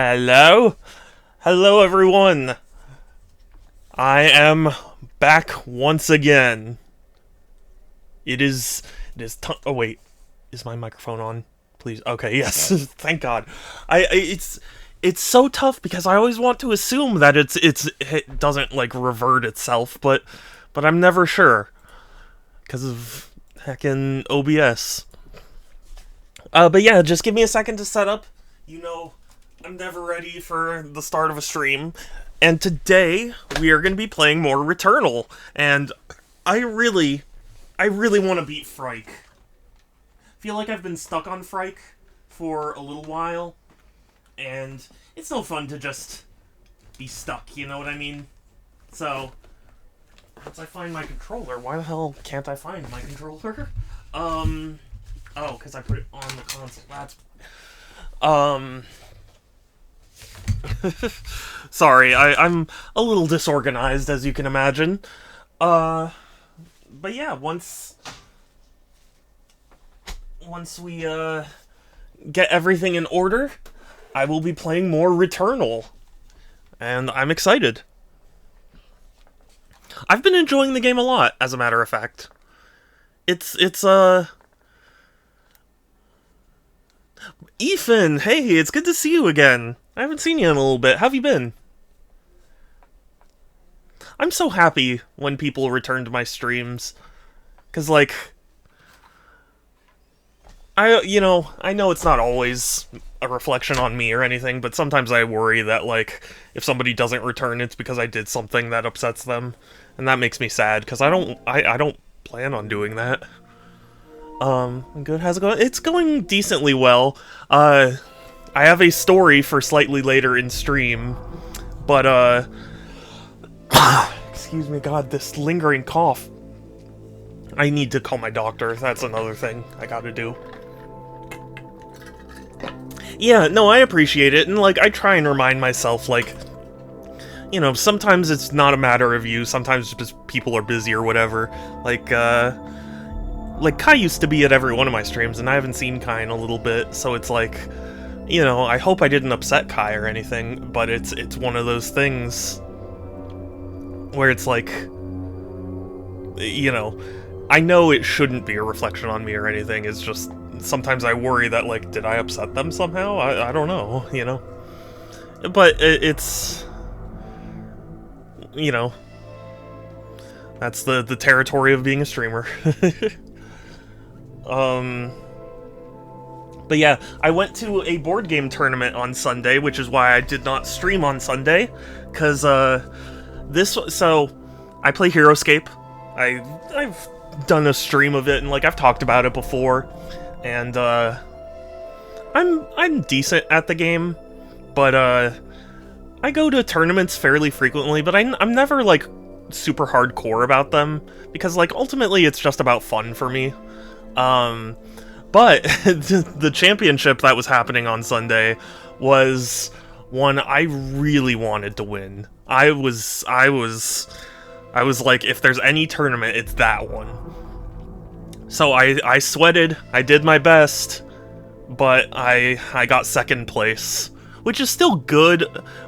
Hello? Hello, everyone. I am back once again. Oh, wait. Is my microphone on? Please. Okay, yes. Thank God. It's so tough because I always want to assume that it doesn't, like, revert itself, but I'm never sure. Because of heckin' OBS. But yeah, just give me a second to set up. I'm never ready for the start of a stream. And today, we are going to be playing more Returnal. And I really want to beat Phrike. Feel like I've been stuck on Phrike for a little while. And it's no fun to just be stuck, you know what I mean? So, once I find my controller, why the hell can't I find my controller? Oh, because I put it on the console. Sorry, I'm a little disorganized, as you can imagine. But yeah, once we, get everything in order, I will be playing more Returnal. And I'm excited. I've been enjoying the game a lot, as a matter of fact. Ethan, hey, it's good to see you again. I haven't seen you in a little bit. How have you been? I'm so happy when people return to my streams. Because, like, I know it's not always a reflection on me or anything, but sometimes I worry that, like, if somebody doesn't return, it's because I did something that upsets them. And that makes me sad, because I don't plan on doing that. Good, how's it going? It's going decently well. I have a story for slightly later in stream, but, excuse me, God, this lingering cough. I need to call my doctor, that's another thing I gotta do. Yeah, no, I appreciate it, and, like, I try and remind myself, like, you know, sometimes it's not a matter of you, sometimes just people are busy or whatever. Like, Kai used to be at every one of my streams, and I haven't seen Kai in a little bit, so it's like, you know, I hope I didn't upset Kai or anything, but it's one of those things where it's like, you know, I know it shouldn't be a reflection on me or anything, it's just, sometimes I worry that, like, did I upset them somehow? I don't know, you know? But it's, you know, that's the territory of being a streamer. But yeah, I went to a board game tournament on Sunday, which is why I did not stream on Sunday, because, so, I play HeroScape. I've done a stream of it, and, like, I've talked about it before, and, I'm decent at the game, but, I go to tournaments fairly frequently, but I'm never, like, super hardcore about them, because, like, ultimately it's just about fun for me. But the championship that was happening on Sunday was one I really wanted to win. I was like, if there's any tournament, it's that one. So I sweated, I did my best, but I got second place, which is still good,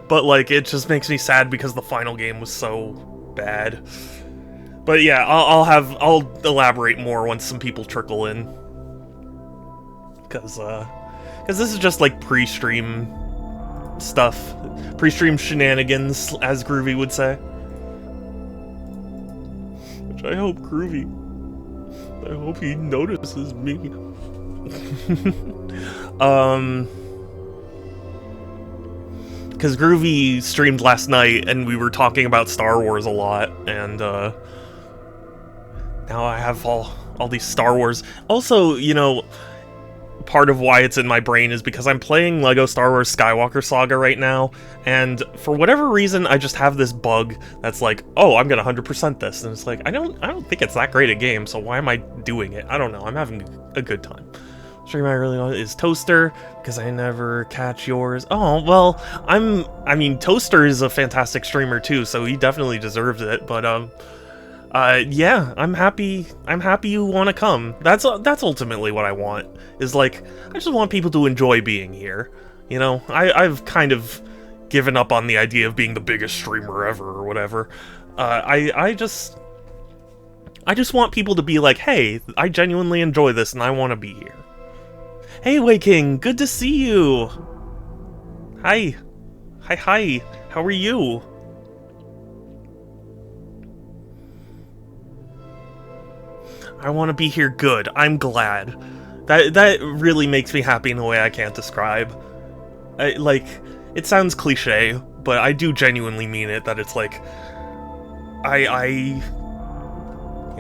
but, like, it just makes me sad because the final game was so bad. But yeah, I'll elaborate more once some people trickle in. Cause this is just, like, pre-stream stuff. Pre-stream shenanigans, as Groovy would say. Which I hope I hope he notices me. Because Groovy streamed last night, and we were talking about Star Wars a lot, and, now I have all these Star Wars. Also, you know, part of why it's in my brain is because I'm playing LEGO Star Wars Skywalker Saga right now, and for whatever reason, I just have this bug that's like, oh, I'm gonna 100% this, and it's like, I don't think it's that great a game, so why am I doing it? I don't know, I'm having a good time. Stream I really want is Toaster, because I never catch yours. Oh, well, I mean, Toaster is a fantastic streamer too, so he definitely deserves it, but, yeah, I'm happy you want to come. That's ultimately what I want, is, like, I just want people to enjoy being here, You know, I've kind of given up on the idea of being the biggest streamer ever or whatever. I just want people to be like, hey, I genuinely enjoy this and I want to be here. Hey, Wei King, good to see you. Hi. Hi. How are you? I want to be here. Good. I'm glad. That really makes me happy in a way I can't describe. Like, it sounds cliche, but I do genuinely mean it, that it's like, you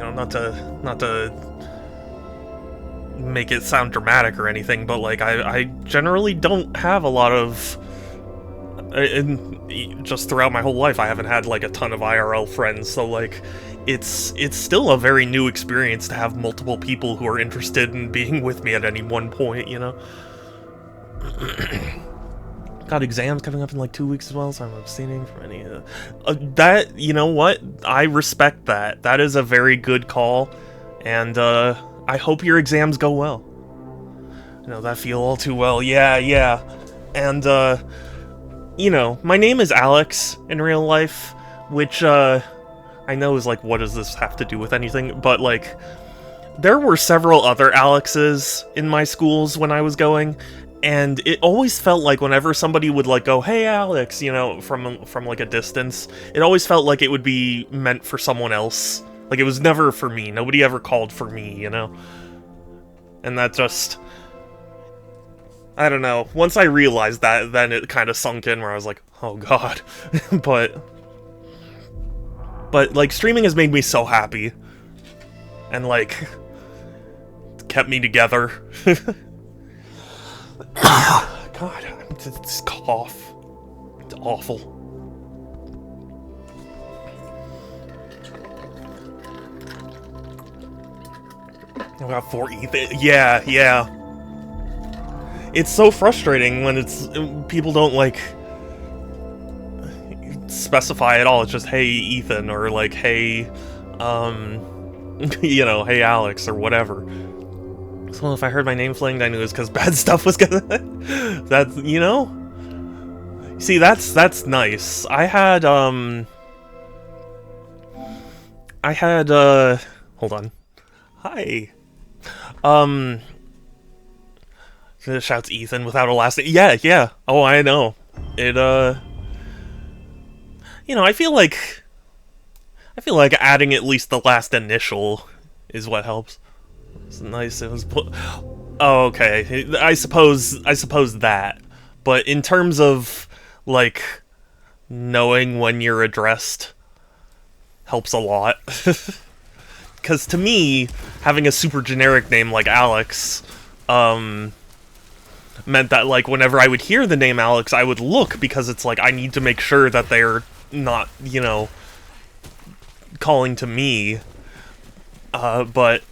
know, not to make it sound dramatic or anything, but like, I generally don't have a lot of, just throughout my whole life, I haven't had like a ton of IRL friends, so like, it's still a very new experience to have multiple people who are interested in being with me at any one point, you know? Got exams coming up in like 2 weeks as well, so I'm abstaining from any that, you know what? I respect that. That is a very good call, and I hope your exams go well. I know that feel all too well. Yeah. And, you know, my name is Alex in real life, which, I know is like, what does this have to do with anything? But, like, there were several other Alexes in my schools when I was going, and it always felt like whenever somebody would, like, go, hey, Alex, you know, from like, a distance, it always felt like it would be meant for someone else. Like, it was never for me. Nobody ever called for me, you know? And that just... I don't know. Once I realized that, then it kind of sunk in where I was like, oh god. But, like, streaming has made me so happy. And, like, kept me together. God, this cough. It's awful. I got 4 Ethan. Yeah. It's so frustrating when people don't, like, specify at all. It's just, hey, Ethan, or like, hey, you know, hey, Alex, or whatever. So if I heard my name flinged, I knew it was because bad stuff was gonna... That's, you know? See, that's nice. I had, hold on. Hi. Shouts Ethan without a last name. Yeah. Oh, I know. It, you know, I feel like adding at least the last initial is what helps. It's nice. It was. Oh, okay. I suppose that. But in terms of like knowing when you're addressed, helps a lot. Because to me, having a super generic name like Alex, meant that like whenever I would hear the name Alex, I would look, because it's like I need to make sure that they're not, you know, calling to me, but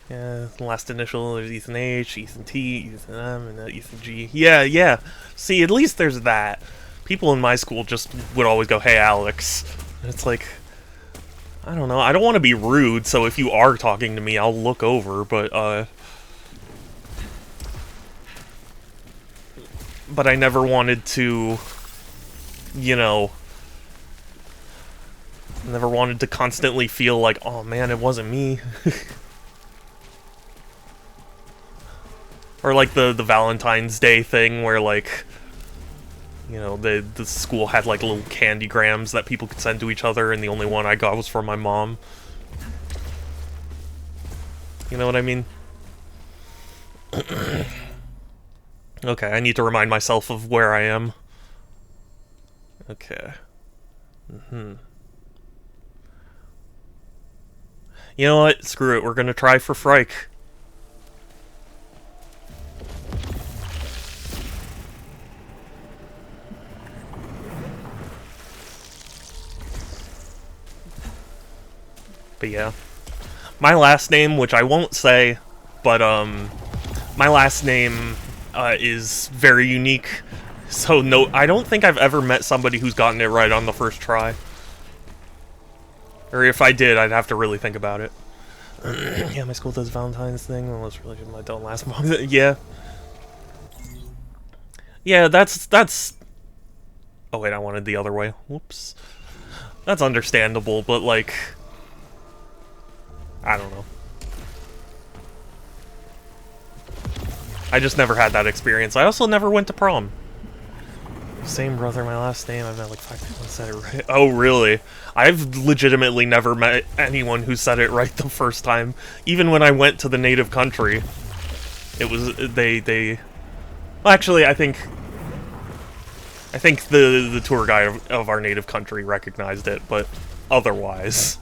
yeah, last initial is Ethan H, Ethan T, Ethan M, and Ethan G. Yeah. See, at least there's that. People in my school just would always go, hey, Alex. And it's like, I don't know, I don't want to be rude, so if you are talking to me, I'll look over, but I never wanted to, you know, never wanted to constantly feel like, oh man, it wasn't me. Or like the Valentine's Day thing where, like, you know, the school had like little candygrams that people could send to each other, and the only one I got was from my mom. You know what I mean? Okay, I need to remind myself of where I am. Okay. You know what? Screw it. We're gonna try for Phrike. But yeah. My last name, which I won't say, but my last name is very unique. So no, I don't think I've ever met somebody who's gotten it right on the first try. Or if I did, I'd have to really think about it. Yeah, my school does Valentine's thing. Well, it's really good. I don't last long. Yeah. Yeah, that's... Oh, wait, I wanted the other way. Whoops. That's understandable, but, like... I don't know. I just never had that experience. I also never went to prom. Same brother, my last name. I've met like 5 people who said it right. Oh, really? I've legitimately never met anyone who said it right the first time. Even when I went to the native country, it was they. Well, actually, I think the tour guide of our native country recognized it, but otherwise.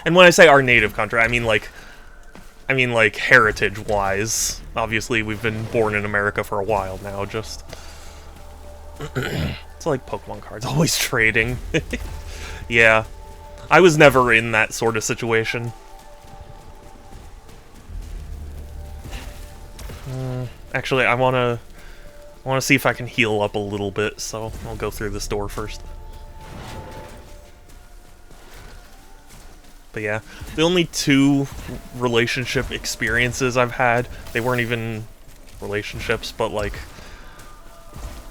And when I say our native country, I mean like heritage-wise. Obviously, we've been born in America for a while now. Just. It's like Pokemon cards, always trading. Yeah. I was never in that sort of situation. Actually, I wanna see if I can heal up a little bit, so I'll go through this door first. But yeah, the only 2 relationship experiences I've had, they weren't even relationships, but like...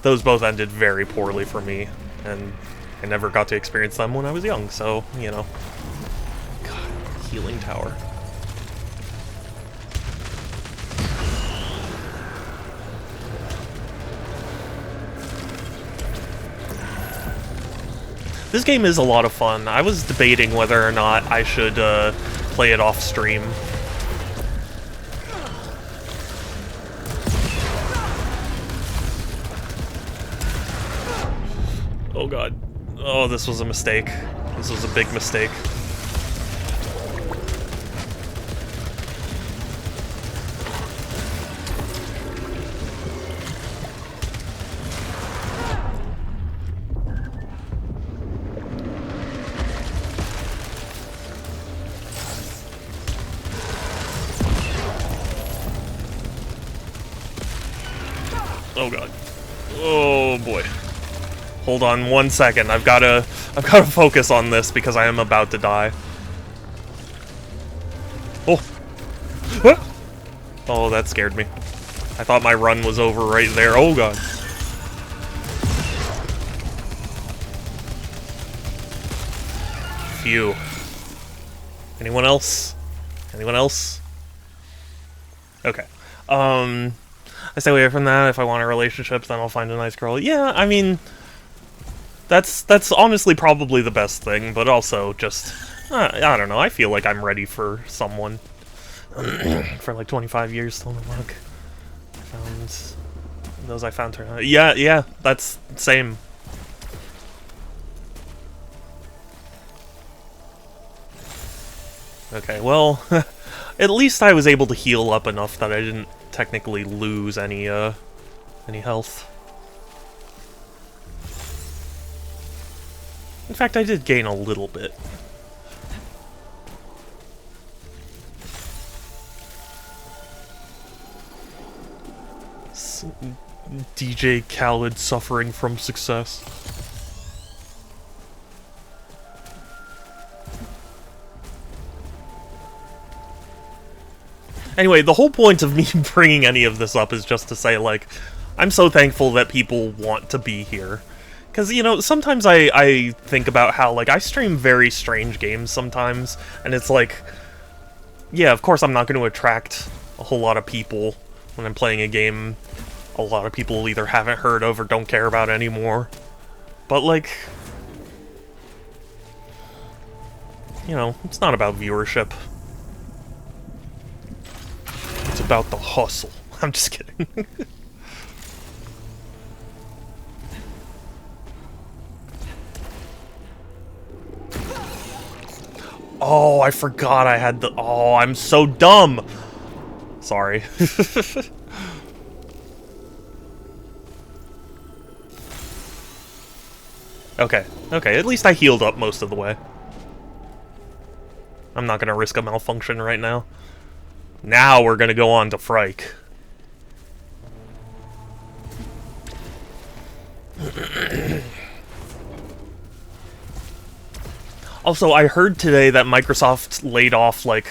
Those both ended very poorly for me, and I never got to experience them when I was young, so, you know. God, healing tower. This game is a lot of fun. I was debating whether or not I should play it off stream. Oh god. Oh, this was a mistake. This was a big mistake. Oh god. Oh boy. Hold on 1 second. I've gotta focus on this because I am about to die. Oh. Oh, that scared me. I thought my run was over right there. Oh god. Phew. Anyone else? Anyone else? Okay. I stay away from that. If I want a relationship, then I'll find a nice girl. Yeah, I mean... That's honestly probably the best thing, but also just... I don't know, I feel like I'm ready for someone. For like 25 years, still in the luck. Those I found her. Yeah, that's same. Okay, well, at least I was able to heal up enough that I didn't technically lose any health. In fact, I did gain a little bit. DJ Khaled suffering from success. Anyway, the whole point of me bringing any of this up is just to say, like, I'm so thankful that people want to be here. Because, you know, sometimes I think about how, like, I stream very strange games sometimes, and it's like, yeah, of course I'm not going to attract a whole lot of people when I'm playing a game a lot of people either haven't heard of or don't care about anymore. But, like, you know, it's not about viewership. It's about the hustle. I'm just kidding. Oh, I forgot I had the... Oh, I'm so dumb! Sorry. Okay, at least I healed up most of the way. I'm not gonna risk a malfunction right now. Now we're gonna go on to Phrike. Also, I heard today that Microsoft laid off, like,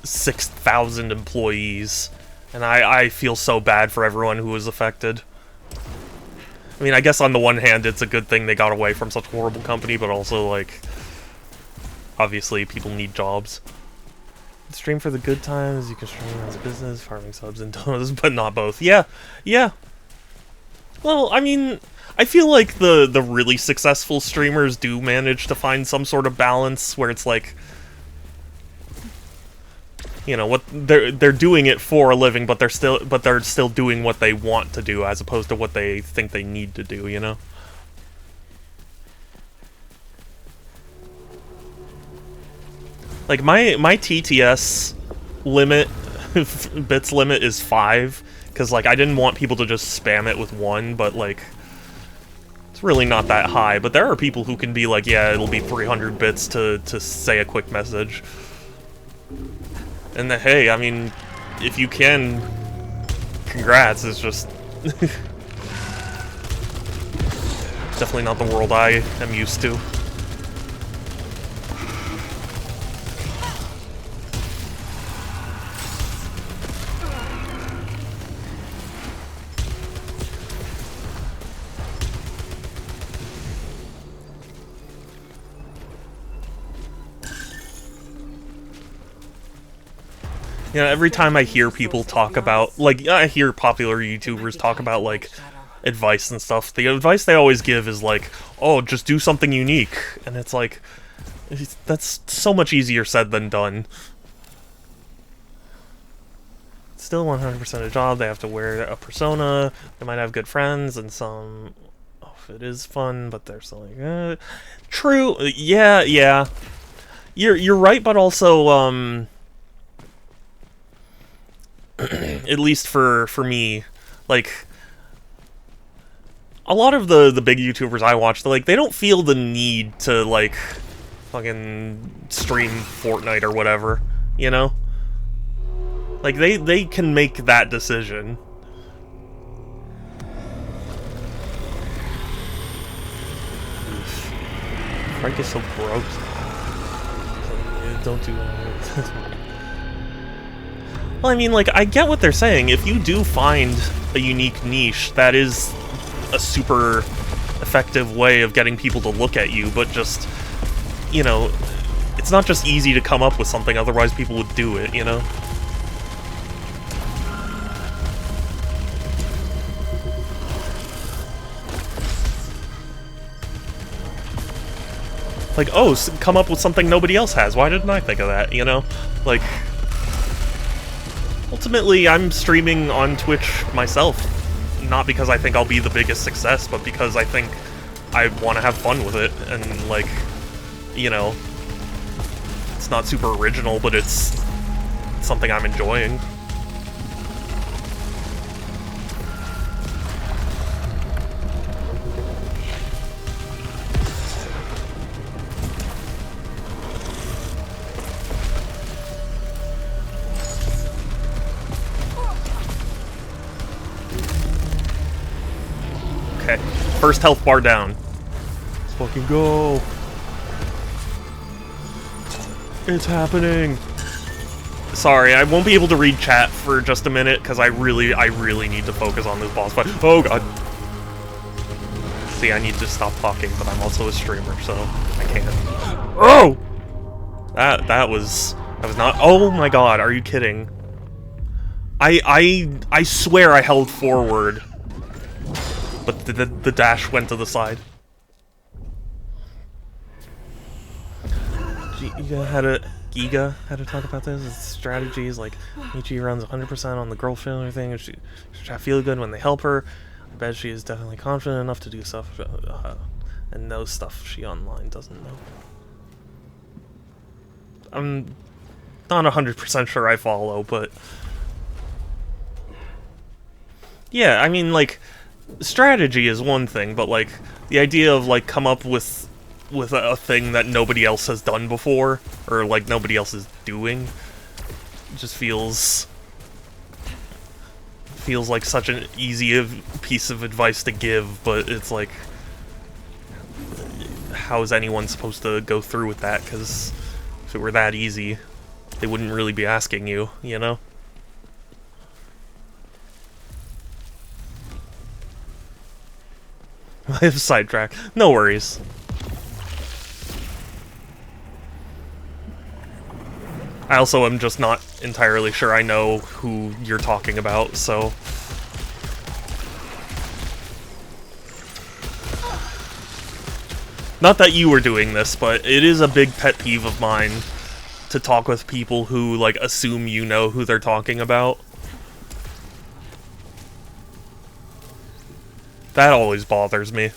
6,000 employees. And I feel so bad for everyone who was affected. I mean, I guess on the one hand, it's a good thing they got away from such a horrible company, but also, like, obviously, people need jobs. Stream for the good times, you can stream as a business, farming subs and donuts, but not both. Yeah, yeah. Well, I mean, I feel like the really successful streamers do manage to find some sort of balance where it's like, you know, what they're doing it for a living, but they're still doing what they want to do as opposed to what they think they need to do, you know? Like my TTS limit bits limit is 5 cuz like I didn't want people to just spam it with 1, but like it's really not that high, but there are people who can be like, yeah, it'll be 300 bits to say a quick message. And hey, I mean, if you can, congrats, it's just definitely not the world I am used to. You know, every time I hear people talk about, like, I hear popular YouTubers talk about, like, advice and stuff, the advice they always give is, like, oh, just do something unique. And it's like, that's so much easier said than done. Still 100% a job, they have to wear a persona, they might have good friends, and some... Oh, it is fun, but they're still like, True, yeah, yeah. You're right, but also, at least for me, like, a lot of the big YouTubers I watch, they don't feel the need to, like, fucking stream Fortnite or whatever, you know? Like, they can make that decision. Phrike is so broke. Don't do that. Well, I mean, like, I get what they're saying. If you do find a unique niche, that is a super effective way of getting people to look at you, but just, you know, it's not just easy to come up with something, otherwise people would do it, you know? Like, oh, come up with something nobody else has. Why didn't I think of that, you know? Like, ultimately, I'm streaming on Twitch myself. Not because I think I'll be the biggest success, but because I think I want to have fun with it. And, like, you know, it's not super original, but it's something I'm enjoying. Okay, first health bar down. Let's fucking go. It's happening. Sorry, I won't be able to read chat for just a minute because I really need to focus on this boss fight. Oh god. See, I need to stop talking, but I'm also a streamer, so I can't. Oh! That was not. Oh my god, are you kidding? I swear I held forward. But the dash went to the side. Giga had to talk about this. It's strategies like Michi runs 100% on the girl failure thing, and she feel good when they help her. I bet she is definitely confident enough to do stuff and knows stuff she online doesn't know. I'm not 100% sure I follow, but yeah, I mean, like, strategy is one thing, but like the idea of like come up with a thing that nobody else has done before, or like nobody else is doing, just feels like such an easy piece of advice to give, but it's like, how is anyone supposed to go through with that? Because if it were that easy, they wouldn't really be asking you, you know? I have sidetracked. No worries. I also am just not entirely sure I know who you're talking about, so... Not that you were doing this, but it is a big pet peeve of mine to talk with people who, like, assume you know who they're talking about. That always bothers me.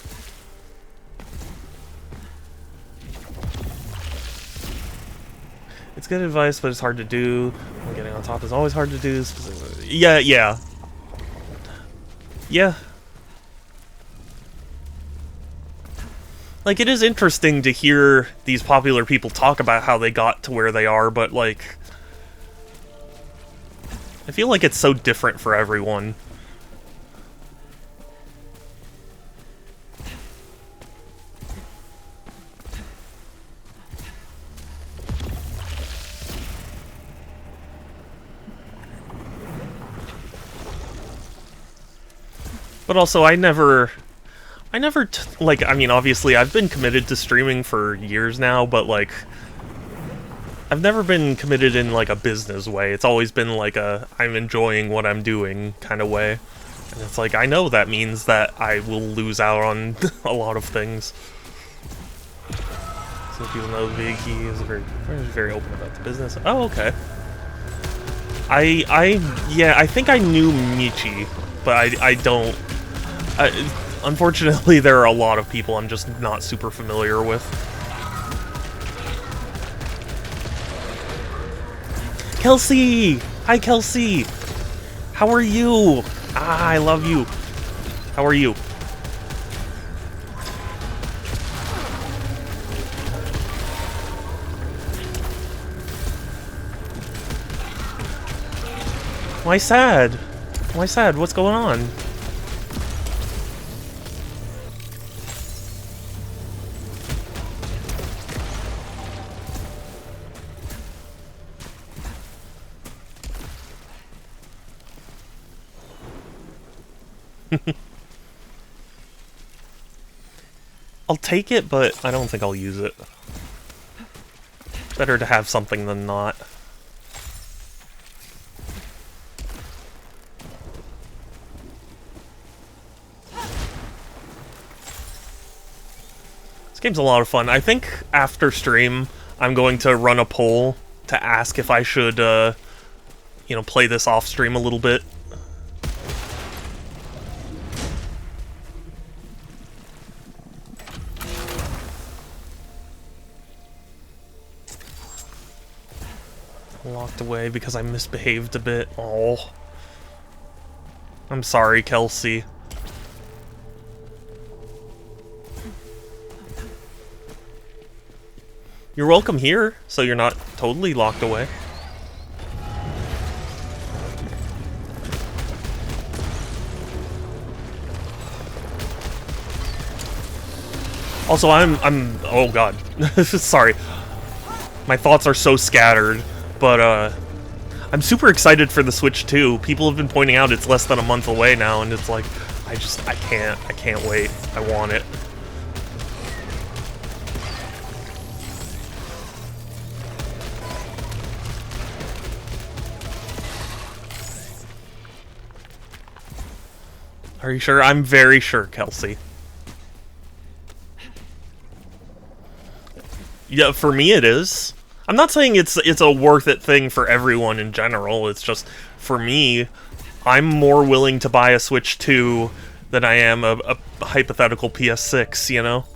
It's good advice, but it's hard to do. Getting on top is always hard to do. Yeah. Yeah. Like, it is interesting to hear these popular people talk about how they got to where they are, but, like... I feel like it's so different for everyone. But also, I never, like, I mean, obviously, I've been committed to streaming for years now, but, like, I've never been committed in, like, a business way. It's always been, like, I'm enjoying what I'm doing kind of way. And it's like, I know that means that I will lose out on a lot of things. So people know Vicky is very open about the business. Oh, okay. Yeah, I think I knew Michi, but I don't... unfortunately, there are a lot of people I'm just not super familiar with. Kelsey! Hi, Kelsey! How are you? Ah, I love you. How are you? Why sad? Why sad? What's going on? I'll take it, but I don't think I'll use it. Better to have something than not. This game's a lot of fun. I think after stream, I'm going to run a poll to ask if I should, you know, play this off stream a little bit. Locked away because I misbehaved a bit. Oh. I'm sorry, Kelsey. You're welcome here, so you're not totally locked away. Also, I'm oh god. Sorry. My thoughts are so scattered. But, I'm super excited for the Switch 2. People have been pointing out it's less than a month away now, and it's like, I can't wait. I want it. Are you sure? I'm very sure, Kelsey. Yeah, for me it is. I'm not saying it's a worth it thing for everyone in general, it's just, for me, I'm more willing to buy a Switch 2 than I am a hypothetical PS6, you know?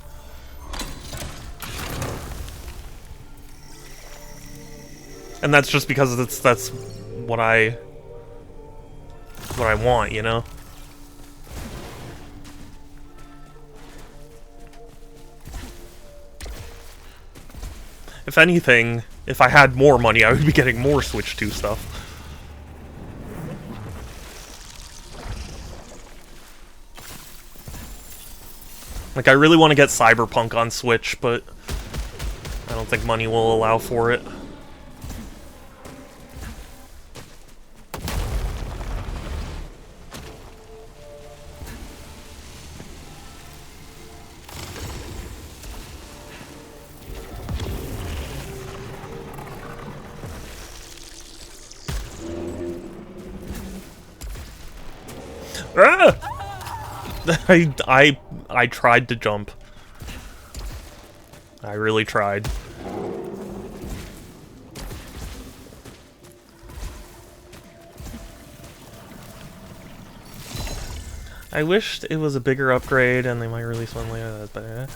And that's just because that's what I want, you know? If anything, if I had more money, I would be getting more Switch 2 stuff. Like, I really want to get Cyberpunk on Switch, but I don't think money will allow for it. Ah! I tried to jump. I really tried. I wished it was a bigger upgrade and they might release one later, but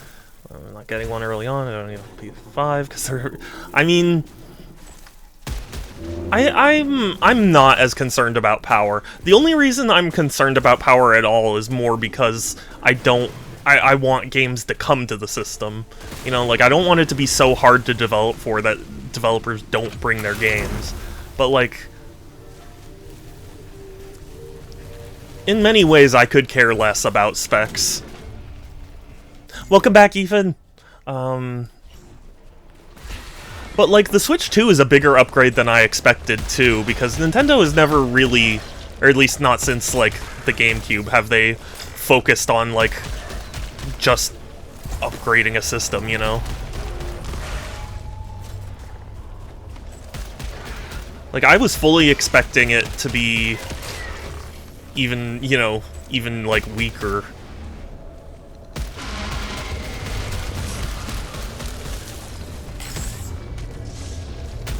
I'm not getting one early on. I don't need a P5 because they're... I mean... I'm not as concerned about power. The only reason I'm concerned about power at all is more because I want games to come to the system. You know, like, I don't want it to be so hard to develop for that developers don't bring their games. But, like, in many ways, I could care less about specs. Welcome back, Ethan. But, like, the Switch 2 is a bigger upgrade than I expected, too, because Nintendo has never really, or at least not since, like, the GameCube, have they focused on, like, just upgrading a system, you know? Like, I was fully expecting it to be even, you know, even, like, weaker.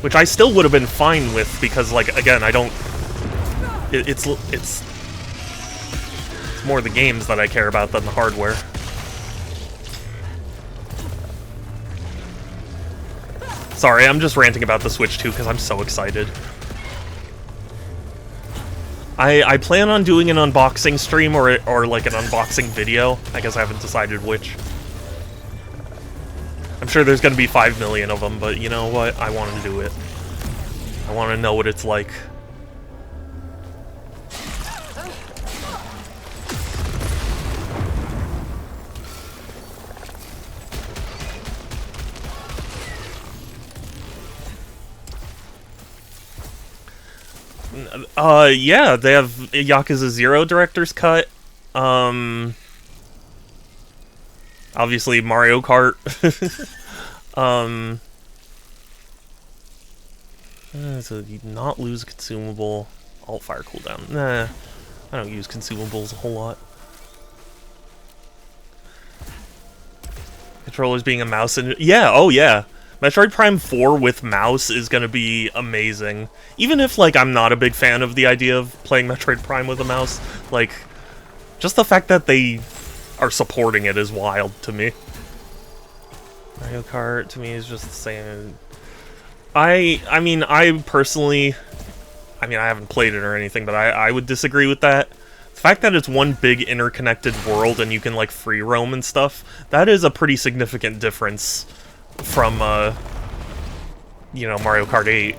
Which I still would have been fine with, because, like, again, I don't... It's more the games that I care about than the hardware. Sorry, I'm just ranting about the Switch 2 because I'm so excited. I plan on doing an unboxing stream or like an unboxing video. I guess I haven't decided which. I'm sure there's going to be 5 million of them, but you know what? I want to do it. I want to know what it's like. Yeah, they have Yakuza 0 Director's Cut. Obviously Mario Kart. So you not lose consumable. Alt fire cooldown. Nah, I don't use consumables a whole lot. Controllers being a mouse and yeah, oh yeah. Metroid Prime 4 with mouse is gonna be amazing. Even if, like, I'm not a big fan of the idea of playing Metroid Prime with a mouse, like, just the fact that they are supporting it is wild to me. Mario Kart, to me, is just the same. I mean, I personally... I mean, I haven't played it or anything, but I would disagree with that. The fact that it's one big interconnected world and you can, like, free roam and stuff, that is a pretty significant difference from, you know, Mario Kart 8.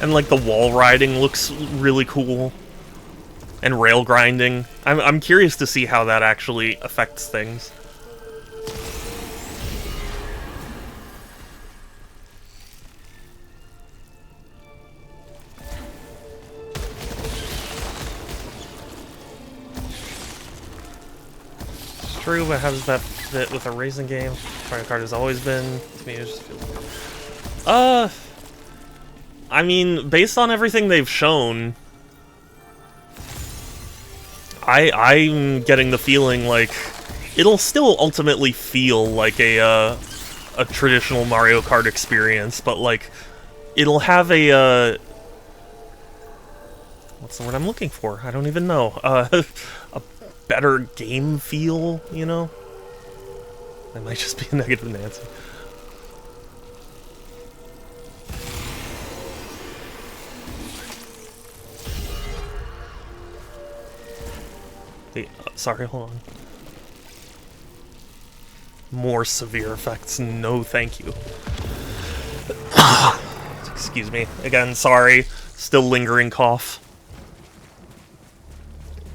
And, like, the wall riding looks really cool. And rail grinding. I'm curious to see how that actually affects things. It's true, but how does that fit with a racing game? Mario Kart has always been, to me, it just feels... I mean, based on everything they've shown, I'm getting the feeling like it'll still ultimately feel like a traditional Mario Kart experience, but like it'll have a what's the word I'm looking for? I don't even know. A better game feel, you know? That might just be a negative Nancy. Sorry, hold on. More severe effects. No, thank you. Excuse me. Again, sorry. Still lingering cough.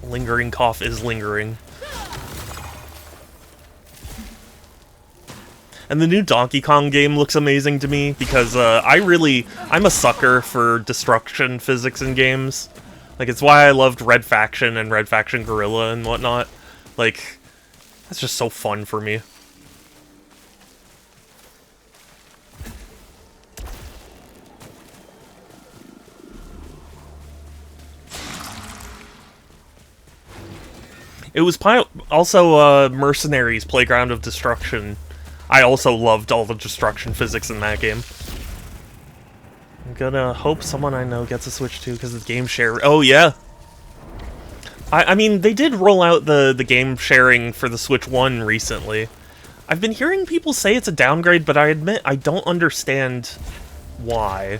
Lingering cough is lingering. And the new Donkey Kong game looks amazing to me, because I'm a sucker for destruction physics in games. Like, it's why I loved Red Faction and Red Faction Guerrilla and whatnot. Like, that's just so fun for me. It was also Mercenaries Playground of Destruction. I also loved all the destruction physics in that game. I'm gonna hope someone I know gets a Switch too, because the game share... Oh, yeah! I mean, they did roll out the game sharing for the Switch 1 recently. I've been hearing people say it's a downgrade, but I admit I don't understand why.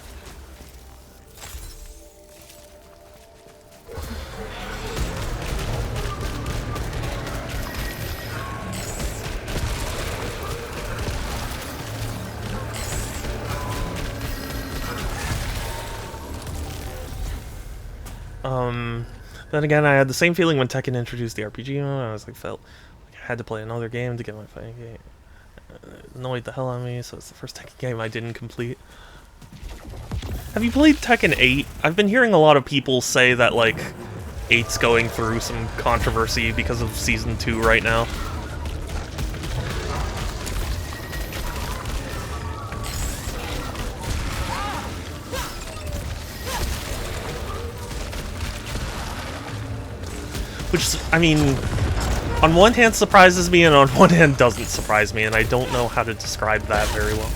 Then again, I had the same feeling when Tekken introduced the RPG mode. I was like, felt like I had to play another game to get my fighting game. It annoyed the hell out of me, so it's the first Tekken game I didn't complete. Have you played Tekken 8? I've been hearing a lot of people say that, like, 8's going through some controversy because of Season 2 right now. Which, I mean, on one hand surprises me, and on one hand doesn't surprise me, and I don't know how to describe that very well.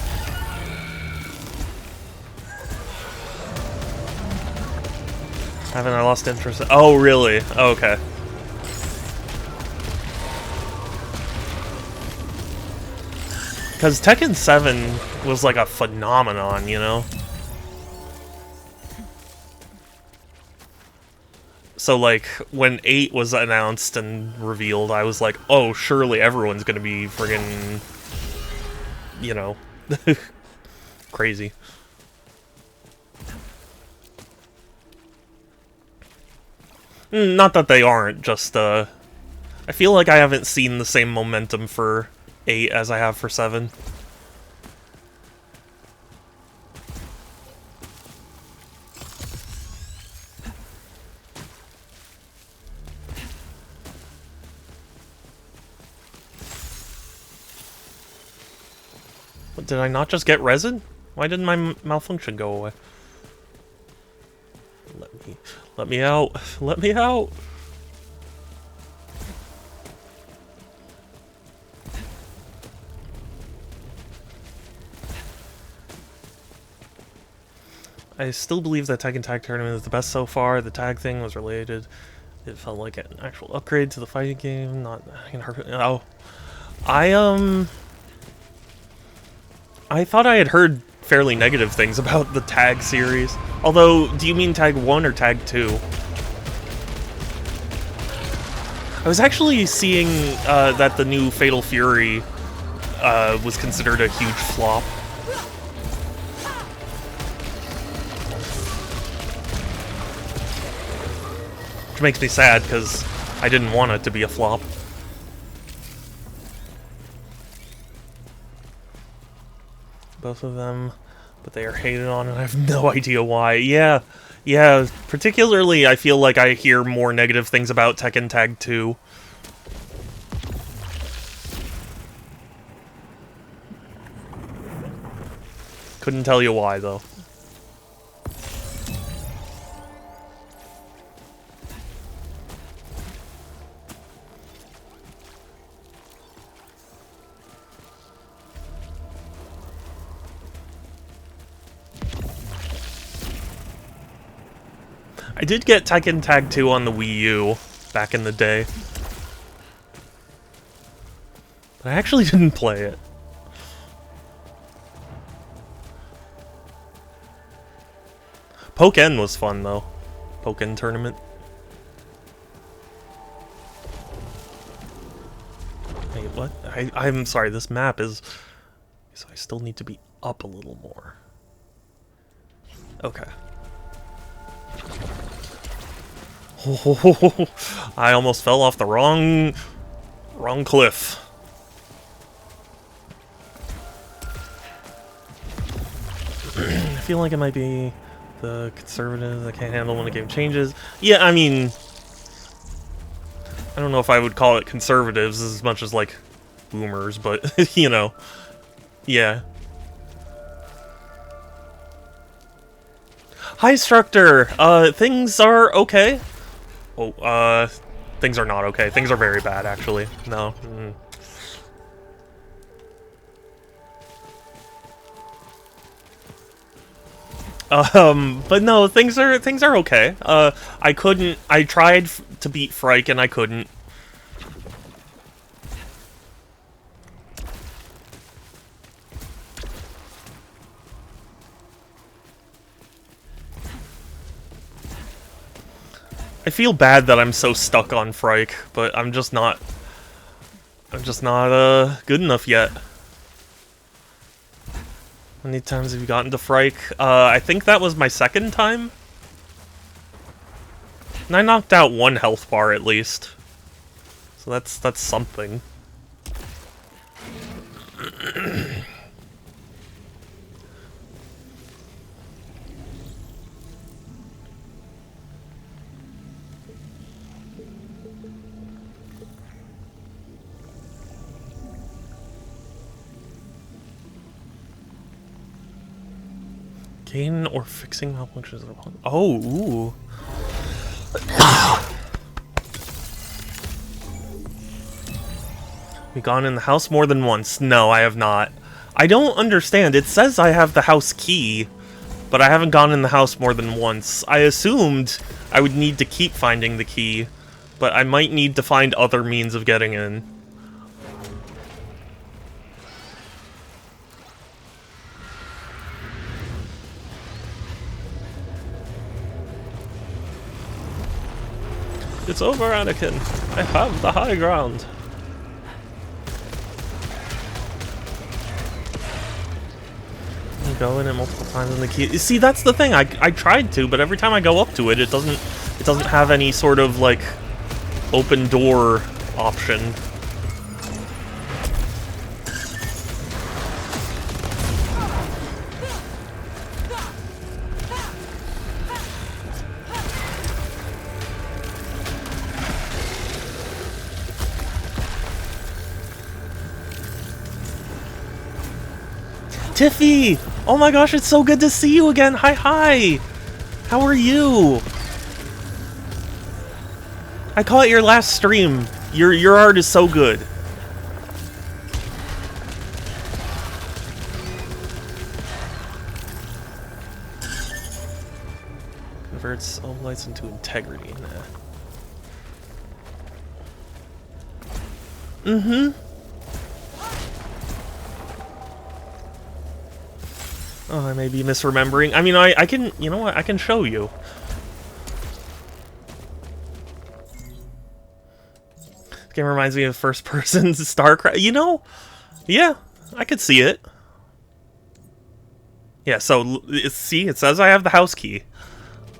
Haven't I lost interest? Oh, really? Oh, okay. Because Tekken 7 was like a phenomenon, you know? So, like, when 8 was announced and revealed, I was like, oh, surely everyone's gonna be friggin', you know, crazy. Not that they aren't, just, I feel like I haven't seen the same momentum for 8 as I have for 7. Did I not just get resin? Why didn't my malfunction go away? Let me out. Let me out. I still believe that Tekken Tag Tournament is the best so far. The tag thing was related. It felt like an actual upgrade to the fighting game. Not... Oh. I thought I had heard fairly negative things about the Tag series. Although, do you mean Tag 1 or Tag 2? I was actually seeing that the new Fatal Fury was considered a huge flop. Which makes me sad, because I didn't want it to be a flop. Both of them, but they are hated on, and I have no idea why. Yeah, particularly I feel like I hear more negative things about Tekken Tag 2. Couldn't tell you why, though. I did get Tekken Tag 2 on the Wii U back in the day. But I actually didn't play it. Pokken was fun, though. Pokken Tournament. Wait, what? I'm sorry, this map is... So I still need to be up a little more. Okay. Oh, I almost fell off the wrong cliff. I feel like it might be the conservatives that can't handle when the game changes. Yeah, I mean... I don't know if I would call it conservatives as much as, like, boomers, but, you know. Yeah. Hi, Structor! Things are okay. Oh, things are not okay. Things are very bad, actually. No. But no, things are okay. I tried to beat Phrike and I couldn't. I feel bad that I'm so stuck on Phrike, but I'm just not good enough yet. How many times have you gotten to Phrike? I think that was my second time. And I knocked out one health bar at least. So that's something. Gain or fixing malfunctions. Oh, ooh. We gone in the house more than once. No, I have not. I don't understand. It says I have the house key, but I haven't gone in the house more than once. I assumed I would need to keep finding the key, but I might need to find other means of getting in. It's over, Anakin. I have the high ground. You go in it multiple times in the key. You see, that's the thing. I tried to, but every time I go up to it, it doesn't have any sort of like open door option. Tiffy! Oh my gosh, it's so good to see you again! Hi! How are you? I caught your last stream. Your art is so good. Converts all lights into integrity. Nah. Mm-hmm. Oh, I may be misremembering. I mean, I can, you know what, I can show you. This game reminds me of first-person StarCraft. You know, yeah, I could see it. Yeah, so, see, it says I have the house key.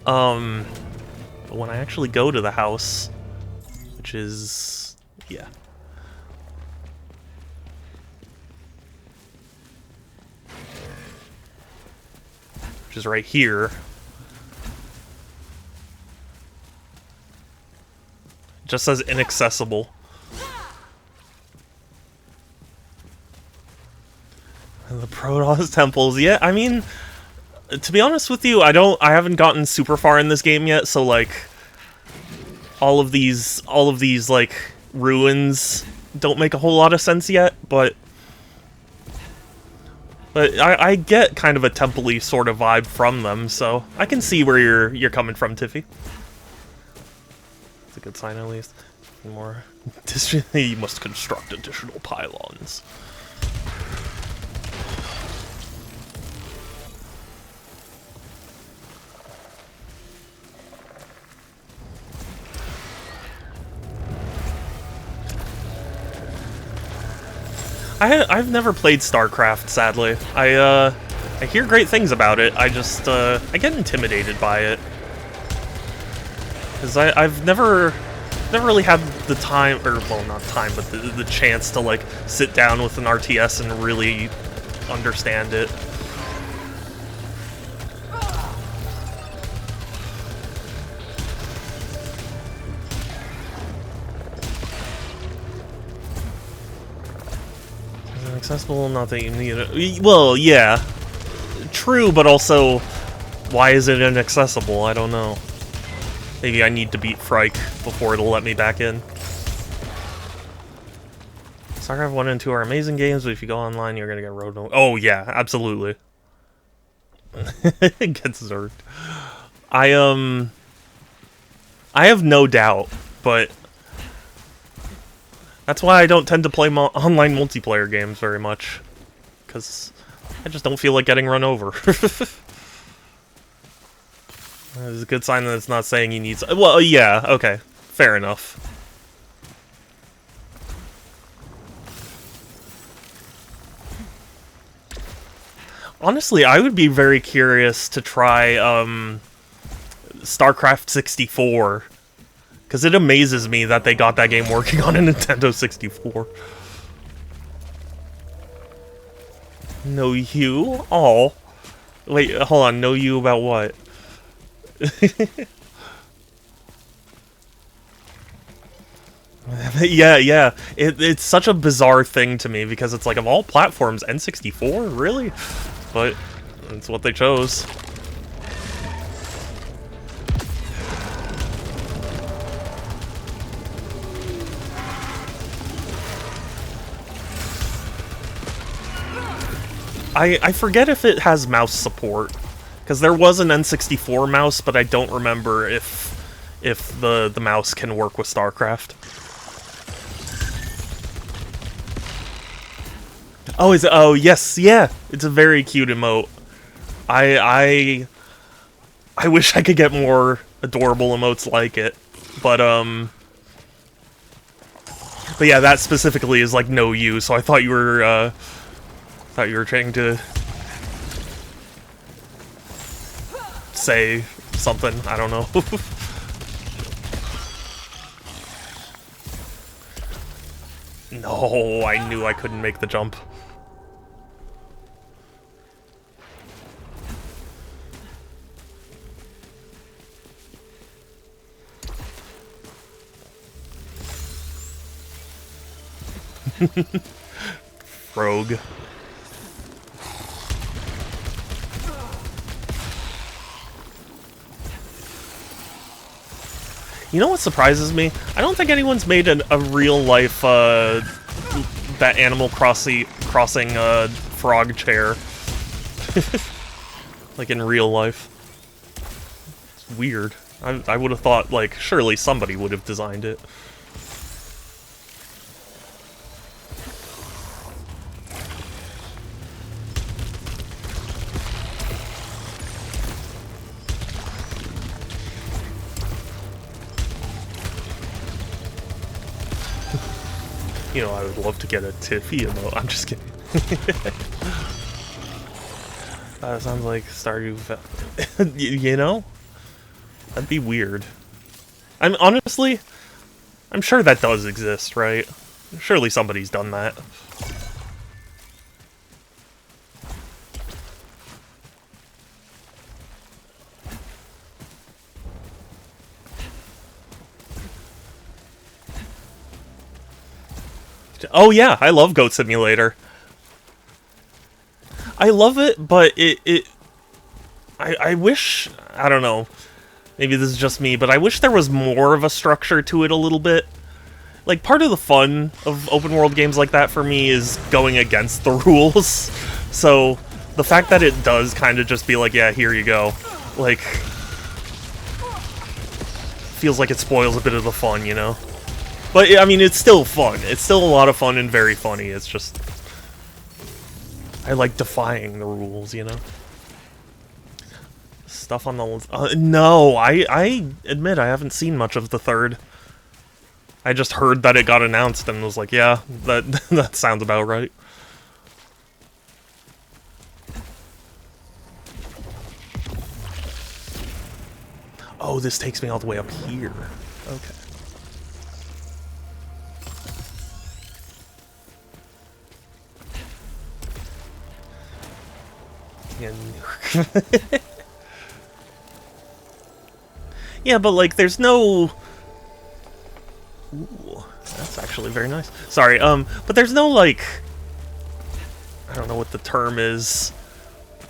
But when I actually go to the house, which is, yeah. Is right here. It just says inaccessible. And the Protoss temples, yeah, I mean, to be honest with you, I haven't gotten super far in this game yet, so like all of these like ruins don't make a whole lot of sense yet, but I get kind of a temple-y sort of vibe from them, so I can see where you're coming from, Tiffy. It's a good sign, at least. More. You must construct additional pylons. I've never played StarCraft, sadly. I hear great things about it. I just I get intimidated by it. Because I've never really had the time, or well, not time, but the chance to like sit down with an RTS and really understand it. Accessible, not that you need it. Well, yeah. True, but also, why is it inaccessible? I don't know. Maybe I need to beat Phrike before it'll let me back in. StarCraft 1 and 2 are amazing games, but if you go online, you're gonna get road. Oh, yeah, absolutely. It gets zerked. I have no doubt, but that's why I don't tend to play online multiplayer games very much. Because I just don't feel like getting run over. It's a good sign that it's not saying you need... Well, yeah, okay. Fair enough. Honestly, I would be very curious to try, StarCraft 64. Because it amazes me that they got that game working on a Nintendo 64. No you? Oh. Wait, hold on. No you about what? Yeah. It's such a bizarre thing to me because it's like, of all platforms, N64? Really? But it's what they chose. I forget if it has mouse support, because there was an N64 mouse, but I don't remember if the mouse can work with StarCraft. Oh, is it? Oh, yes, yeah. It's a very cute emote. I wish I could get more adorable emotes like it, but yeah, that specifically is like no you. So I thought you were trying to say something. I don't know. No, I knew I couldn't make the jump. Rogue. You know what surprises me? I don't think anyone's made a real-life, that Animal Crossing frog chair. Like, in real life. It's weird. I would have thought, like, surely somebody would have designed it. You know, I would love to get a Tiffy emote. I'm just kidding. Sounds like Stardew. You know? That'd be weird. Honestly, I'm sure that does exist, right? Surely somebody's done that. Oh yeah, I love Goat Simulator. I love it, but I wish, I don't know, maybe this is just me, but I wish there was more of a structure to it a little bit. Like, part of the fun of open world games like that for me is going against the rules. So, the fact that it does kind of just be like, yeah, here you go, like, feels like it spoils a bit of the fun, you know? But, I mean, it's still fun. It's still a lot of fun and very funny. It's just... I like defying the rules, you know? Stuff on the... no, I admit I haven't seen much of the third. I just heard that it got announced and was like, yeah, that sounds about right. Oh, this takes me all the way up here. Okay. Yeah, but like, there's no... Ooh, that's actually very nice. Sorry, but there's no, like... I don't know what the term is.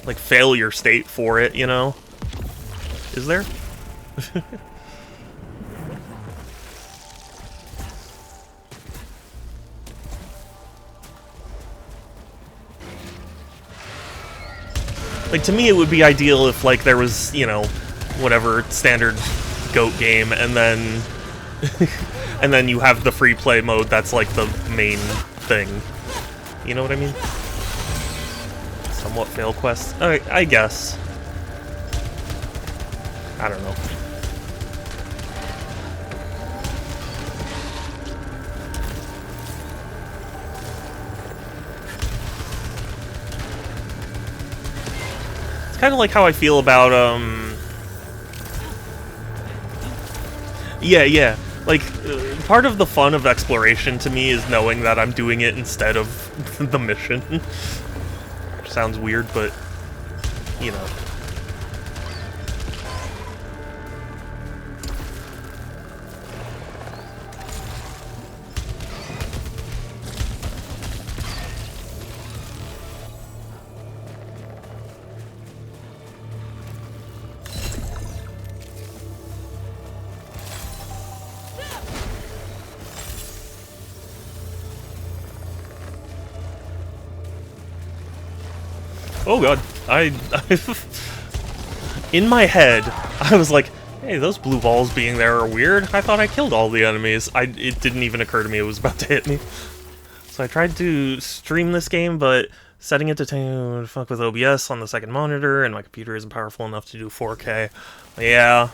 Like, failure state for it, you know? Is there? Like, to me, it would be ideal if, like, there was, you know, whatever standard GOAT game, and then... and then you have the free play mode that's, like, the main thing. You know what I mean? Somewhat fail quest. I guess. I don't know. It's kind of like how I feel about, Yeah. Like, part of the fun of exploration to me is knowing that I'm doing it instead of the mission. Which sounds weird, but, you know. Oh god, in my head, I was like, hey, those blue balls being there are weird. I thought I killed all the enemies. It didn't even occur to me it was about to hit me. So I tried to stream this game, but setting it to fuck with OBS on the second monitor, and my computer isn't powerful enough to do 4K. Yeah.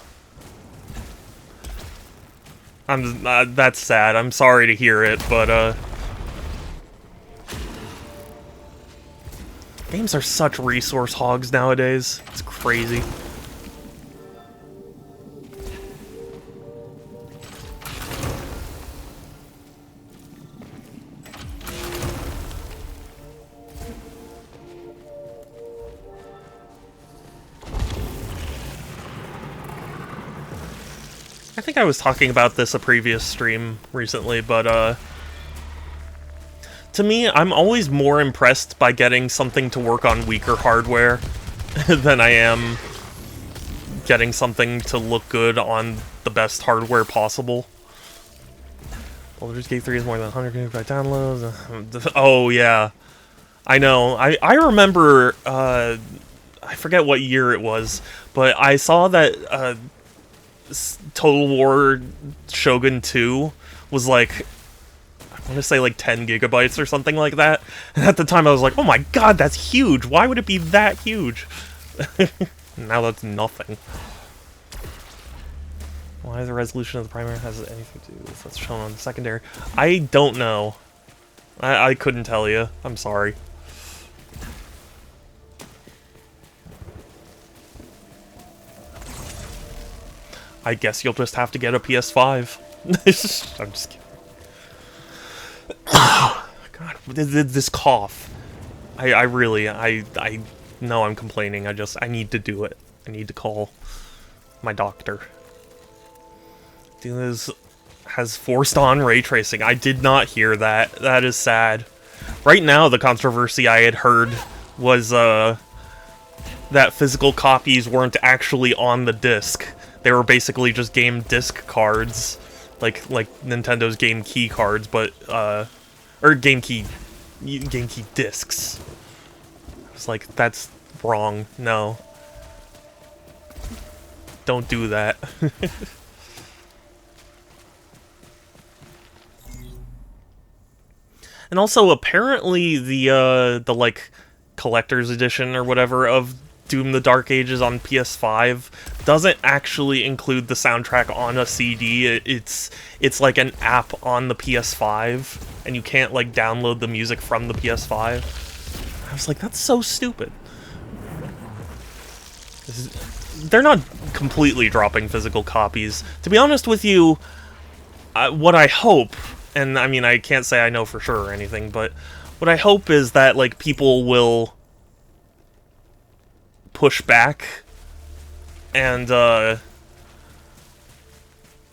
That's sad. I'm sorry to hear it, but, games are such resource hogs nowadays. It's crazy. I think I was talking about this a previous stream recently, but, to me, I'm always more impressed by getting something to work on weaker hardware than I am getting something to look good on the best hardware possible. Baldur's Gate 3 is more than 100 gigabyte downloads. Oh, yeah. I know. I remember, I forget what year it was, but I saw that Total War Shogun 2 was like... I want to say like 10 gigabytes or something like that. And at the time I was like, oh my god, that's huge! Why would it be that huge? Now that's nothing. Why the resolution of the primary has anything to do with what's shown on the secondary? I don't know. I couldn't tell you. I'm sorry. I guess you'll just have to get a PS5. I'm just kidding. God, this cough. I really know I'm complaining. I need to do it. I need to call my doctor. This has forced on ray tracing. I did not hear that. That is sad. Right now, the controversy I had heard was that physical copies weren't actually on the disc. They were basically just game disc cards. Like Nintendo's Game Key cards, but, or Game Key discs. I was like, that's wrong. No. Don't do that. And also, apparently, the like, collector's edition or whatever of Doom the Dark Ages on PS5 doesn't actually include the soundtrack on a CD. It's like an app on the PS5, and you can't like download the music from the PS5. I was like, that's so stupid. they're not completely dropping physical copies. To be honest with you, what I hope, and I mean, I can't say I know for sure or anything, but what I hope is that, like, people will push back and,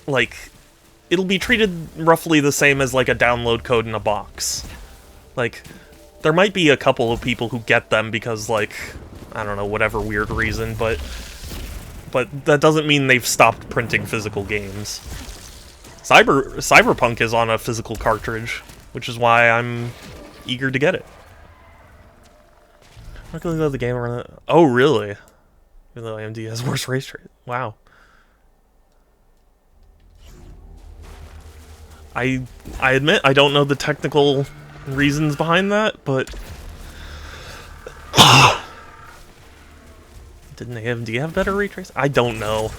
like, it'll be treated roughly the same as, like, a download code in a box. Like, there might be a couple of people who get them because, like, I don't know, whatever weird reason, but that doesn't mean they've stopped printing physical games. Cyberpunk is on a physical cartridge, which is why I'm eager to get it. I'm not gonna let the game run it. Oh, really? Even though AMD has worse race trade. Wow. I admit I don't know the technical reasons behind that, but didn't AMD have better ray tracing? I don't know.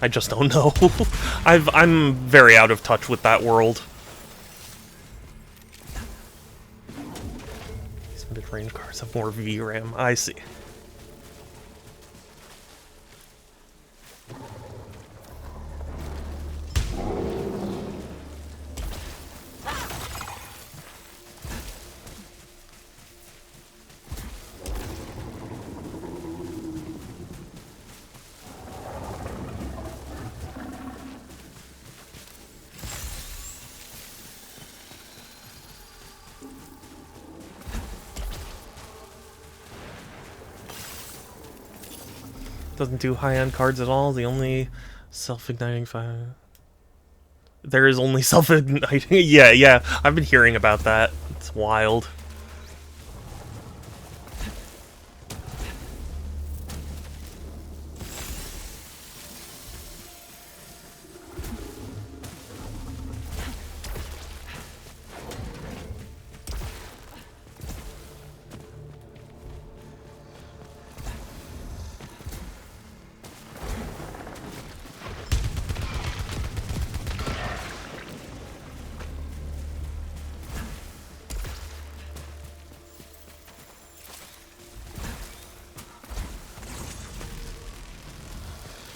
I just don't know. I'm very out of touch with that world. These mid-range cars have more VRAM. I see. Doesn't do high-end cards at all. The only self-igniting fire. There is only self-igniting. Yeah. I've been hearing about that. It's wild.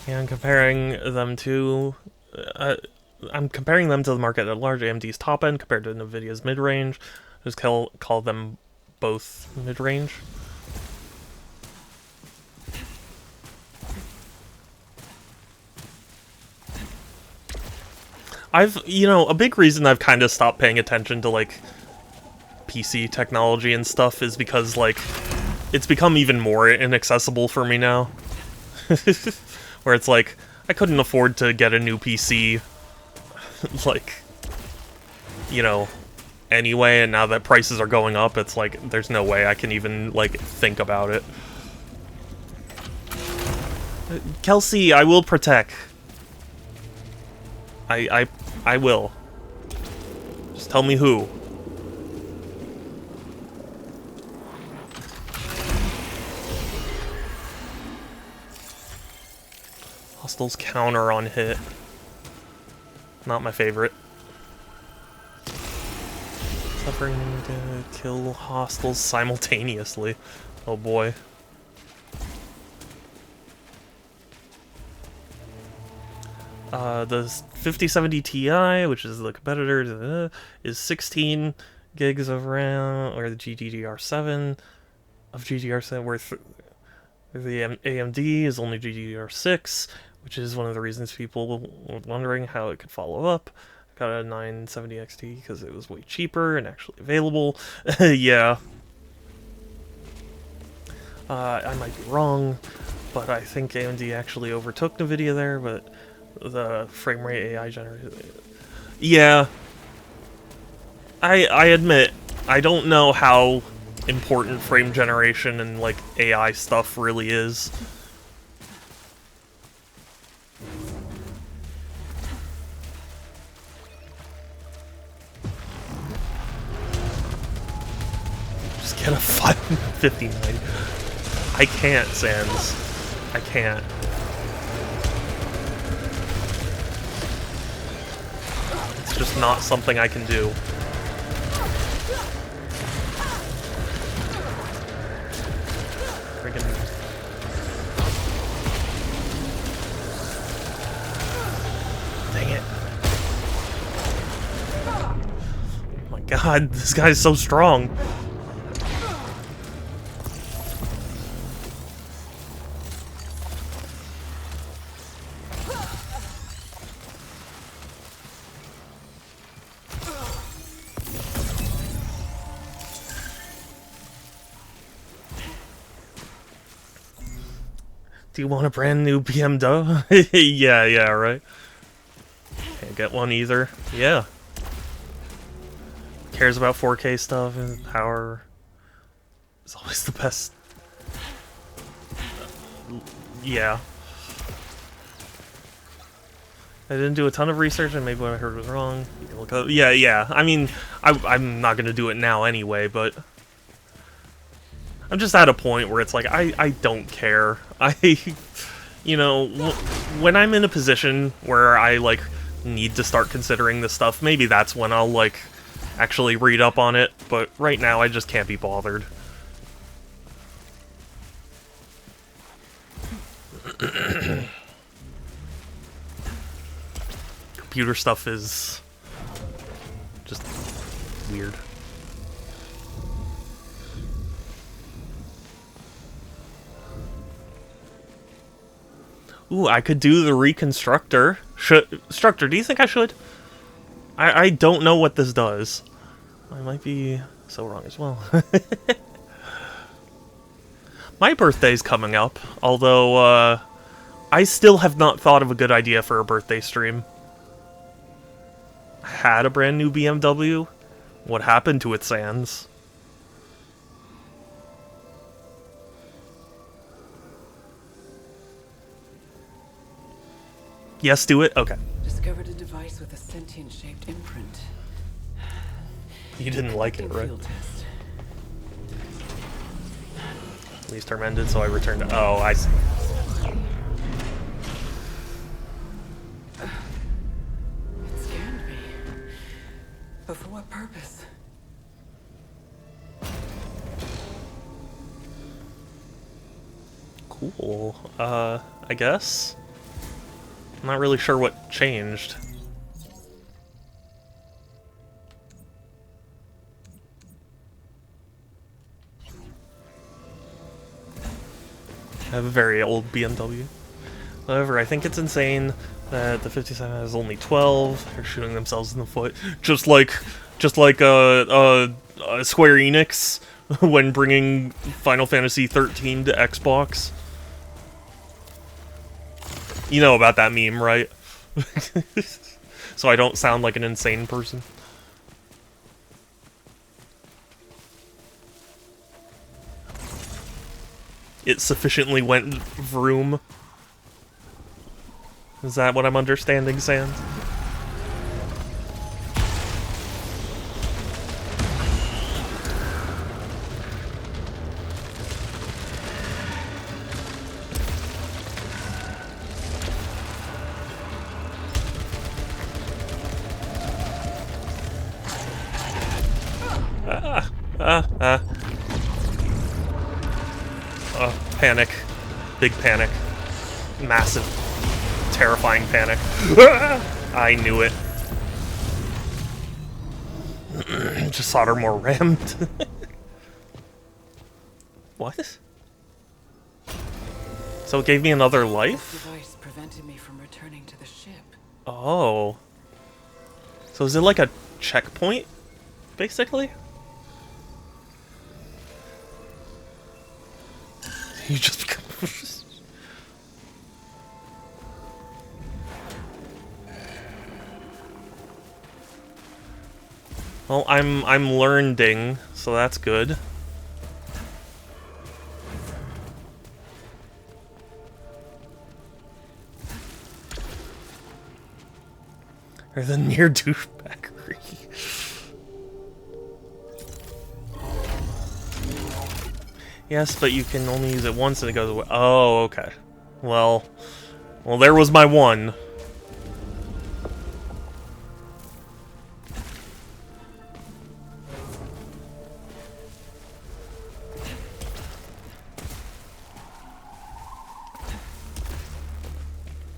And comparing them to, I'm comparing them to the market at large. AMD's top end compared to Nvidia's mid range. Just call them both mid range. A big reason I've kind of stopped paying attention to like PC technology and stuff is because like it's become even more inaccessible for me now. Where it's like, I couldn't afford to get a new PC, like, anyway, and now that prices are going up, it's like, there's no way I can even, like, think about it. Kelsey, I will protect. I will. Just tell me who. Hostiles counter on hit. Not my favorite. Suffering to kill hostiles simultaneously. Oh boy. The 5070 Ti, which is the competitor, is 16 gigs of RAM, or the GDDR7 of GDDR7, where the AMD is only GDDR6, which is one of the reasons people were wondering how it could follow up. Got a 970 XT because it was way cheaper and actually available. Yeah. I might be wrong, but I think AMD actually overtook NVIDIA there, but the frame rate AI generated... Yeah. I admit, I don't know how important frame generation and, like, AI stuff really is. Just get a 559. I can't, Sans. I can't. It's just not something I can do. God, this guy's so strong. Do you want a brand new BMW? Yeah, right. Can't get one either. Yeah. Cares about 4K stuff and power. It's always the best. Yeah. I didn't do a ton of research, and maybe what I heard was wrong. You can look up. Yeah. I mean, I'm not gonna do it now anyway, but I'm just at a point where it's like I don't care. You know, when I'm in a position where I like need to start considering this stuff, maybe that's when I'll like actually read up on it. But right now, I just can't be bothered. Computer stuff is just weird. Ooh, I could do the Reconstructor. Structor, do you think I should? I don't know what this does. I might be so wrong as well. My birthday's coming up, although, I still have not thought of a good idea for a birthday stream. I had a brand new BMW. What happened to it, Sans? Yes, do it? Okay. Discovered a device with a sentient-shaped imprint. You didn't like it, right? Lease term ended, so I returned to... Oh, I see. It scanned me. But for what purpose? Cool. I guess? I'm not really sure what changed. I have a very old BMW. However, I think it's insane that the 57 has only 12. They're shooting themselves in the foot, just like Square Enix when bringing Final Fantasy 13 to Xbox. You know about that meme, right? So I don't sound like an insane person. It sufficiently went vroom. Is that what I'm understanding, Sans? Panic. Big panic. Massive, terrifying panic. I knew it. Just solder more rammed. What? So it gave me another life? This device prevented me from returning to the ship. Oh. So is it like a checkpoint, basically? You just become... Well, I'm learning, so that's good. Or the near douchebaggery. Yes, but you can only use it once and it goes away. Oh, okay. Well, there was my one.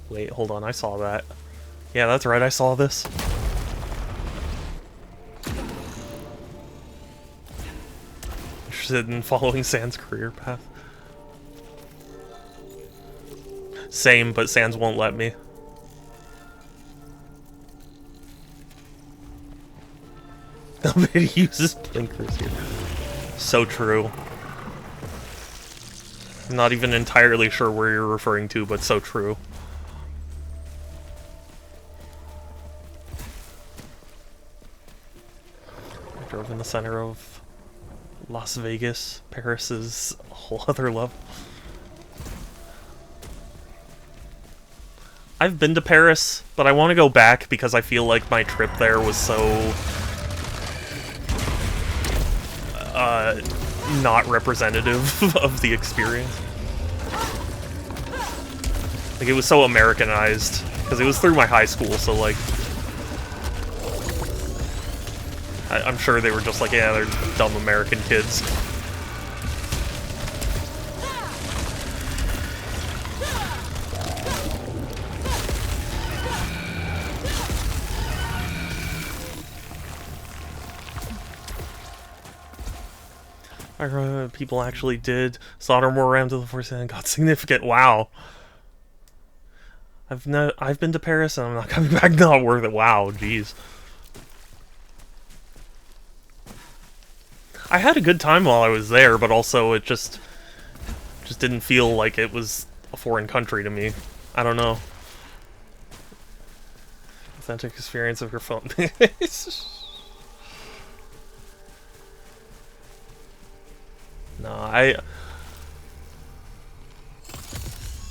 Wait, hold on, I saw that. Yeah, that's right, I saw this. interested in following Sans' career path. Same, but Sans won't let me. Nobody uses blinkers here. So true. I'm not even entirely sure where you're referring to, but so true. I drove in the center of Las Vegas. Paris is a whole other level. I've been to Paris, but I want to go back because I feel like my trip there was so not representative of the experience. Like, it was so Americanized, because it was through my high school, so, like, I'm sure they were just like, yeah, they're dumb American kids. I remember people actually did solder more RAM to the force and got significant. Wow. I've been to Paris and I'm not coming back. Not worth it. Wow, jeez. I had a good time while I was there, but also it just didn't feel like it was a foreign country to me. I don't know. Authentic experience of your phone. No,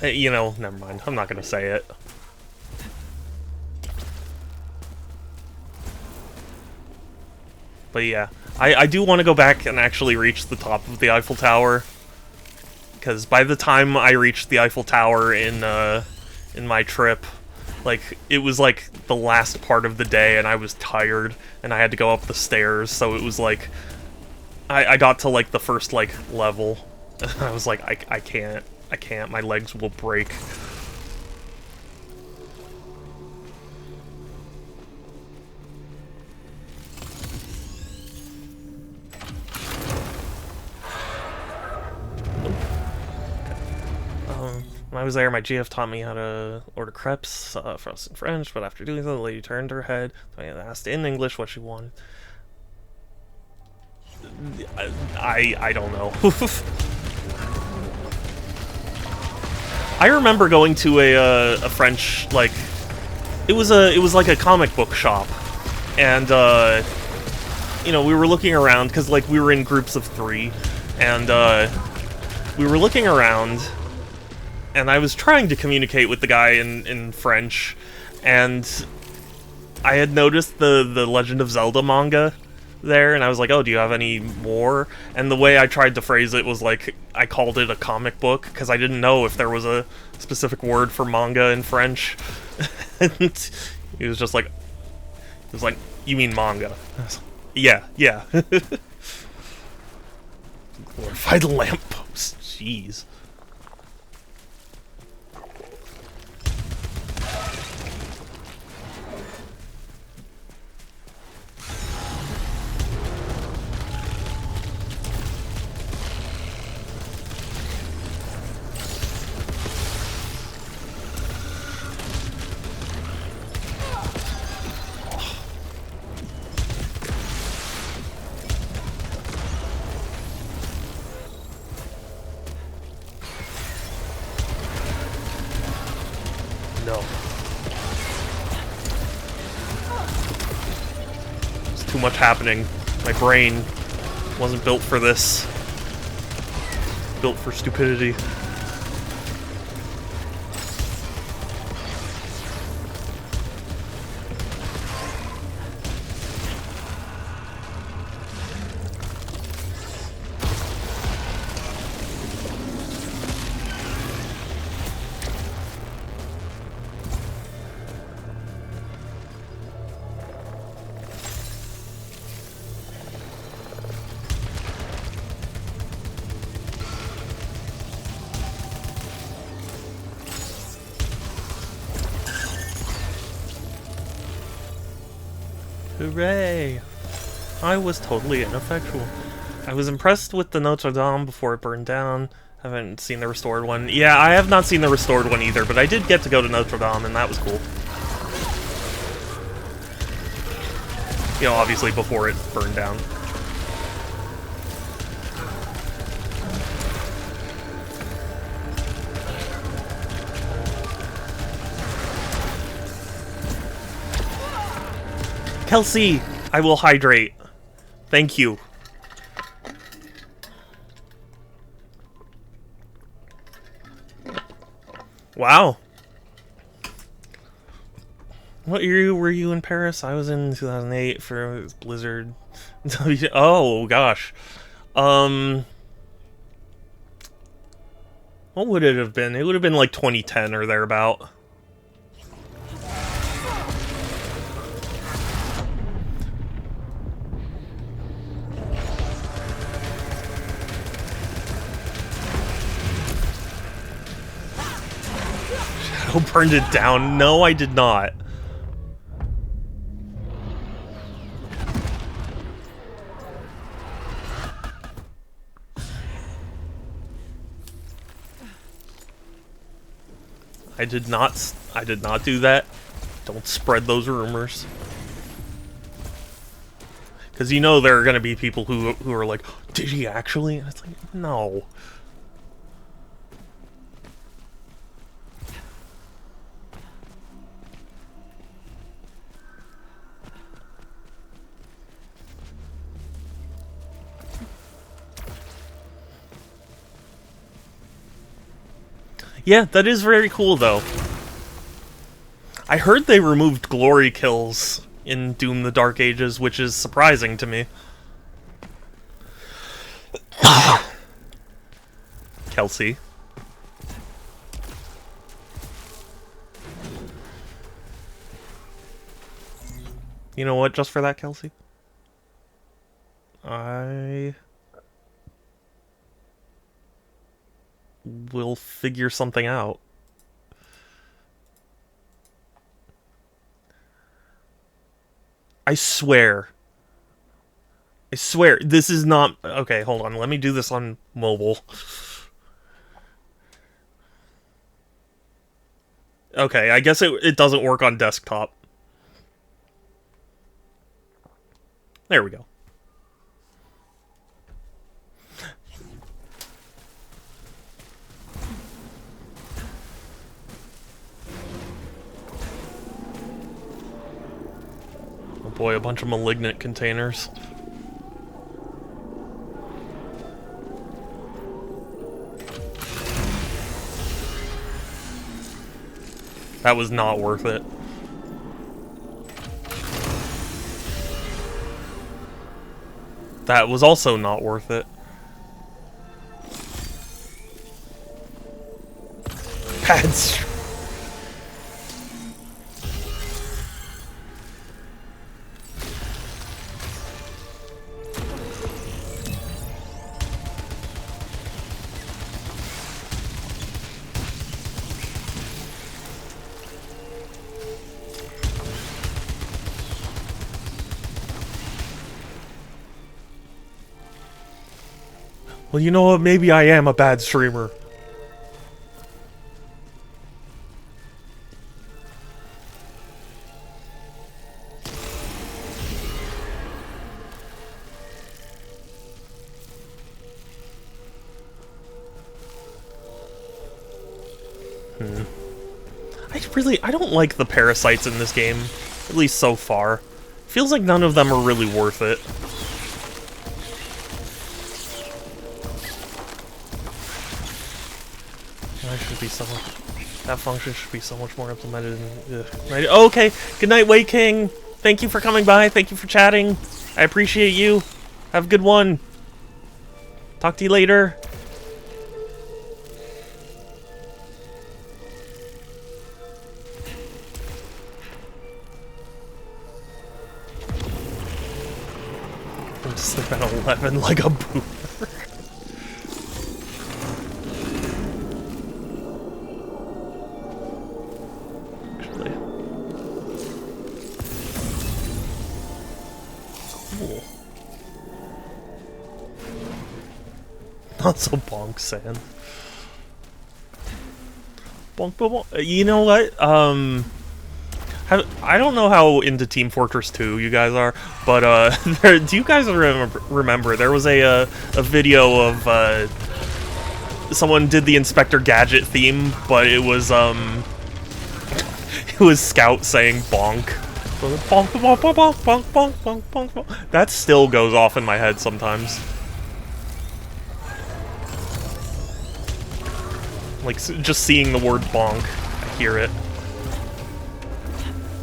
you know, never mind. I'm not gonna say it. But yeah, I do want to go back and actually reach the top of the Eiffel Tower. Because by the time I reached the Eiffel Tower in my trip, like, it was like the last part of the day and I was tired and I had to go up the stairs, so it was like I got to like the first like level and I was like, I can't, my legs will break. When I was there, my GF taught me how to order crepes for us in French, but after doing so, the lady turned her head and asked in English what she wanted. I don't know. I remember going to a French, like, it was like a comic book shop, and you know, we were looking around because like we were in groups of 3, and we were looking around, and I was trying to communicate with the guy in French, and I had noticed the Legend of Zelda manga there, and I was like, oh, do you have any more? And the way I tried to phrase it was like, I called it a comic book, because I didn't know if there was a specific word for manga in French. And he was just like, you mean manga? Yeah. Glorified lamppost, jeez. No. There's too much happening. My brain wasn't built for this. Built for stupidity. Hooray! I was totally ineffectual. I was impressed with the Notre Dame before it burned down. Haven't seen the restored one. Yeah, I have not seen the restored one either, but I did get to go to Notre Dame, and that was cool. You know, obviously before it burned down. Kelsey, I will hydrate. Thank you. Wow. What year were you in Paris? I was in 2008 for Blizzard. Oh, gosh. What would it have been? It would have been like 2010 or thereabout. Shadow burned it down. No, I did not. I did not do that. Don't spread those rumors. Because you know there are going to be people who are like, did he actually? And it's like, no. Yeah, that is very cool, though. I heard they removed glory kills in Doom the Dark Ages, which is surprising to me. Kelsey. You know what, just for that, Kelsey? I will figure something out. I swear. I swear, this is not... Okay, hold on, let me do this on mobile. Okay, I guess it doesn't work on desktop. There we go. Oh boy, a bunch of malignant containers. That was not worth it. That was also not worth it. Pads. Well, you know what? Maybe I am a bad streamer. I don't like the parasites in this game, at least so far. Feels like none of them are really worth it. That function should be so much more implemented in... Oh, okay, good night, Wei King. Thank you for coming by, thank you for chatting. I appreciate you. Have a good one. Talk to you later. I'm just sleep at 11 like a boomer. Actually. Cool. Not so bonk sand. Bonk, bonk, bonk. You know what? I don't know how into Team Fortress 2 you guys are, but do you guys remember there was a video of someone did the Inspector Gadget theme, but it was it was Scout saying bonk. Bonk, bonk, bonk, bonk, bonk, bonk, bonk, bonk, bonk. That still goes off in my head sometimes. Like, just seeing the word bonk, I hear it.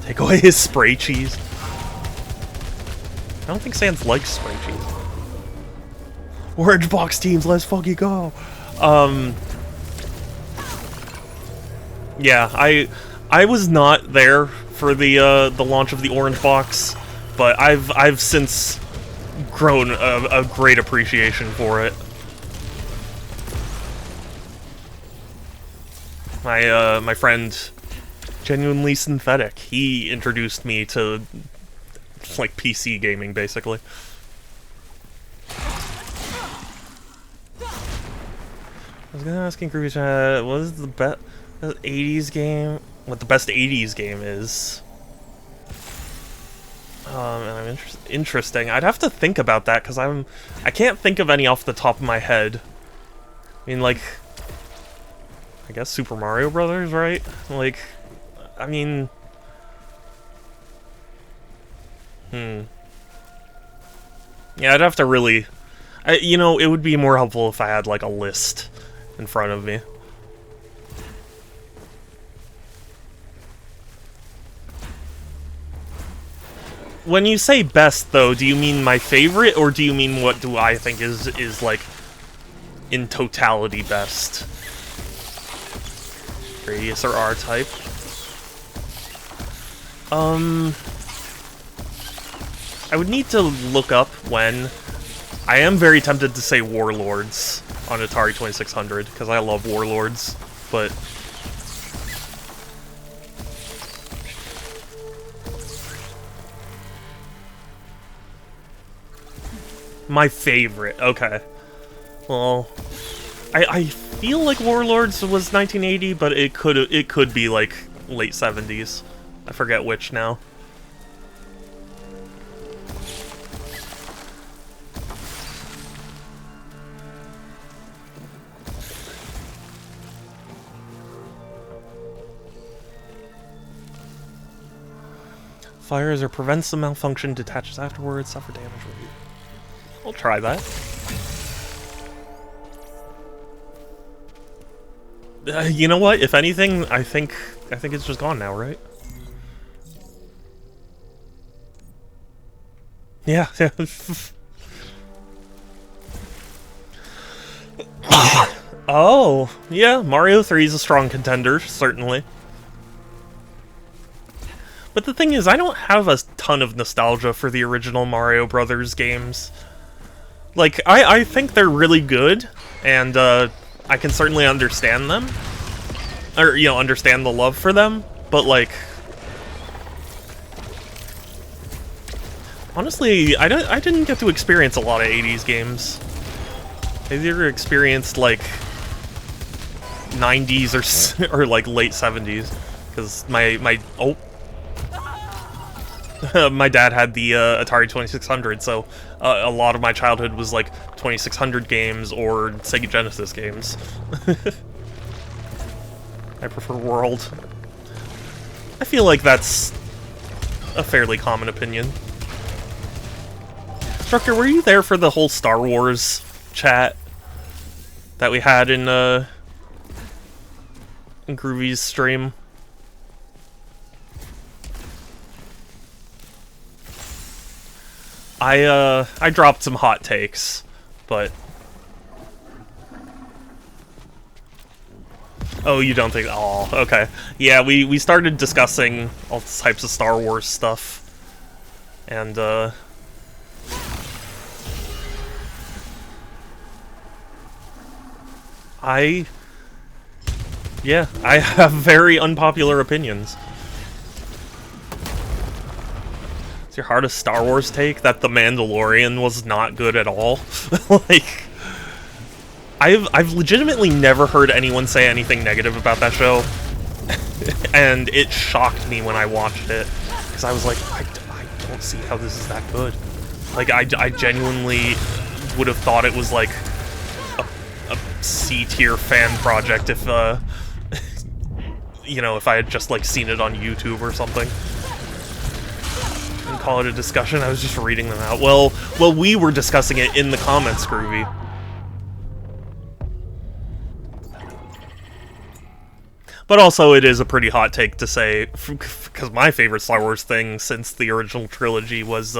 Take away his spray cheese. I don't think Sans likes spray cheese. Orange box teams, let's fucking go. Yeah, I was not there for the launch of the orange box, but I've since grown a great appreciation for it. My friend, Genuinely Synthetic, he introduced me to like PC gaming, basically. I was gonna ask Groovy Chat, what is the best 80s game? What the best 80s game is? And I'm interesting. I'd have to think about that because I can't think of any off the top of my head. I mean, like, I guess Super Mario Brothers, right? Like, I mean, yeah, I'd have to really, you know, it would be more helpful if I had like a list in front of me. When you say best, though, do you mean my favorite, or do you mean what do I think is like in totality best? Radius or R-type? I would need to look up when. I am very tempted to say Warlords on Atari 2600, because I love Warlords, but my favorite, okay. Well, I feel like Warlords was 1980, but it could be like late 70s. I forget which now. Fires or prevents the malfunction, detaches afterwards, suffer damage. I'll try that. You know what? If anything, I think it's just gone now, right? Yeah. Oh, yeah. Mario 3 is a strong contender, certainly. But the thing is, I don't have a ton of nostalgia for the original Mario Brothers games. Like, I think they're really good, and I can certainly understand them. Or, you know, understand the love for them, but like, honestly, I didn't get to experience a lot of 80s games. I either experienced like 90s or like late 70s, because my my dad had the Atari 2600, so a lot of my childhood was like 2600 games or Sega Genesis games. I prefer World. I feel like that's a fairly common opinion. Strucker, were you there for the whole Star Wars chat that we had in Groovy's stream? I dropped some hot takes, but oh, you don't think? Oh, okay. Yeah, we started discussing all types of Star Wars stuff, and I have very unpopular opinions. It's your hardest Star Wars take that The Mandalorian was not good at all. Like, I've legitimately never heard anyone say anything negative about that show, and it shocked me when I watched it, because I was like, I don't see how this is that good. Like, I genuinely would have thought it was like a C-tier fan project if, you know, if I had just, like, seen it on YouTube or something. And call it a discussion, I was just reading them out. Well, we were discussing it in the comments, Groovy. But also, it is a pretty hot take to say, because my favorite Star Wars thing since the original trilogy was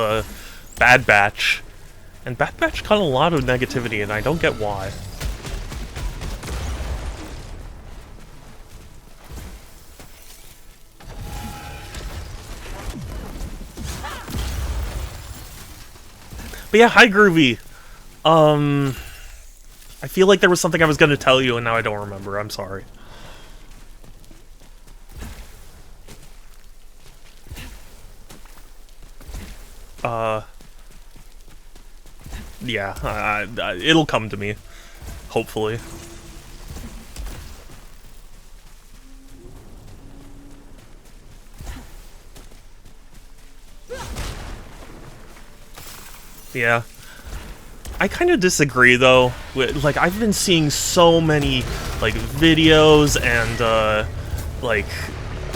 Bad Batch. And Bad Batch got a lot of negativity, and I don't get why. But yeah, hi Groovy! I feel like there was something I was going to tell you, and now I don't remember. I'm sorry. Yeah, it'll come to me. Hopefully. Yeah. I kind of disagree, though. Like, I've been seeing so many, like, videos and, like,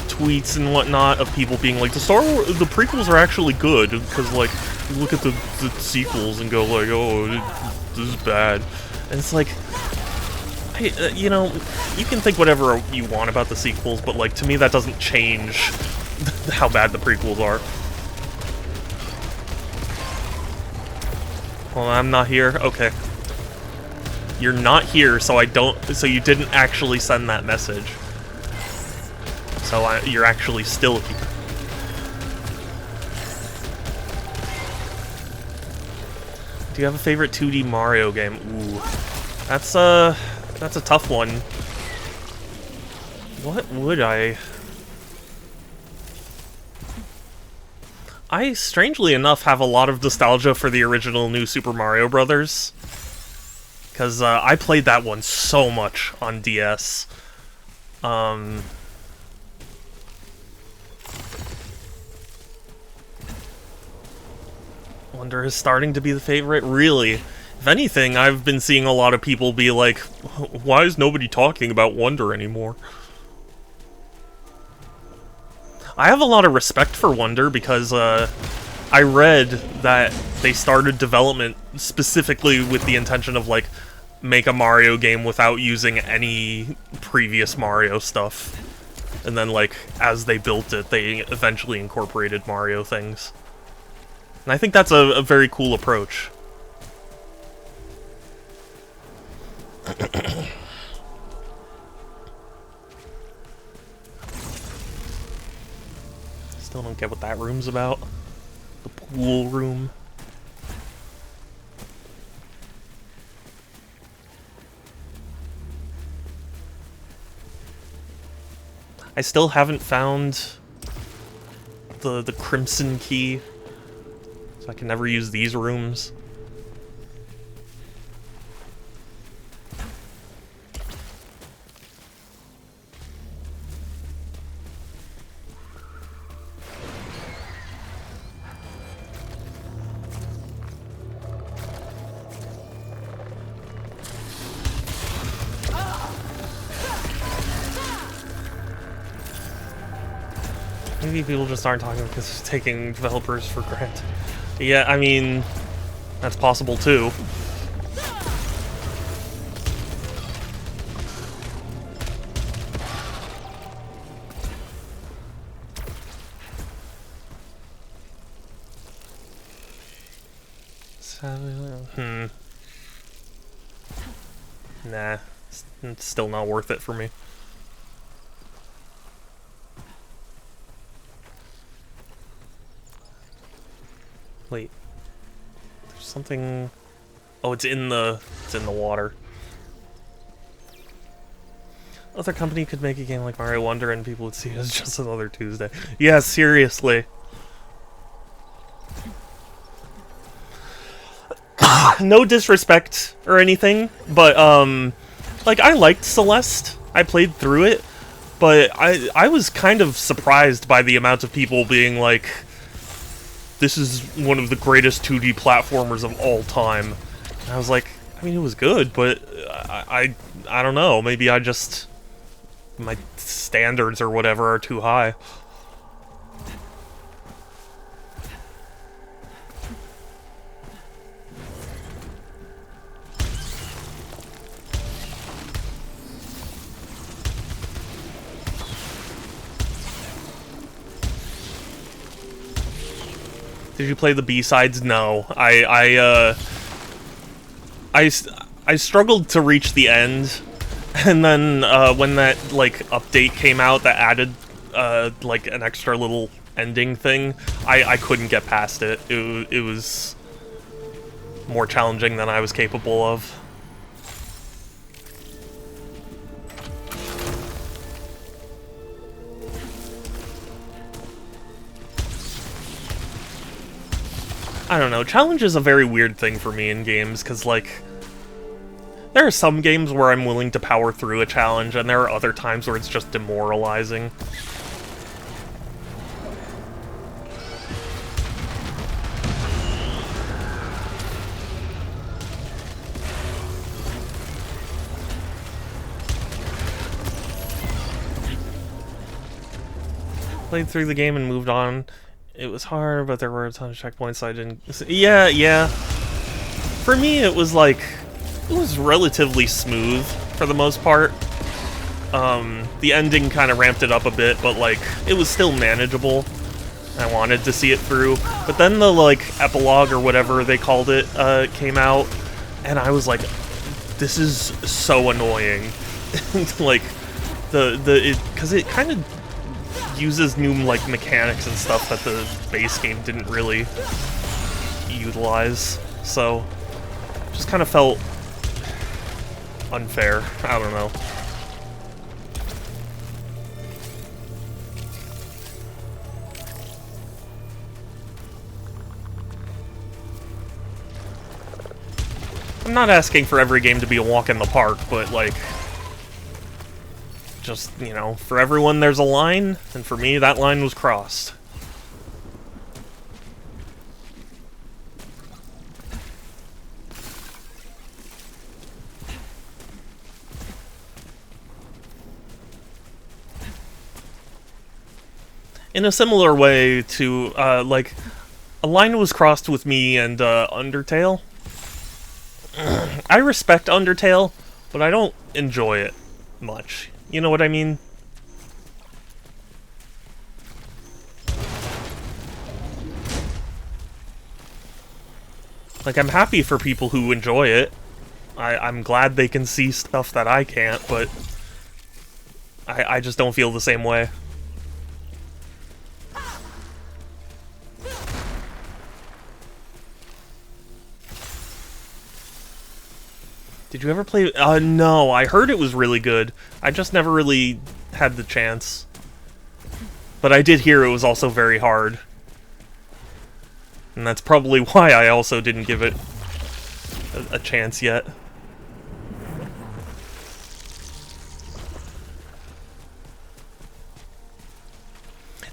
tweets and whatnot of people being like, the prequels are actually good, because, like, you look at the sequels and go, like, oh, this is bad. And it's like, you know, you can think whatever you want about the sequels, but, like, to me that doesn't change how bad the prequels are. Well, I'm not here? Okay. You're not here, so you didn't actually send that message. So you're actually still here. Do you have a favorite 2D Mario game? Ooh. That's a tough one. What would I... I, strangely enough, have a lot of nostalgia for the original New Super Mario Brothers. Because I played that one so much on DS. Wonder is starting to be the favorite? Really? If anything, I've been seeing a lot of people be like, why is nobody talking about Wonder anymore? I have a lot of respect for Wonder because I read that they started development specifically with the intention of, like, make a Mario game without using any previous Mario stuff. And then, like, as they built it, they eventually incorporated Mario things. And I think that's a very cool approach. Still don't get what that room's about. The pool room. I still haven't found the Crimson Key, so I can never use these rooms. Maybe people just aren't talking because they're taking developers for granted. Yeah, I mean, that's possible too. Nah, it's still not worth it for me. Wait, there's something. Oh, it's in the water. Other company could make a game like Mario Wonder, and people would see it as just another Tuesday. Yeah, seriously. no disrespect or anything, but like, I liked Celeste. I played through it, but I was kind of surprised by the amount of people being like, this is one of the greatest 2D platformers of all time. And I was like, I mean, it was good, but I don't know, maybe I just, my standards or whatever are too high. Did you play the B-sides? No. I struggled to reach the end, and then when that like update came out that added like an extra little ending thing, I couldn't get past it. It was more challenging than I was capable of. I don't know, challenge is a very weird thing for me in games, because, like, there are some games where I'm willing to power through a challenge, and there are other times where it's just demoralizing. Played through the game and moved on. It was hard, but there were a ton of checkpoints, so I didn't... Yeah. For me, it was like... It was relatively smooth, for the most part. The ending kind of ramped it up a bit, but, like, it was still manageable. I wanted to see it through. But then the, like, epilogue, or whatever they called it, came out, and I was like, this is so annoying. Like, because it kind of uses new, like, mechanics and stuff that the base game didn't really utilize, so just kind of felt unfair. I don't know. I'm not asking for every game to be a walk in the park, but, like, just, you know, for everyone there's a line, and for me, that line was crossed. In a similar way to, like, a line was crossed with me and, Undertale. I respect Undertale, but I don't enjoy it much. You know what I mean? Like, I'm happy for people who enjoy it. I'm glad they can see stuff that I can't, but I just don't feel the same way. Did you ever play... no, I heard it was really good. I just never really had the chance. But I did hear it was also very hard. And that's probably why I also didn't give it a chance yet.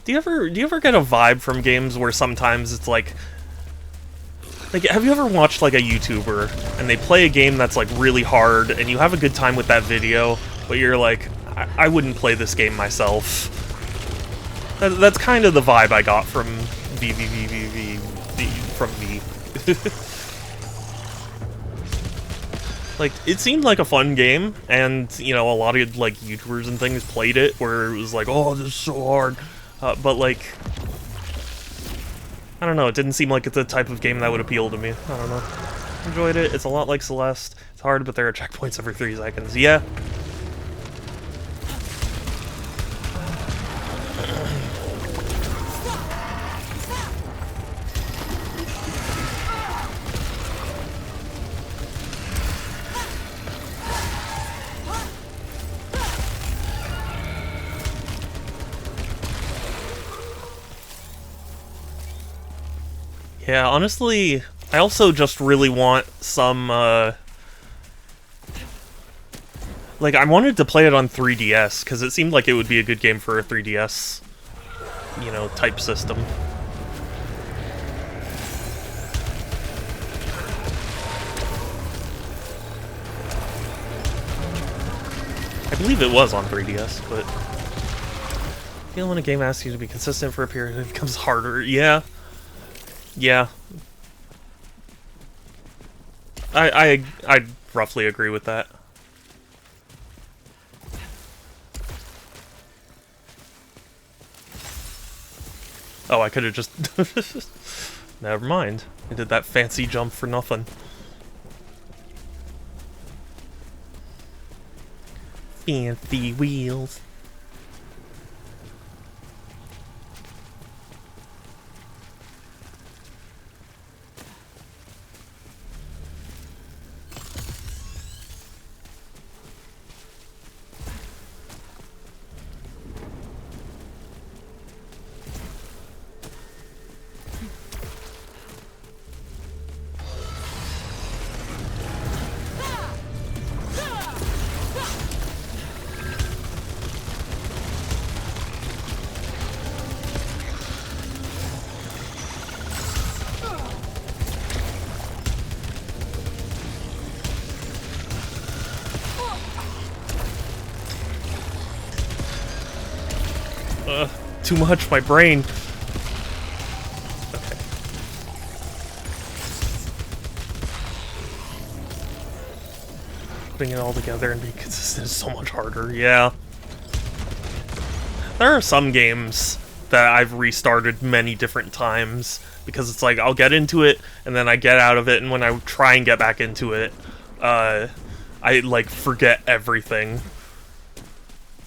Do you ever get a vibe from games where sometimes it's like, have you ever watched, like, a YouTuber, and they play a game that's, like, really hard, and you have a good time with that video, but you're like, I wouldn't play this game myself. That's kind of the vibe I got from from V. Like, it seemed like a fun game, and, you know, a lot of, like, YouTubers and things played it, where it was like, oh, this is so hard, but, like... I don't know, it didn't seem like it's the type of game that would appeal to me. I don't know. Enjoyed it. It's a lot like Celeste. It's hard, but there are checkpoints every 3 seconds. Yeah. Yeah, honestly, I also just really want some, like, I wanted to play it on 3DS, because it seemed like it would be a good game for a 3DS, you know, type system. I believe it was on 3DS, but... I feel when a game asks you to be consistent for a period, it becomes harder. Yeah. Yeah. I'd roughly agree with that. Oh, I could have just... Never mind. I did that fancy jump for nothing. Fancy wheels. Too much, my brain. Okay. Putting it all together and being consistent is so much harder, yeah. There are some games that I've restarted many different times, because it's like, I'll get into it, and then I get out of it, and when I try and get back into it, I, like, forget everything.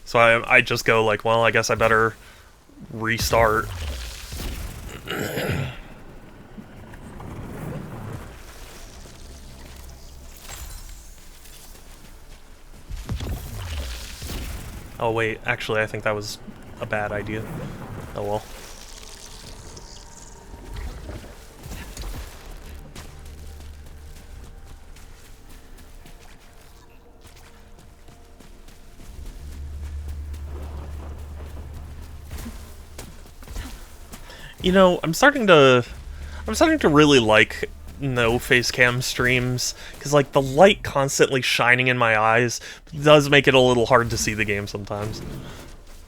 So I just go like, well, I guess I better restart. Oh wait, actually I think that was a bad idea. Oh well. You know, I'm starting to really like no face cam streams, because like the light constantly shining in my eyes does make it a little hard to see the game sometimes,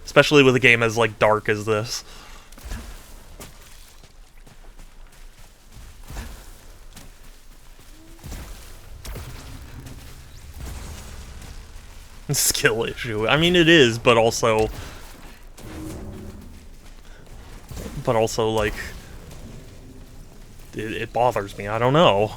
especially with a game as like dark as this. Skill issue. I mean, it is, but also like it bothers me. I don't know.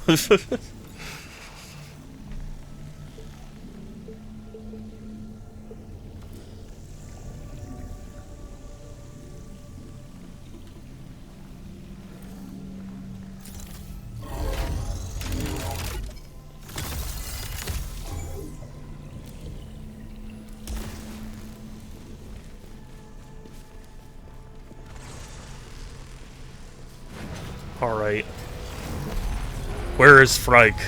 Alright. Where is Phrike?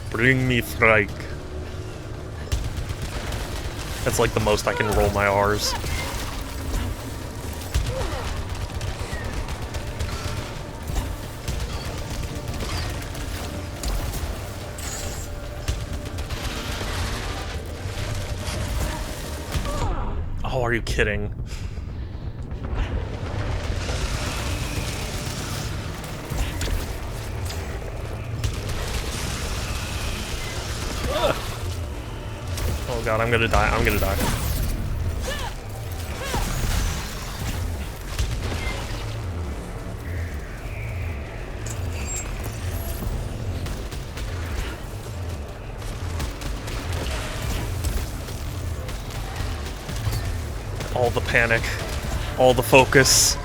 Bring me Phrike. That's like the most I can roll my R's. Oh, are you kidding? Oh god, I'm gonna die, I'm gonna die. All the panic, all the focus.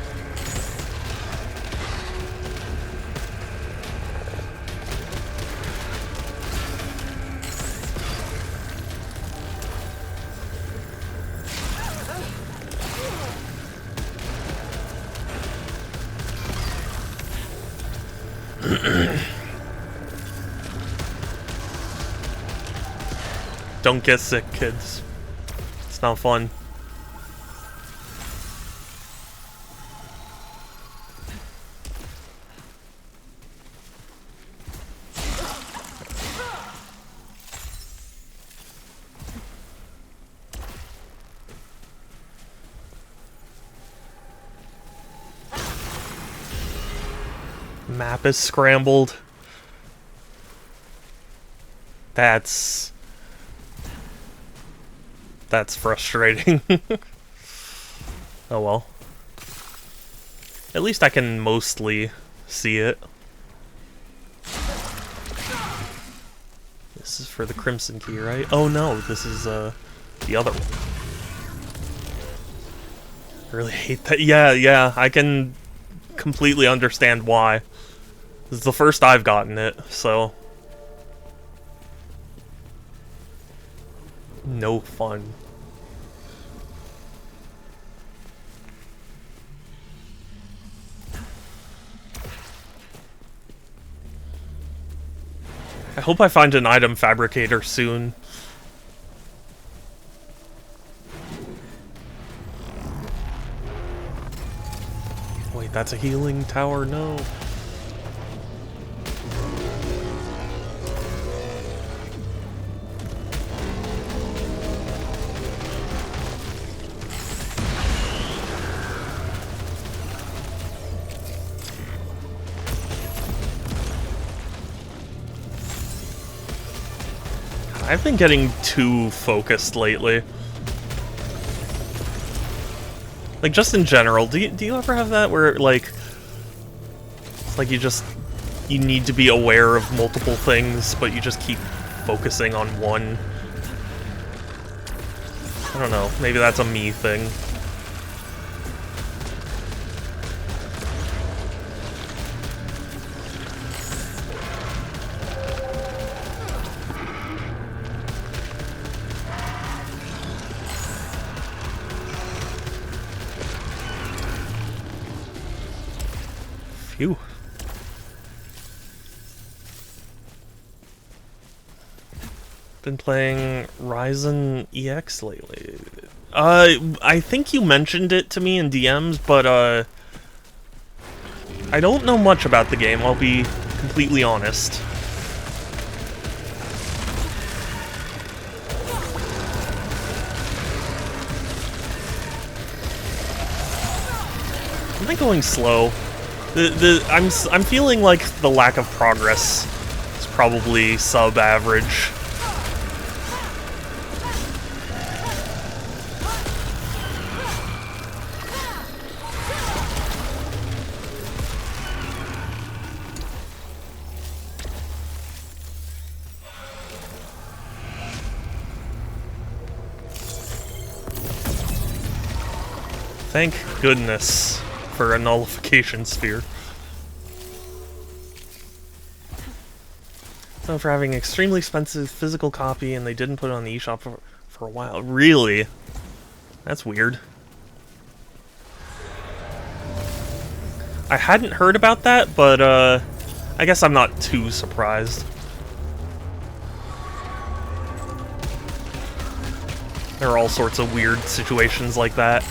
Don't get sick, kids. It's not fun. Map is scrambled. That's frustrating. Oh well. At least I can mostly see it. This is for the Crimson Key, right? Oh no, this is the other one. I really hate that. Yeah, I can completely understand why. This is the first I've gotten it, so... no fun. I hope I find an item fabricator soon. Wait, that's a healing tower? No. I've been getting too focused lately. Like, just in general, do you ever have that where, like... it's like you need to be aware of multiple things, but you just keep focusing on one? I don't know, maybe that's a me thing. Phew. Been playing Ryzen EX lately. I think you mentioned it to me in DMs, but I don't know much about the game, I'll be completely honest. Am I going slow? I'm feeling like the lack of progress is probably sub-average. Thank goodness for a nullification sphere. So for having an extremely expensive physical copy and they didn't put it on the eShop for a while. Really? That's weird. I hadn't heard about that, but I guess I'm not too surprised. There are all sorts of weird situations like that.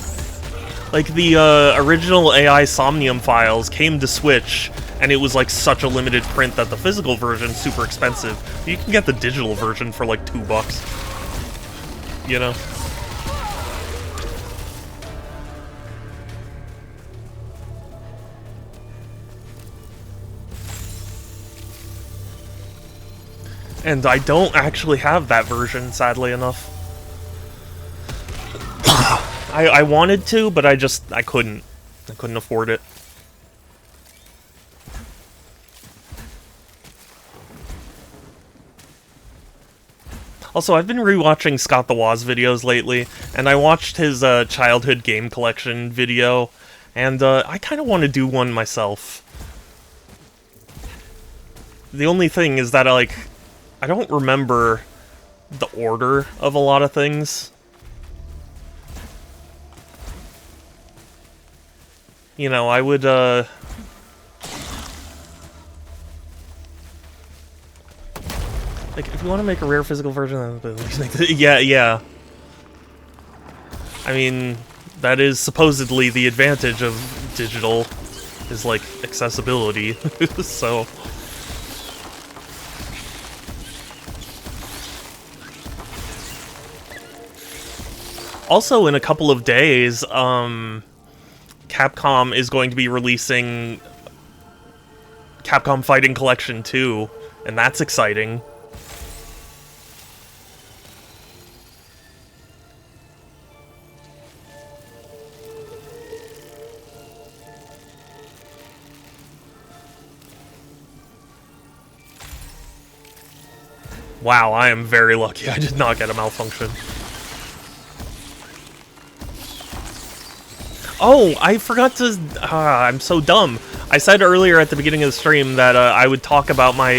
Like, the original AI Somnium files came to Switch, and it was like such a limited print that the physical version's super expensive. You can get the digital version for like $2. You know? And I don't actually have that version, sadly enough. I wanted to, but I couldn't. I couldn't afford it. Also, I've been rewatching Scott the Woz videos lately, and I watched his childhood game collection video, and I kind of want to do one myself. The only thing is that, I don't remember the order of a lot of things. You know, I would, Like, if you want to make a rare physical version, at least make the, yeah. I mean, that is supposedly the advantage of digital, is like accessibility. So. Also, in a couple of days, Capcom is going to be releasing Capcom Fighting Collection 2, and that's exciting. Wow, I am very lucky I did not get a malfunction. Oh, I forgot to... I'm so dumb. I said earlier at the beginning of the stream that I would talk about my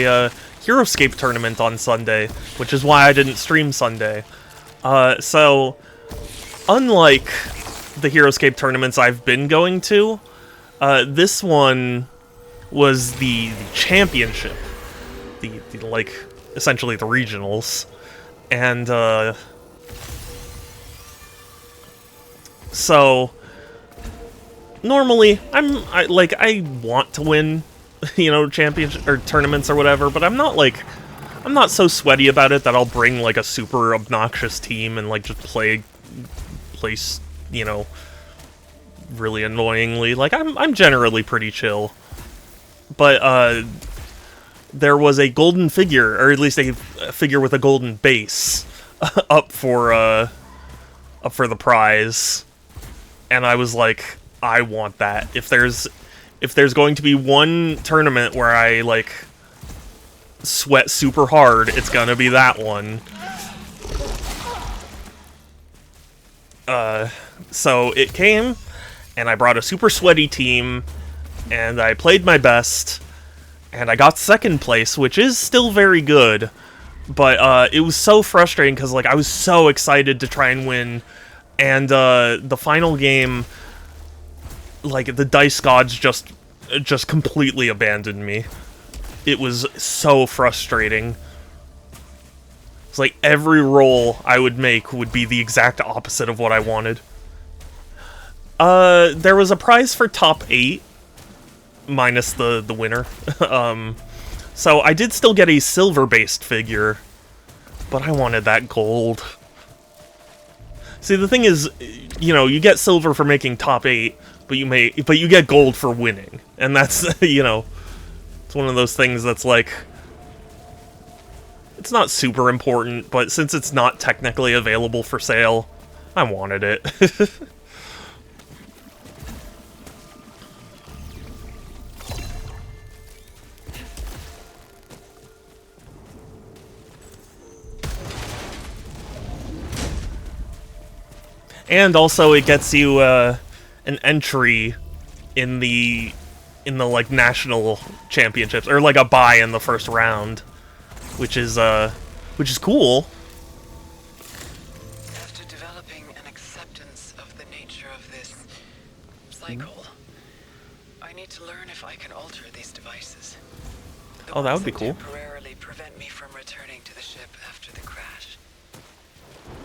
Heroescape tournament on Sunday, which is why I didn't stream Sunday. So, unlike the Heroescape tournaments I've been going to, this one was the championship. The, like, essentially the regionals. And, so... Normally, I want to win, you know, championship or tournaments or whatever, but I'm not so sweaty about it that I'll bring like a super obnoxious team and like just play, you know, really annoyingly. Like I'm generally pretty chill, but there was a golden figure, or at least a figure with a golden base, up for the prize, and I was like, I want that. If there's going to be one tournament where I like sweat super hard, it's gonna be that one. So it came, and I brought a super sweaty team, and I played my best, and I got second place, which is still very good. But it was so frustrating because like I was so excited to try and win, and the final game, like, the dice gods just completely abandoned me. It was so frustrating. It's like every roll I would make would be the exact opposite of what I wanted. There was a prize for top 8, minus the winner. So I did still get a silver-based figure, but I wanted that gold. See, the thing is, you know, you get silver for making top 8, but you get gold for winning, and that's, you know, it's one of those things that's like, it's not super important, but since it's not technically available for sale, I wanted it. And also it gets you an entry in the like national championships, or like a bye in the first round, which is cool. After developing an acceptance of the nature of this cycle, I need to learn if I can alter these devices. Oh, that would be cool. Temporarily prevent me from returning to the ship after the crash.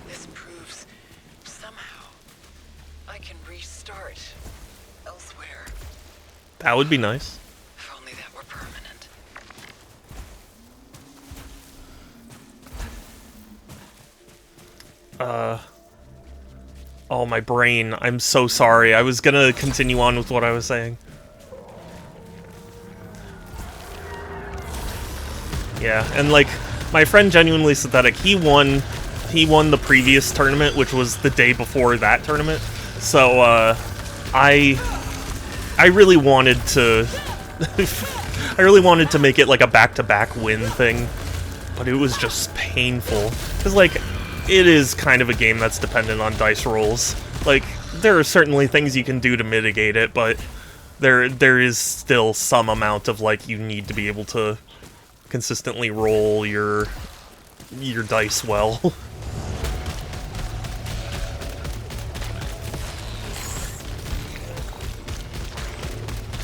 This proves somehow I can restart elsewhere. That would be nice. If only that were permanent. Oh, my brain. I'm so sorry. I was gonna continue on with what I was saying. Yeah, and like, my friend Genuinely Synthetic, he won the previous tournament, which was the day before that tournament. So, I really wanted to... I really wanted to make it like a back-to-back win thing, but it was just painful. Because, like, it is kind of a game that's dependent on dice rolls. Like, there are certainly things you can do to mitigate it, but there is still some amount of, like, you need to be able to consistently roll your dice well.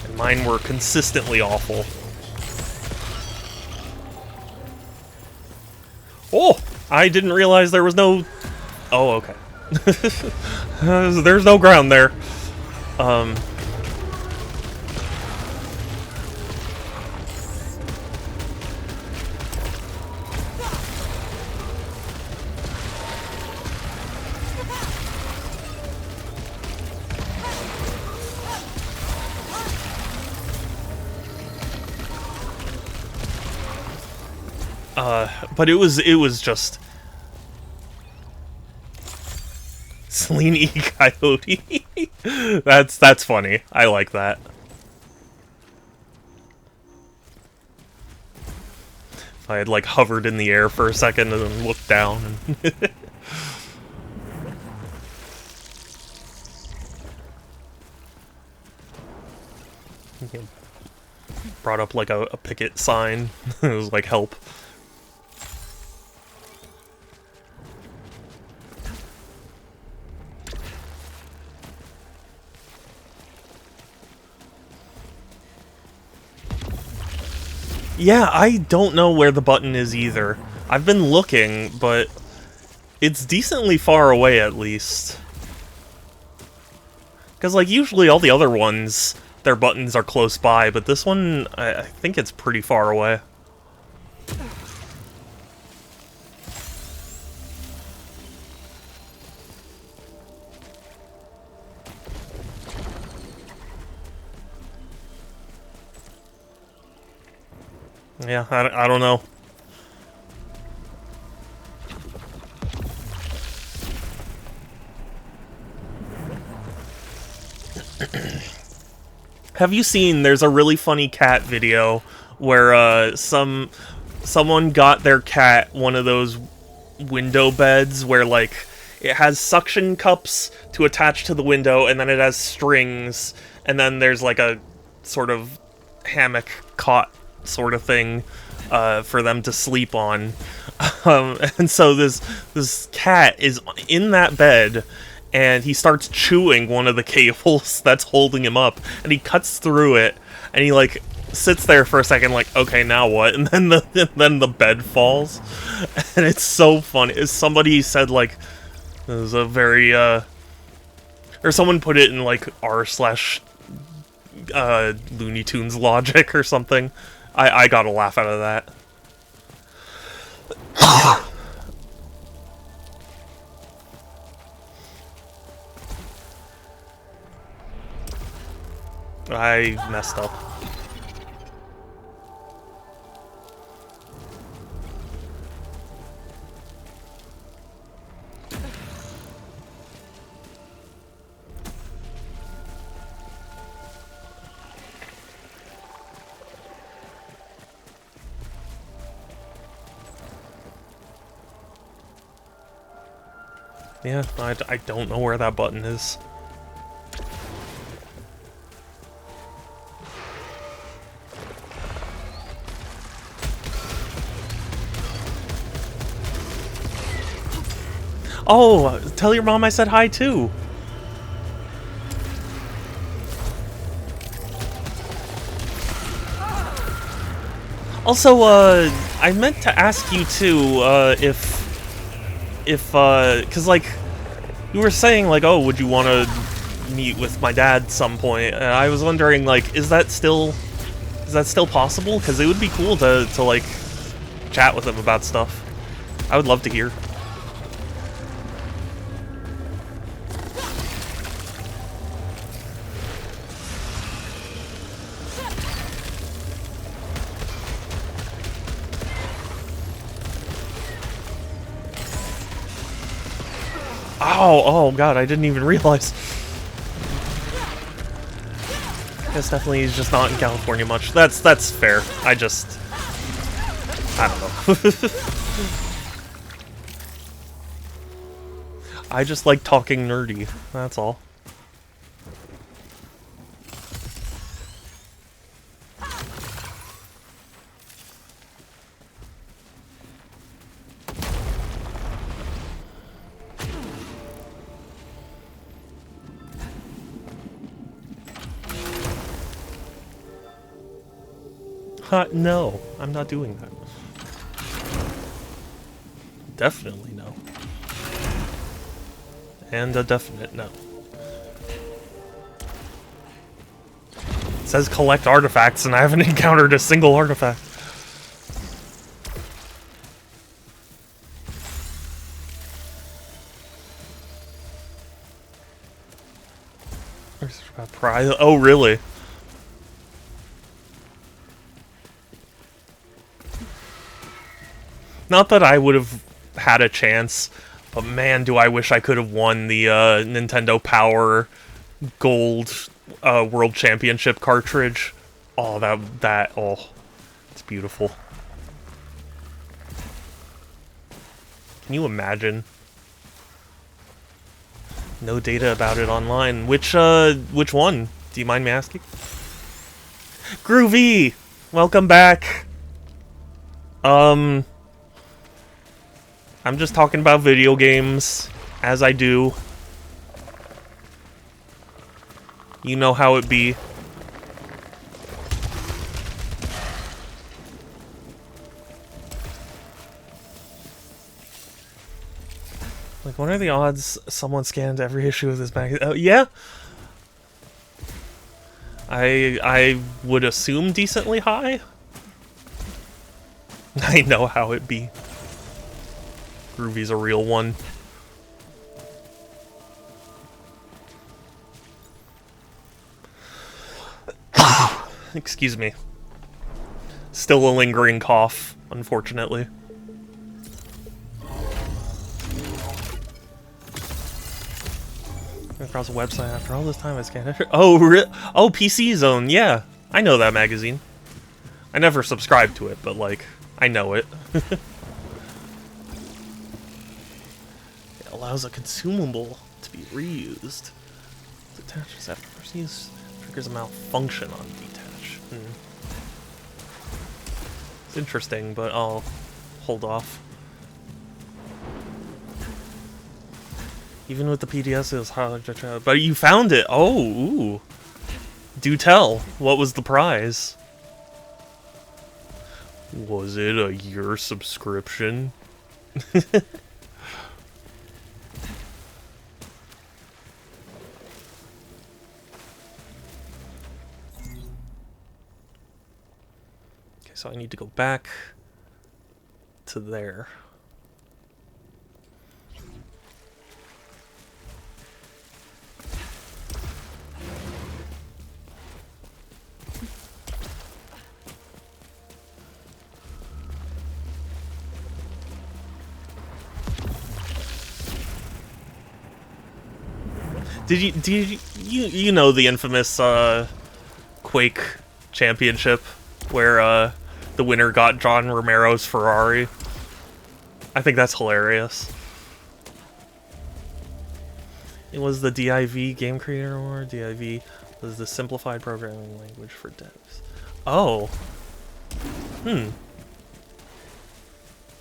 And mine were consistently awful. I didn't realize there was no... Oh, okay. There's no ground there. But it was just... Selene Coyote. That's funny. I like that. If I had like hovered in the air for a second and then looked down and brought up like a picket sign. It was like help. Yeah, I don't know where the button is either. I've been looking, but it's decently far away at least. Because, like, usually all the other ones, their buttons are close by, but this one, I think it's pretty far away. Yeah, I don't know. Have you seen, there's a really funny cat video where someone got their cat one of those window beds where, like, it has suction cups to attach to the window, and then it has strings, and then there's like a sort of hammock cot sort of thing for them to sleep on. And so this cat is in that bed, and he starts chewing one of the cables that's holding him up, and he cuts through it, and he like sits there for a second like, okay, now what? And then the bed falls. And it's so funny. Somebody said like it was a very or someone put it in like r/ Looney Tunes logic or something. I got a laugh out of that. I messed up. Yeah, I don't know where that button is. Oh, tell your mom I said hi too. Also, I meant to ask you too, cause like, you were saying like, oh, would you want to meet with my dad some point? And I was wondering like, is that still possible? Cause it would be cool to like, chat with him about stuff. I would love to hear. Oh god, I didn't even realize. Guess definitely he's just not in California much. That's fair. I don't know. I just like talking nerdy, that's all. No, I'm not doing that. definitely no. And a definite no. It says collect artifacts, and I haven't encountered a single artifact. Prize? Oh, really? Not that I would have had a chance, but man, do I wish I could have won the Nintendo Power Gold World Championship cartridge. Oh, oh, it's beautiful. Can you imagine? No data about it online. Which one? Do you mind me asking? Groovy! Welcome back! I'm just talking about video games, as I do. You know how it be. Like, what are the odds someone scanned every issue of this magazine? Oh, yeah? I would assume decently high. I know how it be. Groovy's a real one. Excuse me. Still a lingering cough, unfortunately. Across a website after all this time I scanned it. Oh, oh, PC Zone, yeah. I know that magazine. I never subscribed to it, but, like, I know it. It allows a consumable to be reused. Detaches after first use. Triggers a malfunction on detach. It's interesting, but I'll hold off. Even with the PDS, it was hard to try. But you found it! Oh, ooh. Do tell. What was the prize? Was it a year subscription? Okay, so I need to go back to there. Did you know the infamous Quake championship where the winner got John Romero's Ferrari? I think that's hilarious. It was the DIV Game Creator Award. DIV was the simplified programming language for devs. Oh.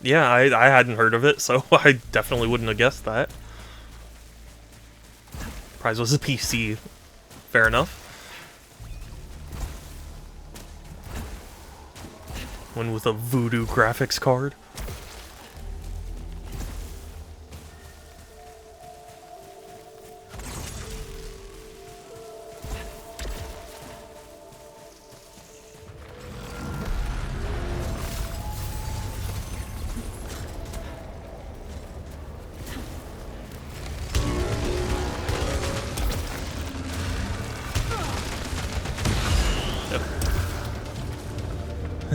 Yeah, I hadn't heard of it, so I definitely wouldn't have guessed that. Prize was a PC. Fair enough. One with a voodoo graphics card.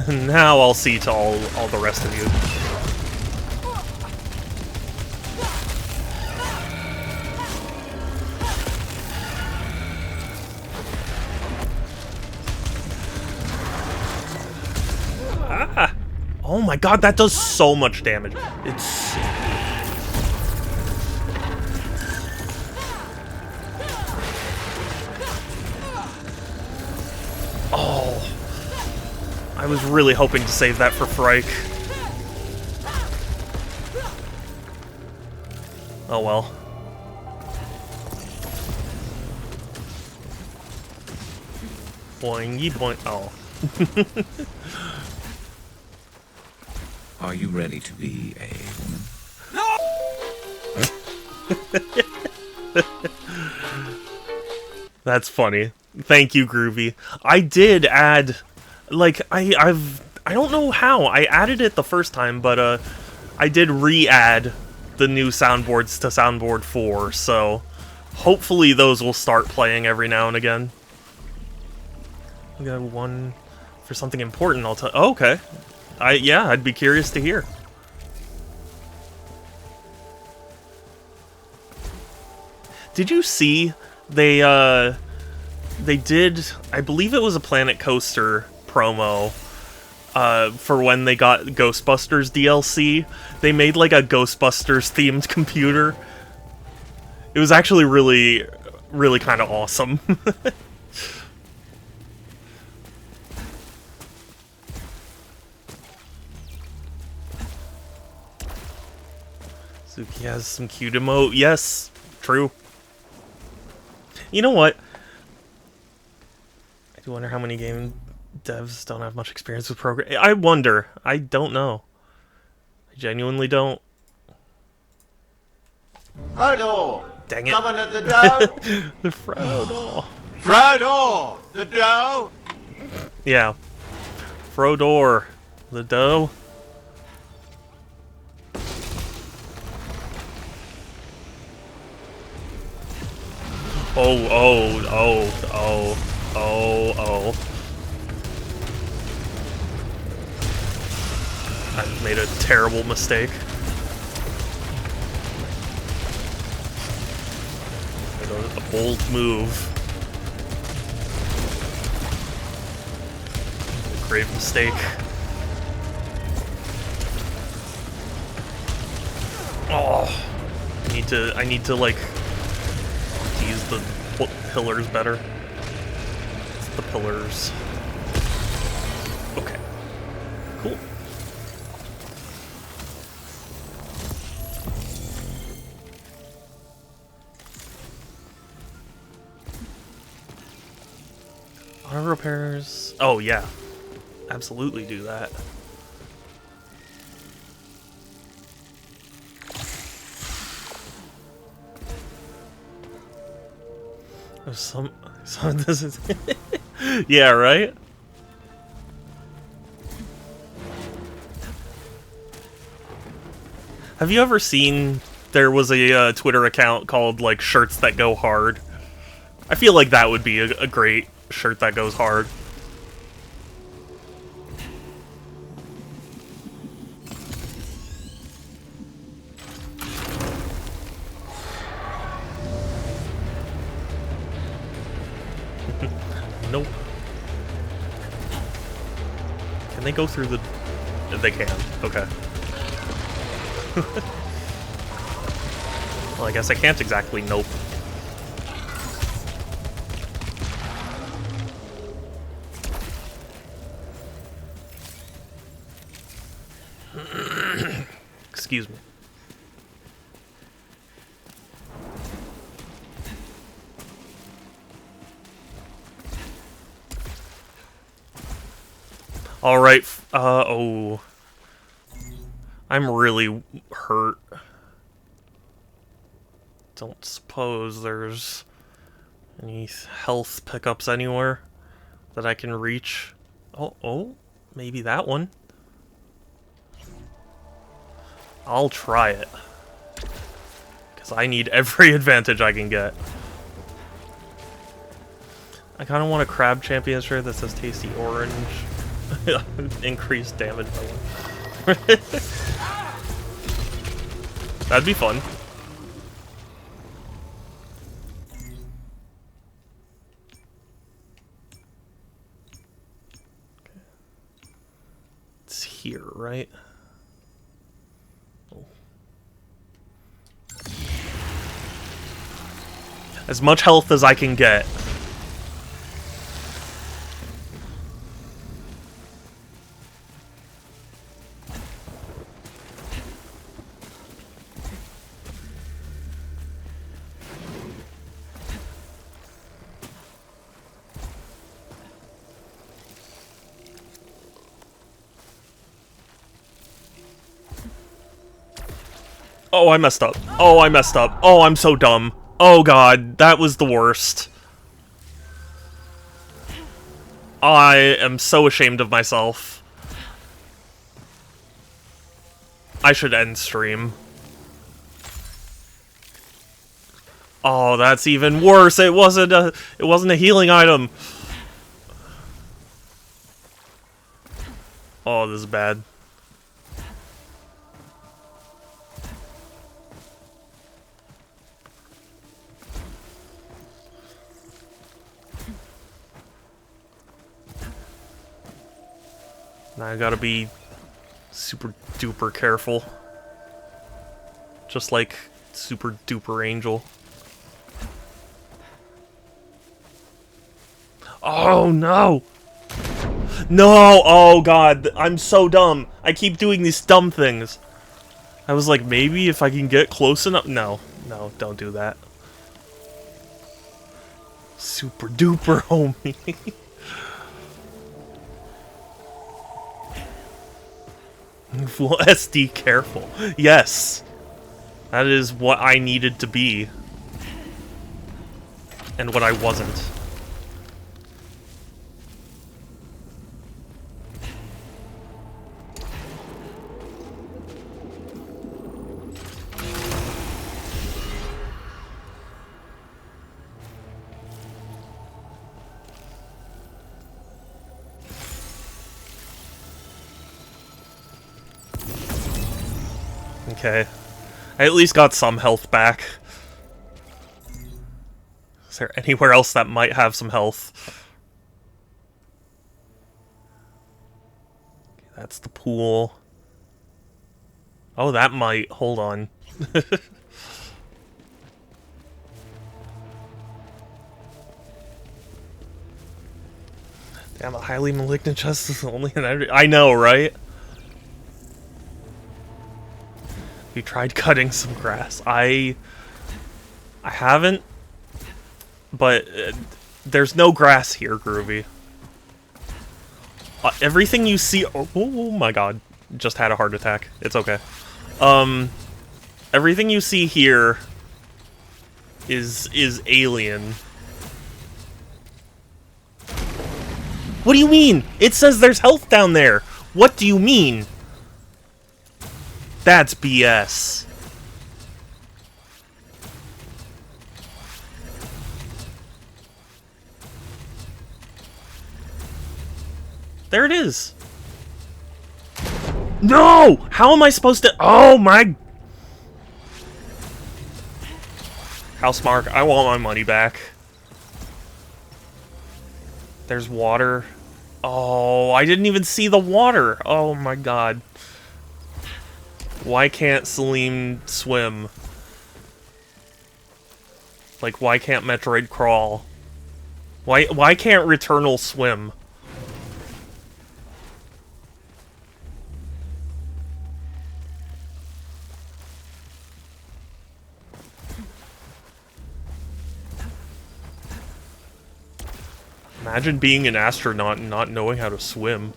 Now I'll see to all the rest of you. Ah! Oh my god, that does so much damage. It's... Oh... I was really hoping to save that for Phrike. Oh well. Boingy boing. Oh. Are you ready to be a woman? That's funny. Thank you, Groovy. I did add, like, I don't know how. I added it the first time, but, I did re-add the new soundboards to Soundboard 4, so hopefully those will start playing every now and again. We got one for something important, I'll tell. Oh, okay. Yeah, I'd be curious to hear. Did you see they did, I believe it was a Planet Coaster promo, for when they got Ghostbusters DLC. They made like a Ghostbusters themed computer. It was actually really, really kind of awesome. Suki has some cute emote. Yes, true. You know what? I do wonder how many game devs don't have much experience with program. I wonder. I don't know. I genuinely don't. Frodo! Dang it. Coming at the dough! The Frodo. Frodo! The dough! Yeah. Frodor. The dough. Oh. I made a terrible mistake. A bold move. A grave mistake. Oh, I need to like use the pillars better. It's the pillars. Okay. Cool. Auto repairs. Oh yeah. Absolutely do that. There's some of this is yeah, right? Have you ever seen there was a Twitter account called like Shirts That Go Hard? I feel like that would be a great shirt that goes hard. Nope. Can they go through the... They can. Okay. Well, I guess I can't exactly nope. Excuse me. Alright, oh. I'm really hurt. Don't suppose there's any health pickups anywhere that I can reach. Oh, maybe that one. I'll try it. Because I need every advantage I can get. I kind of want a crab champion shirt that says tasty orange. Increased damage by 1. That'd be fun. It's here, right? Oh. As much health as I can get. Oh, I messed up. Oh, I messed up. Oh, I'm so dumb. Oh god, that was the worst. I am so ashamed of myself. I should end stream. Oh, that's even worse. It wasn't a healing item. Oh, this is bad. Now I gotta be super duper careful. Just like super duper angel. Oh no! No! Oh god, I'm so dumb. I keep doing these dumb things. I was like, maybe if I can get close enough. No, no, don't do that. Super duper homie. Full SD careful. Yes. That is what I needed to be. And what I wasn't. Okay. I at least got some health back. Is there anywhere else that might have some health? Okay, that's the pool. Oh, that might. Hold on. Damn, a highly malignant chest is only an... I know, right? You tried cutting some grass. I haven't, but there's no grass here, Groovy. Everything you see... Oh my god. Just had a heart attack. It's okay. Everything you see here is alien. What do you mean? It says there's health down there. What do you mean? That's BS. There it is. No! How am I supposed to... Oh my... Housemark, I want my money back. There's water. Oh, I didn't even see the water. Oh my god. Why can't Salim swim? Like, why can't Metroid crawl? Why can't Returnal swim? Imagine being an astronaut and not knowing how to swim.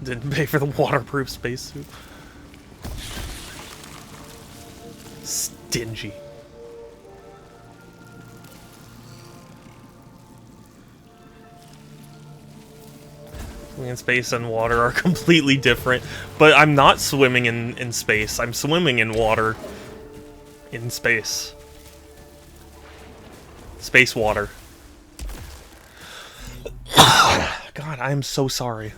Didn't pay for the waterproof spacesuit. Stingy. Swimming in space and water are completely different, but I'm not swimming in space. I'm swimming in water in space. Space water. God, I am so sorry.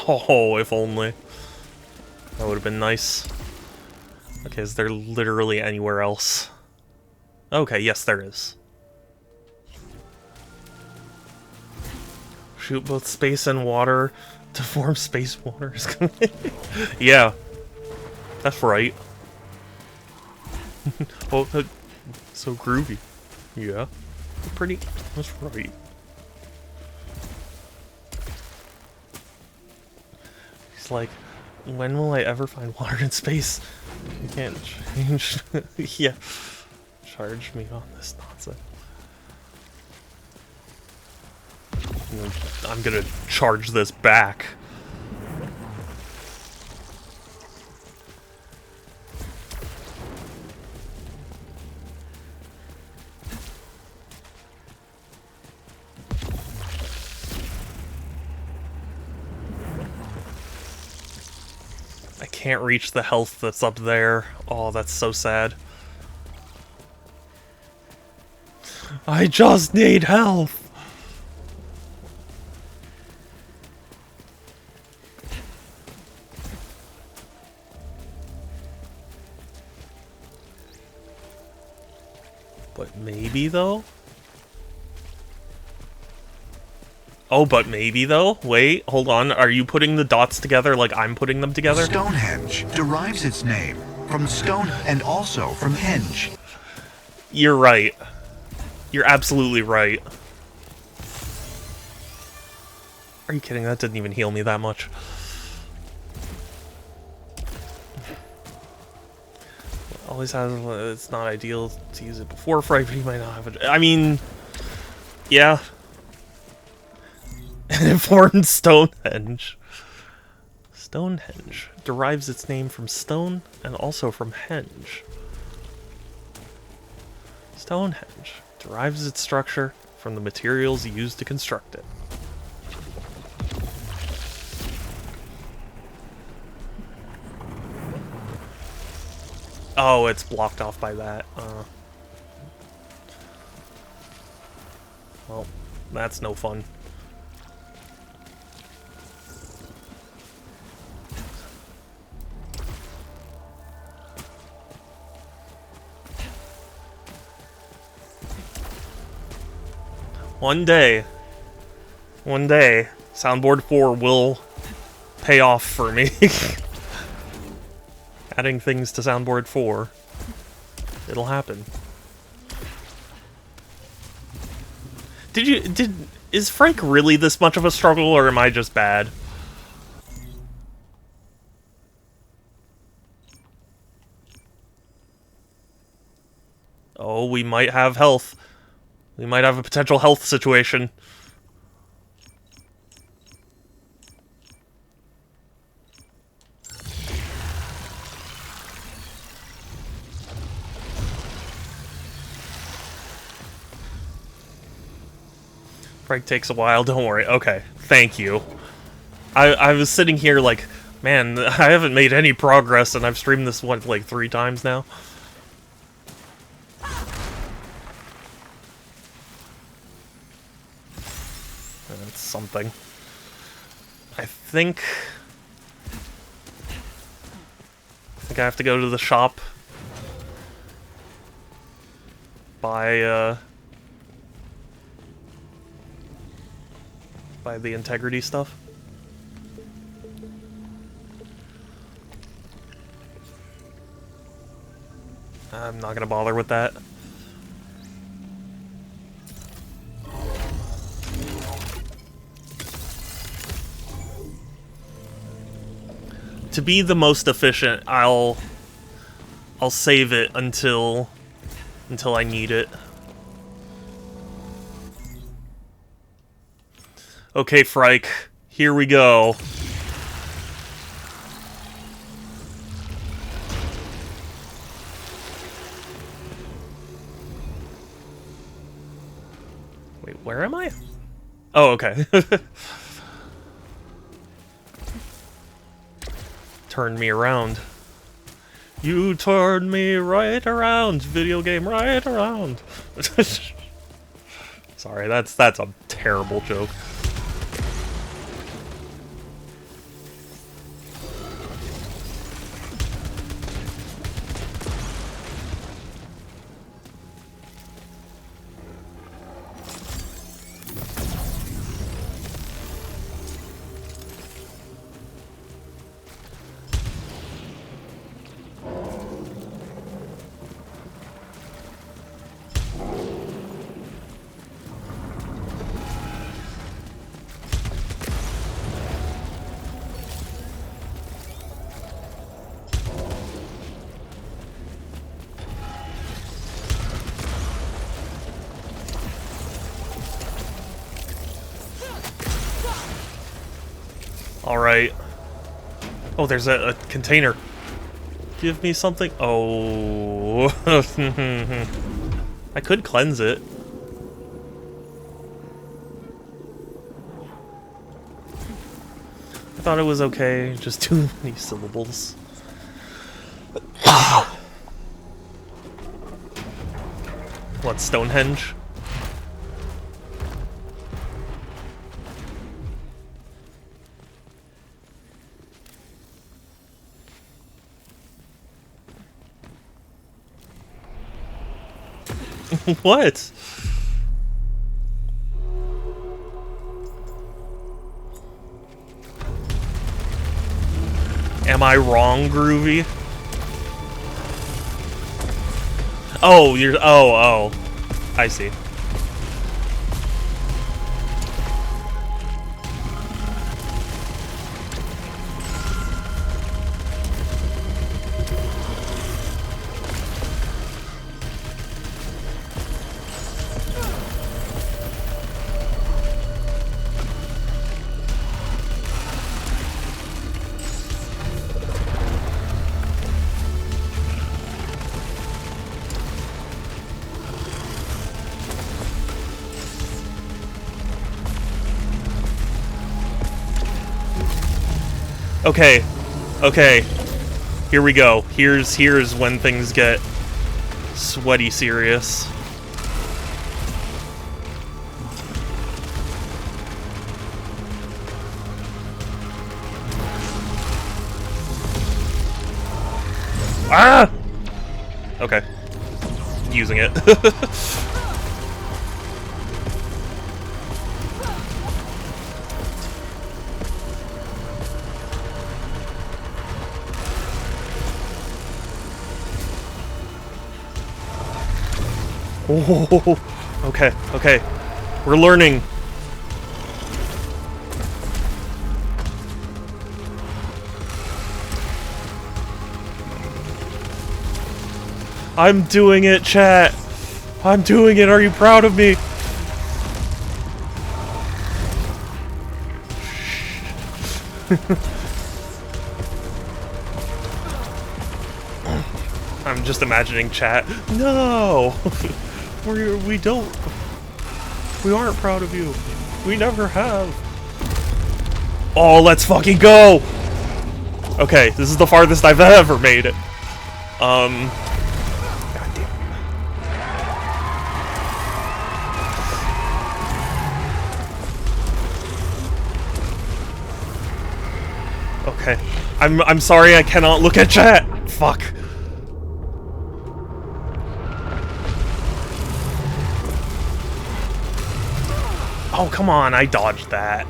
Oh, if only. That would have been nice. Okay, is there literally anywhere else? Okay, yes, there is. Shoot both space and water to form space waters. Yeah, that's right. Oh, so groovy. Yeah, pretty. That's right. It's like, when will I ever find water in space? You can't change. Yeah. Charge me on this nonsense. I'm gonna charge this back. I can't reach the health that's up there. Oh, that's so sad. I just need health! But maybe, though? Oh, but maybe, though? Wait, hold on. Are you putting the dots together like I'm putting them together? Stonehenge derives its name from stone and also from henge. You're right. You're absolutely right. Are you kidding? That didn't even heal me that much. Always has... It's not ideal to use it before Phrike, but you might not have it. I mean... Yeah. An important Stonehenge. Stonehenge derives its name from stone and also from henge. Stonehenge derives its structure from the materials used to construct it. Oh, it's blocked off by that. Well, that's no fun. One day, Soundboard 4 will pay off for me. Adding things to Soundboard 4. It'll happen. Is Phrike really this much of a struggle, or am I just bad? Oh, we might have health. We might have a potential health situation. Phrike takes a while, don't worry. Okay, thank you. I was sitting here like, man, I haven't made any progress, and I've streamed this, what, like 3 times now? That's something. I think I have to go to the shop. Buy the integrity stuff. I'm not gonna bother with that. To be the most efficient, I'll save it until I need it. Okay, Phrike, here we go. Wait, where am I? Oh, okay. Turn me around. You turned me right around, video game right around. Sorry, that's a terrible joke. Alright. Oh, there's a container. Give me something. Oh. I could cleanse it. I thought it was okay. Just too many syllables. What, Stonehenge? What? Am I wrong, Groovy? Oh, you're... Oh. I see. Okay. Here we go. Here's when things get sweaty serious. Ah! Okay. Using it. Oh, okay. We're learning. I'm doing it, chat. I'm doing it. Are you proud of me? I'm just imagining chat. No! We aren't proud of you. We never have. Oh, let's fucking go! Okay, this is the farthest I've ever made it. God damn. Okay. I'm sorry I cannot look at chat. Fuck. Oh, come on, I dodged that.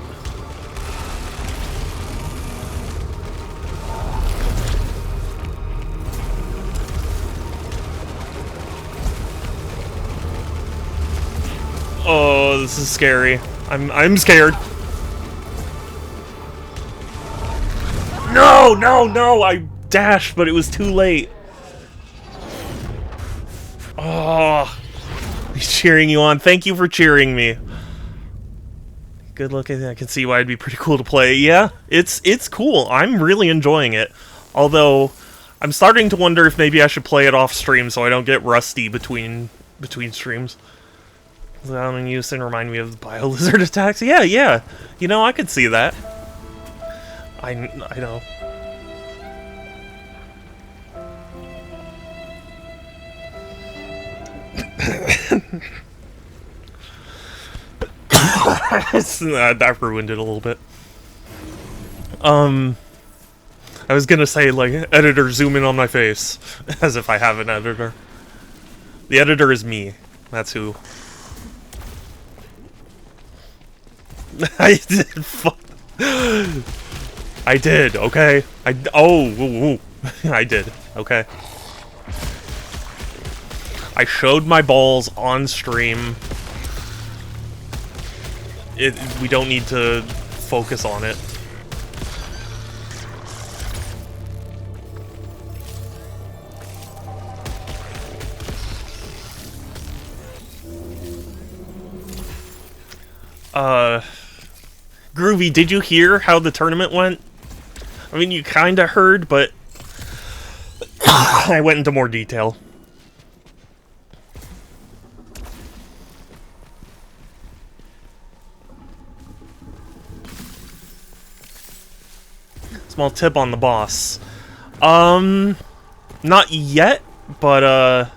Oh, this is scary. I'm scared. No! I dashed, but it was too late. Oh, he's cheering you on. Thank you for cheering me. Good looking. I can see why it'd be pretty cool to play. Yeah, it's cool. I'm really enjoying it. Although, I'm starting to wonder if maybe I should play it off stream so I don't get rusty between streams. That in use and remind me of the bio-lizard attacks. Yeah. You know, I could see that. I know. That ruined it a little bit. I was gonna say, like, editor, zoom in on my face. As if I have an editor. The editor is me. That's who. I did, okay? I did, okay. I showed my balls on stream. We don't need to focus on it. Groovy, did you hear how the tournament went? I mean, you kinda heard, but I went into more detail. Small tip on the boss. Not yet, but,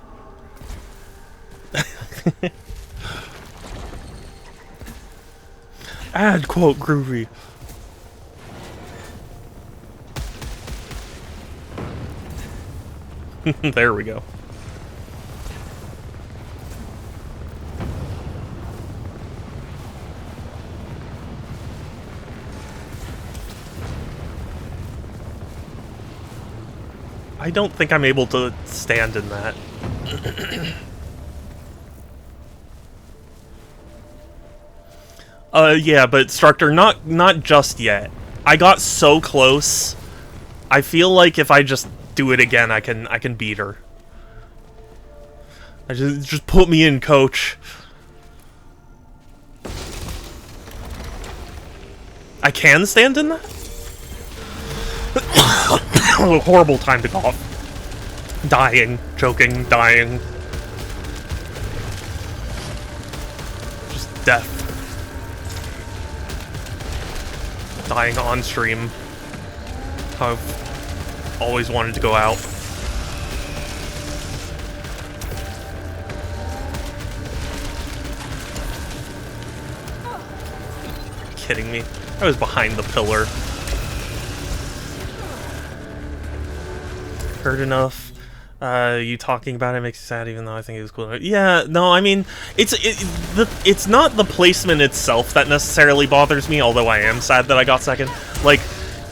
add quote Groovy. There we go. I don't think I'm able to stand in that. Yeah, but instructor, not just yet. I got so close. I feel like if I just do it again, I can beat her. Just put me in, coach. I can stand in that? Oh, horrible time to cough. Dying, choking, dying. Just death. Dying on stream. I've always wanted to go out. Are you kidding me? I was behind the pillar. Heard enough. You talking about it makes me sad, even though I think it was cool. Yeah, no, I mean, it's not the placement itself that necessarily bothers me, although I am sad that I got second. Like,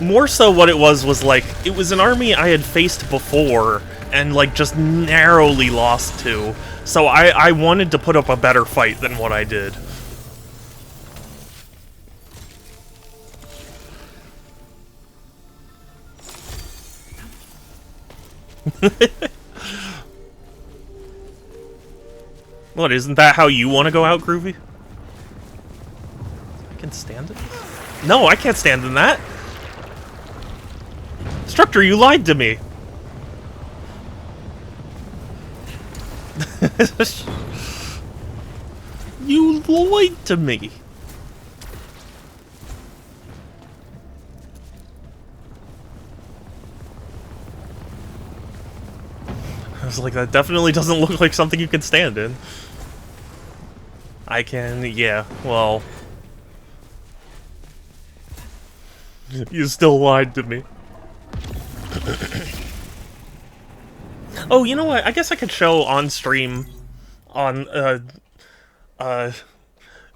more so what it was like, it was an army I had faced before, and, like, just narrowly lost to. So I wanted to put up a better fight than what I did. What, isn't that how you want to go out, Groovy? I can stand it? No, I can't stand in that! Instructor, you lied to me! You lied to me! I was like, that definitely doesn't look like something you can stand in. I can, yeah, well... You still lied to me. Oh, you know what? I guess I could show on stream on,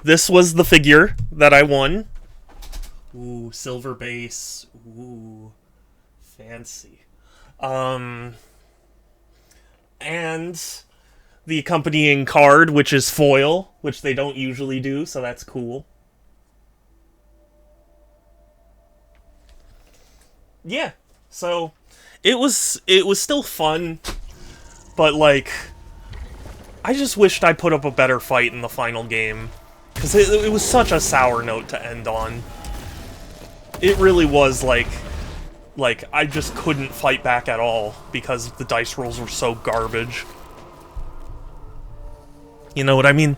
this was the figure that I won. Ooh, silver base. Ooh, fancy. And the accompanying card, which is foil, which they don't usually do, so that's cool. Yeah, so it was still fun, but like, I just wished I put up a better fight in the final game, because it was such a sour note to end on. It really was like I just couldn't fight back at all because the dice rolls were so garbage. You know what I mean?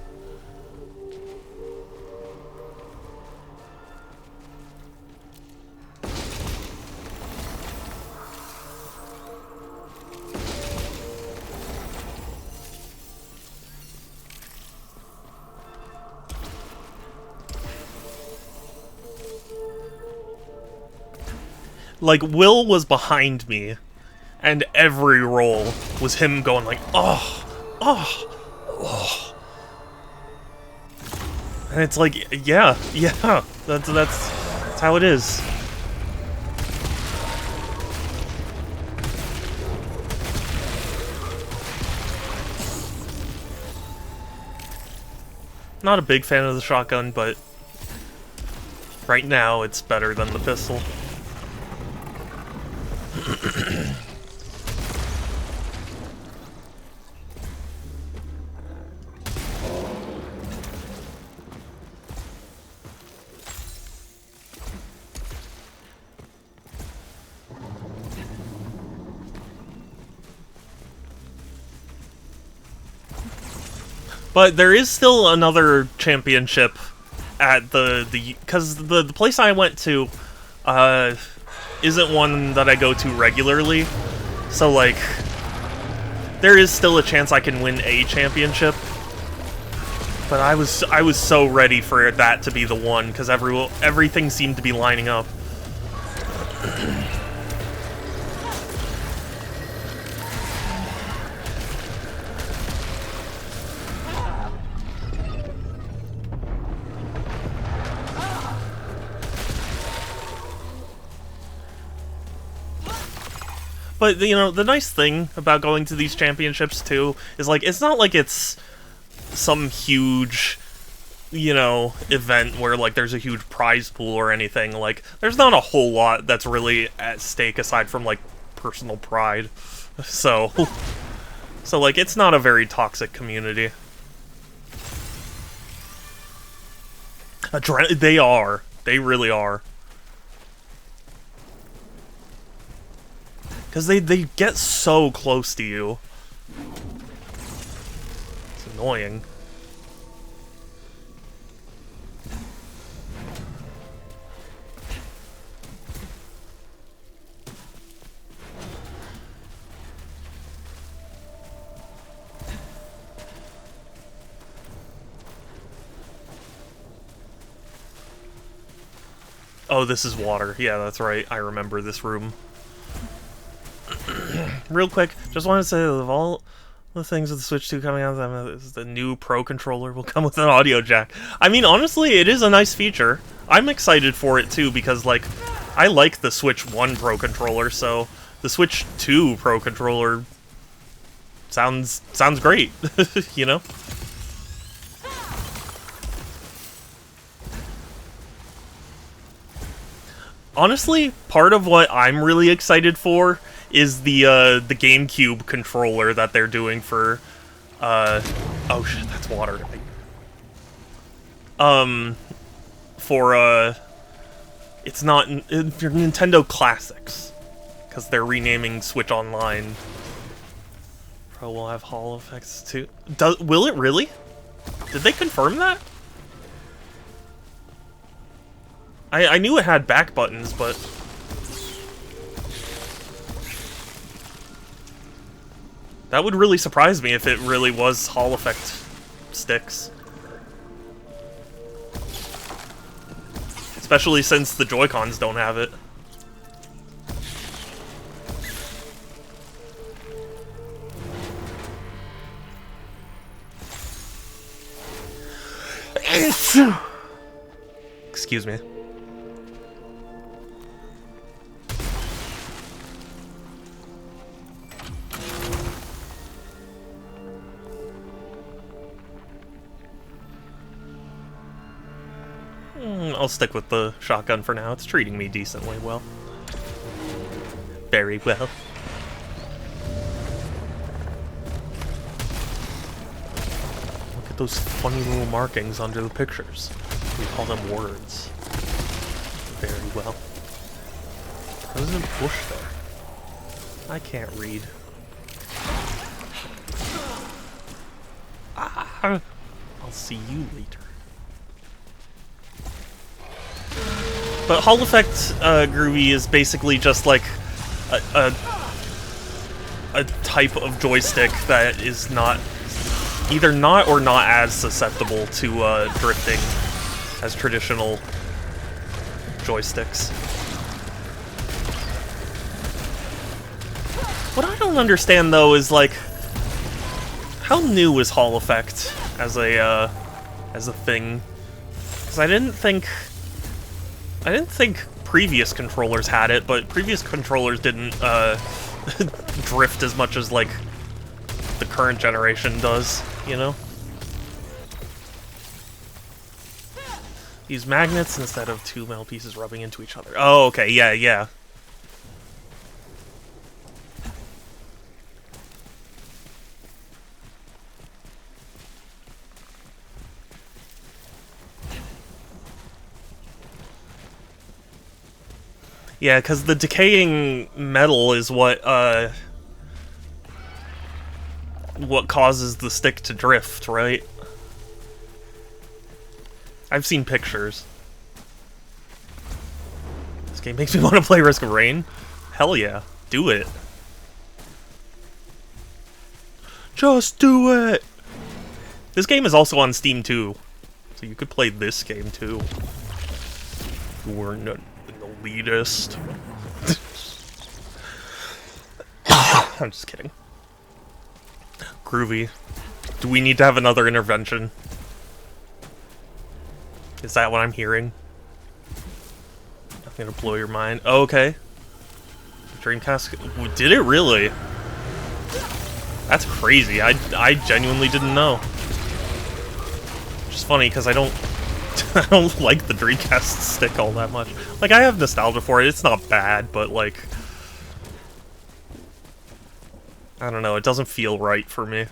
Like, Will was behind me, and every roll was him going like, oh, oh, oh. And it's like, yeah, that's how it is. Not a big fan of the shotgun, but right now it's better than the pistol. But there is still another championship at because the place I went to isn't one that I go to regularly. So like there is still a chance I can win a championship. But I was so ready for that to be the one because everything seemed to be lining up. But, you know, the nice thing about going to these championships, too, is, like, it's not like it's some huge, you know, event where, like, there's a huge prize pool or anything. Like, there's not a whole lot that's really at stake aside from, like, personal pride. So, like, it's not a very toxic community. They are. They really are. Because they get so close to you. It's annoying. Oh, this is water. Yeah, that's right. I remember this room. Real quick, just wanted to say that of all the things with the Switch 2 coming out, the new Pro Controller will come with an audio jack. I mean, honestly, it is a nice feature. I'm excited for it, too, because, like, I like the Switch 1 Pro Controller, so the Switch 2 Pro Controller sounds great, you know? Honestly, part of what I'm really excited for is the GameCube controller that they're doing for, oh shit, that's water. It's not for Nintendo Classics, because they're renaming Switch Online. Pro will have Hall effects too. Will it really? Did they confirm that? I knew it had back buttons, but that would really surprise me if it really was Hall effect sticks. Especially since the Joy-Cons don't have it. Excuse me. I'll stick with the shotgun for now. It's treating me decently well. Very well. Look at those funny little markings under the pictures. We call them words. Very well. President Bush there. I can't read. Ah, I'll see you later. But Hall Effect Groovy is basically just like a type of joystick that is not either not or not as susceptible to drifting as traditional joysticks. What I don't understand though is like how new is Hall Effect as a thing? Because I didn't think previous controllers had it, but previous controllers didn't drift as much as like the current generation does, you know? Use magnets instead of two metal pieces rubbing into each other. Oh, okay, yeah. Yeah, because the decaying metal is what causes the stick to drift, right? I've seen pictures. This game makes me want to play Risk of Rain. Hell yeah. Do it. Just do it! This game is also on Steam too. So you could play this game too. If you weren't an elitist. I'm just kidding. Groovy. Do we need to have another intervention? Is that what I'm hearing? I'm gonna blow your mind. Oh, okay. Dreamcast... Did it really? That's crazy. I genuinely didn't know. Which is funny, because I don't... I don't like the Dreamcast stick all that much. Like, I have nostalgia for it. It's not bad, but, like... I don't know. It doesn't feel right for me.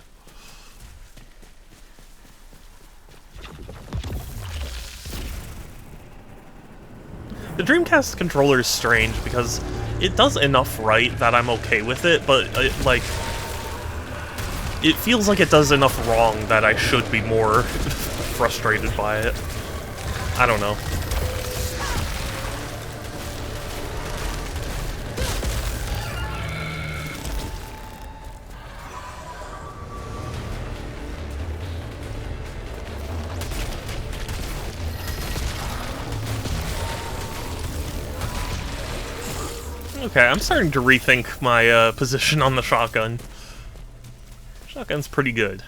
The Dreamcast controller is strange because it does enough right that I'm okay with it, but like it feels like it does enough wrong that I should be more frustrated by it. I don't know. Okay, I'm starting to rethink my position on the shotgun. Shotgun's pretty good.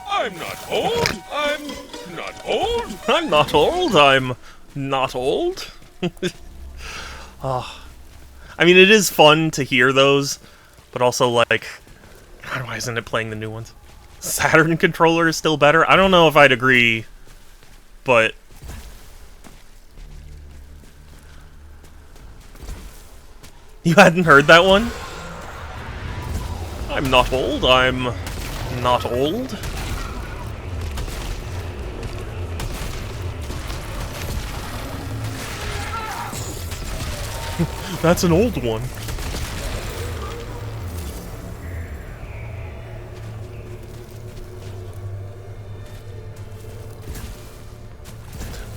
I'm not old. I'm not old. I'm not old. I'm not old. Ah. I mean, it is fun to hear those, but also, like, God, why isn't it playing the new ones? Saturn controller is still better? I don't know if I'd agree, but... You hadn't heard that one? I'm not old, I'm not old. That's an old one.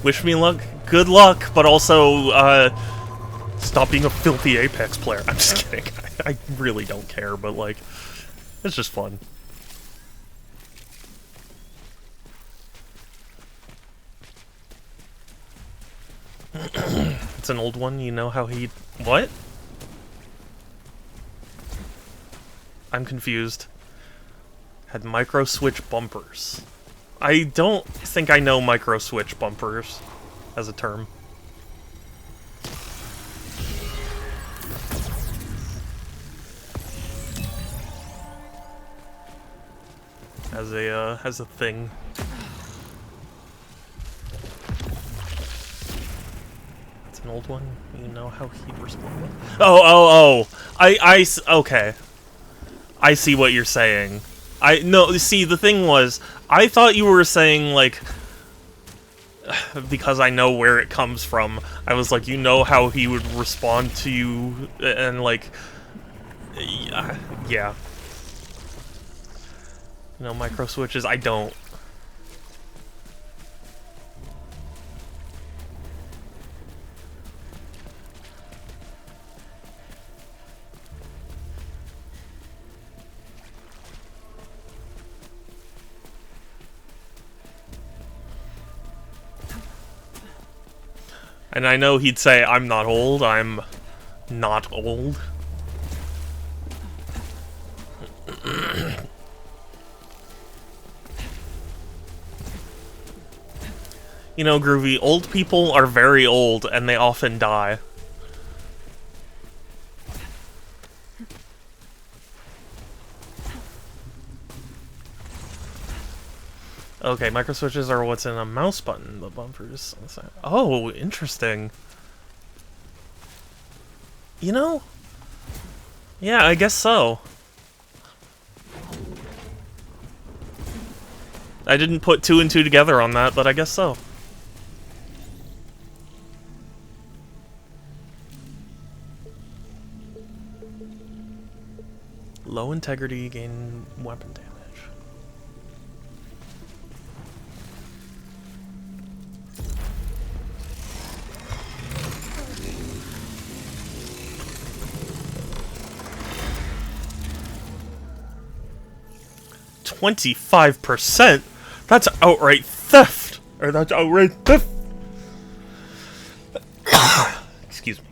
Wish me luck. Good luck, but also, stop being a filthy Apex player. I'm just kidding. I really don't care, but, like, it's just fun. It's an old one, you know how he... What? I'm confused. Had micro switch bumpers. I don't think I know micro switch bumpers as a term. As a thing. An old one, you know how he'd respond. Okay. I see what you're saying. See, the thing was, I thought you were saying, like, because I know where it comes from, I was like, you know how he would respond to you, and, like, yeah. You know, micro switches, I don't. And I know he'd say, I'm not old, I'm not old. You know, Groovy, old people are very old, and they often die. Okay, micro switches are what's in a mouse button. The bumpers. Oh, interesting. You know? Yeah, I guess so. I didn't put 2 and 2 together on that, but I guess so. integrity, gain weapon damage. $25%? That's outright theft! Or that's outright theft! Excuse me.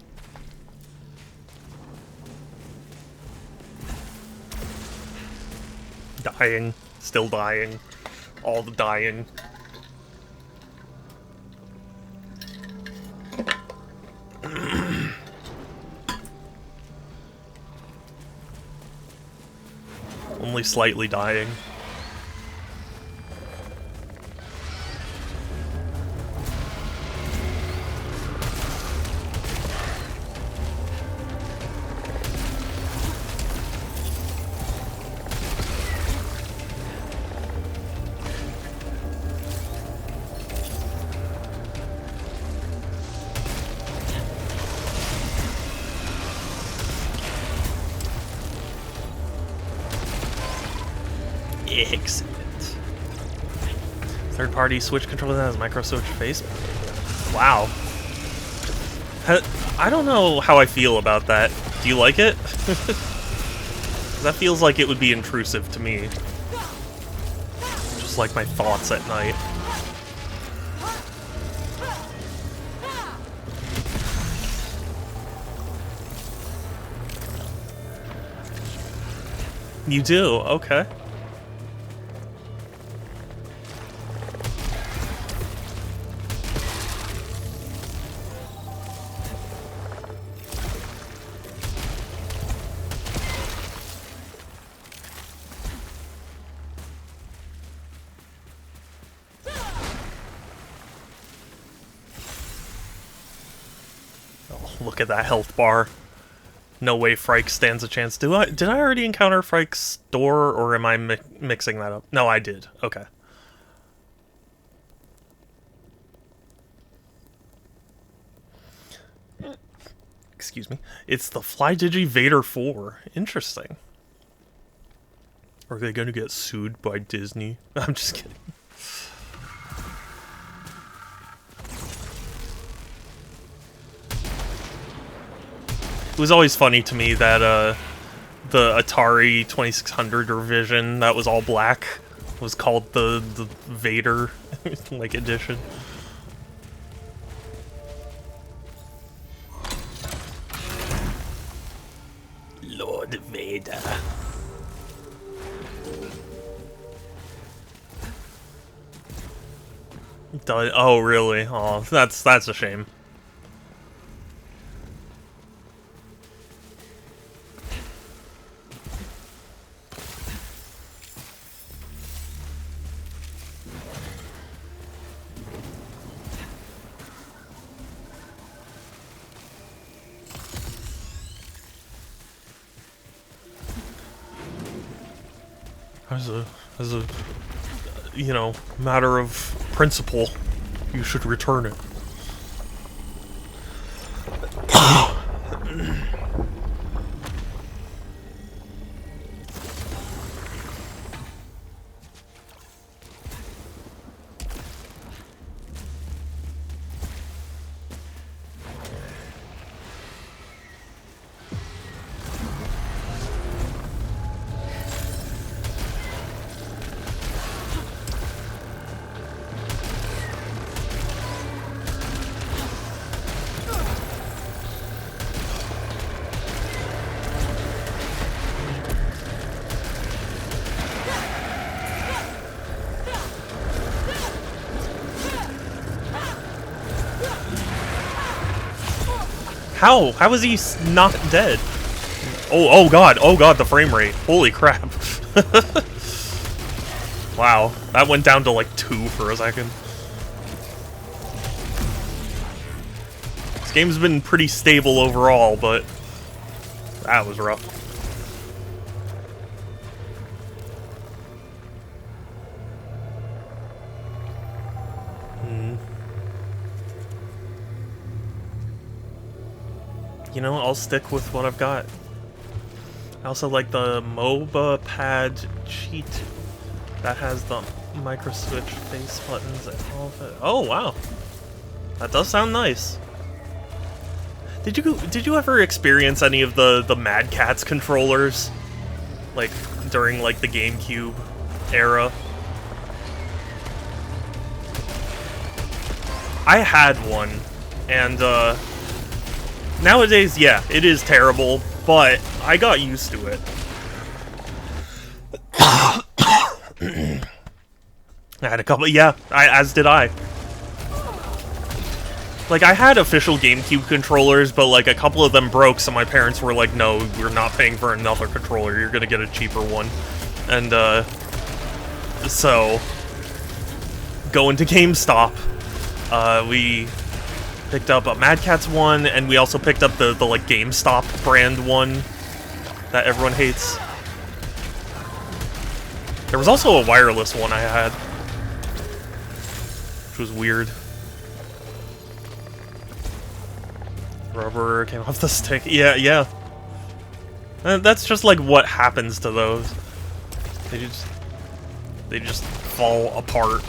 Dying. Still dying. All the dying. Only slightly dying. Excellent. Third-party Switch controller that has micro switch face. Wow. I don't know how I feel about that. Do you like it? That feels like it would be intrusive to me. Just like my thoughts at night. You do? Okay. Look at that health bar. No way Phrike stands a chance. Did I already encounter Phrike's door, or am I mixing that up? No, I did. Okay. Excuse me. It's the Flydigi Vader 4. Interesting. Are they going to get sued by Disney? I'm just kidding. It was always funny to me that the Atari 2600 revision that was all black was called the Vader like edition. Lord Vader. Oh really? Oh, that's a shame. As a, you know, matter of principle, you should return it. How? How is he not dead? Oh god, the frame rate. Holy crap. Wow, that went down to like 2 for a second. This game's been pretty stable overall, but that was rough. You know, I'll stick with what I've got. I also like the MOBA pad cheat that has the micro switch face buttons and all of it. Oh wow, that does sound nice. Did you ever experience any of the Mad Catz controllers, like during like the GameCube era? I had one, and nowadays, yeah, it is terrible, but I got used to it. I had a couple, yeah, as did I. Like, I had official GameCube controllers, but like a couple of them broke, so my parents were like, no, we're not paying for another controller, you're gonna get a cheaper one. And so, going to GameStop, we picked up a Mad Catz one, and we also picked up the like GameStop brand one that everyone hates. There was also a wireless one I had, which was weird. Rubber came off the stick. Yeah, yeah. That's just like what happens to those. They just fall apart.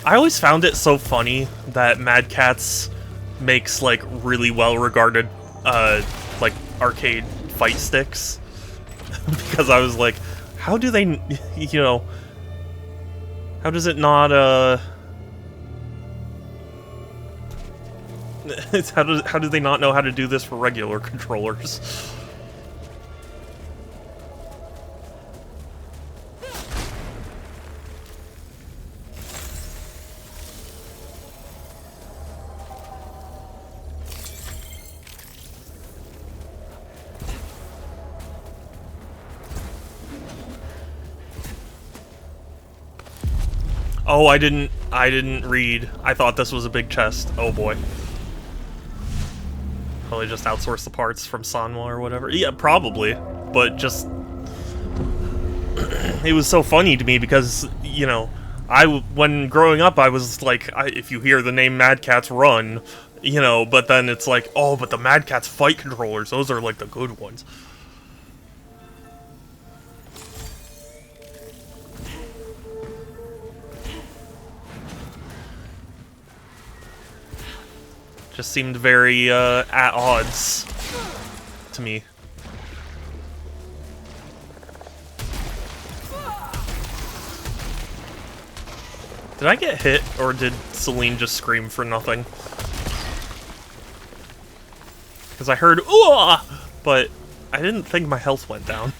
I always found it so funny that Mad Catz makes like really well-regarded like arcade fight sticks. Because I was like, how do they, you know, how does it not how do they not know how to do this for regular controllers? Oh, I didn't read. I thought this was a big chest. Oh boy. Probably just outsource the parts from Sanwa or whatever. Yeah, probably. But just... it was so funny to me because, you know, when growing up, I was like, if you hear the name Mad Catz, run, you know, but then it's like, oh, but the Mad Catz fight controllers, those are like the good ones. Just seemed very at odds to me. Did I get hit, or did Celine just scream for nothing? Because I heard "ooh," but I didn't think my health went down.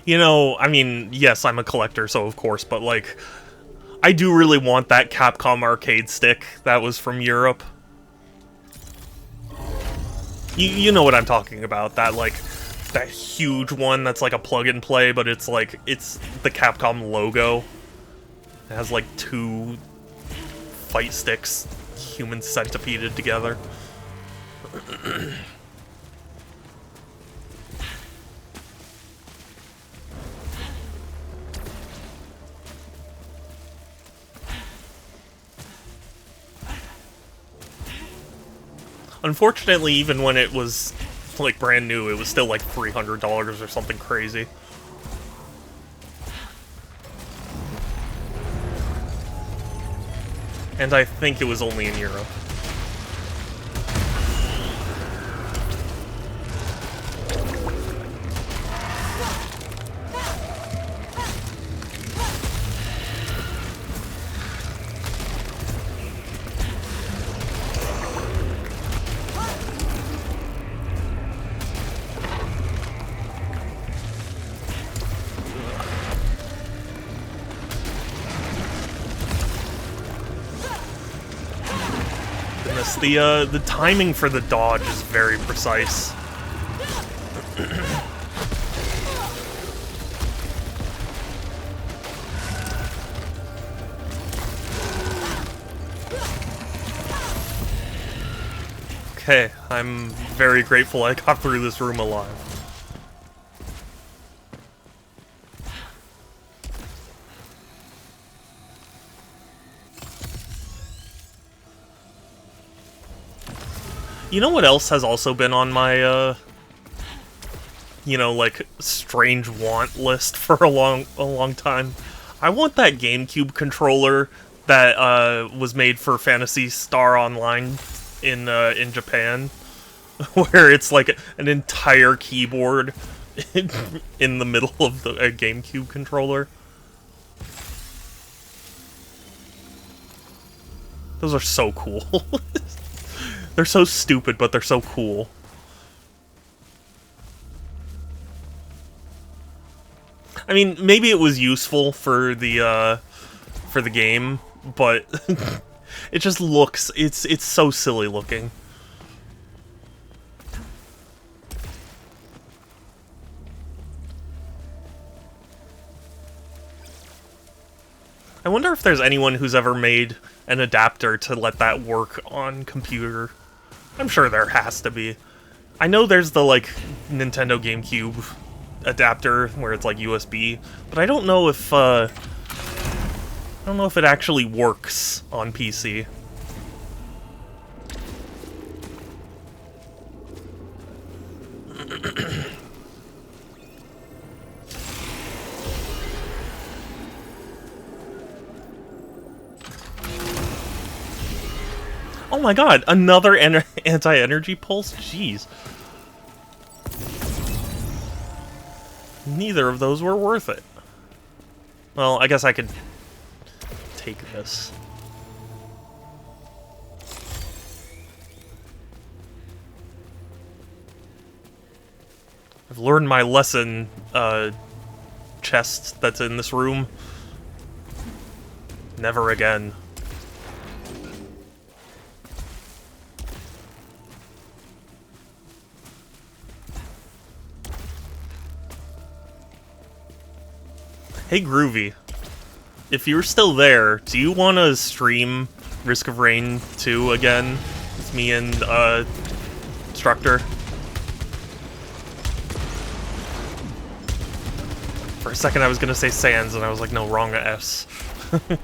You know, I mean, yes, I'm a collector, so of course, but, like, I do really want that Capcom arcade stick that was from Europe. You know what I'm talking about, that, like, that huge one that's like a plug-and-play, but it's, like, it's the Capcom logo. It has, like, two fight sticks, human centipeded together. Unfortunately, even when it was, like, brand new, it was still, like, $300 or something crazy. And I think it was only in Europe. The timing for the dodge is very precise. Okay, I'm very grateful I got through this room alive. You know what else has also been on my, you know, like, strange want list for a long time? I want that GameCube controller that, was made for Phantasy Star Online in Japan, where it's like an entire keyboard in the middle of a GameCube controller. Those are so cool. They're so stupid, but they're so cool. I mean, maybe it was useful for the game, but it just looks, it's so silly looking. I wonder if there's anyone who's ever made an adapter to let that work on computer. I'm sure there has to be. I know there's the, like, Nintendo GameCube adapter where it's like USB, but I don't know if it actually works on PC. Oh my god, another anti-energy pulse? Jeez. Neither of those were worth it. Well, I guess I could take this. I've learned my lesson, chest that's in this room. Never again. Hey Groovy, if you're still there, do you want to stream Risk of Rain 2 again? It's me and, Instructor. For a second I was gonna say Sans, and I was like, no, wrong S. Nope.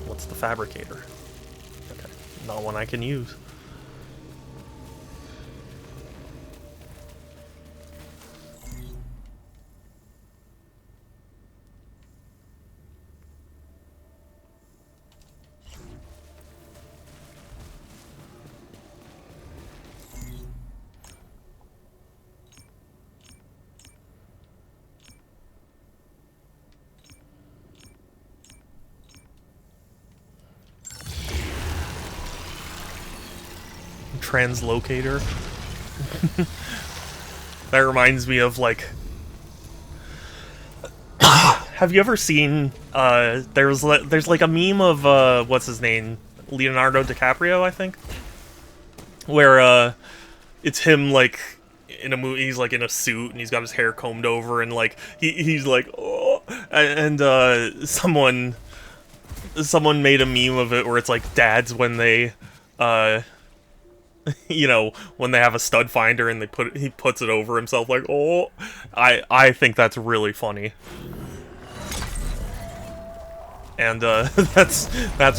What's the Fabricator? Okay, not one I can use. Translocator. That reminds me of, like... Have you ever seen, there's like a meme of, what's his name? Leonardo DiCaprio, I think? Where, it's him, like, in a movie, he's, like, in a suit, and he's got his hair combed over, and, like, he's like, oh... And, someone made a meme of it where it's, like, dads when they, you know, when they have a stud finder and he puts it over himself like, oh, I think that's really funny. And that's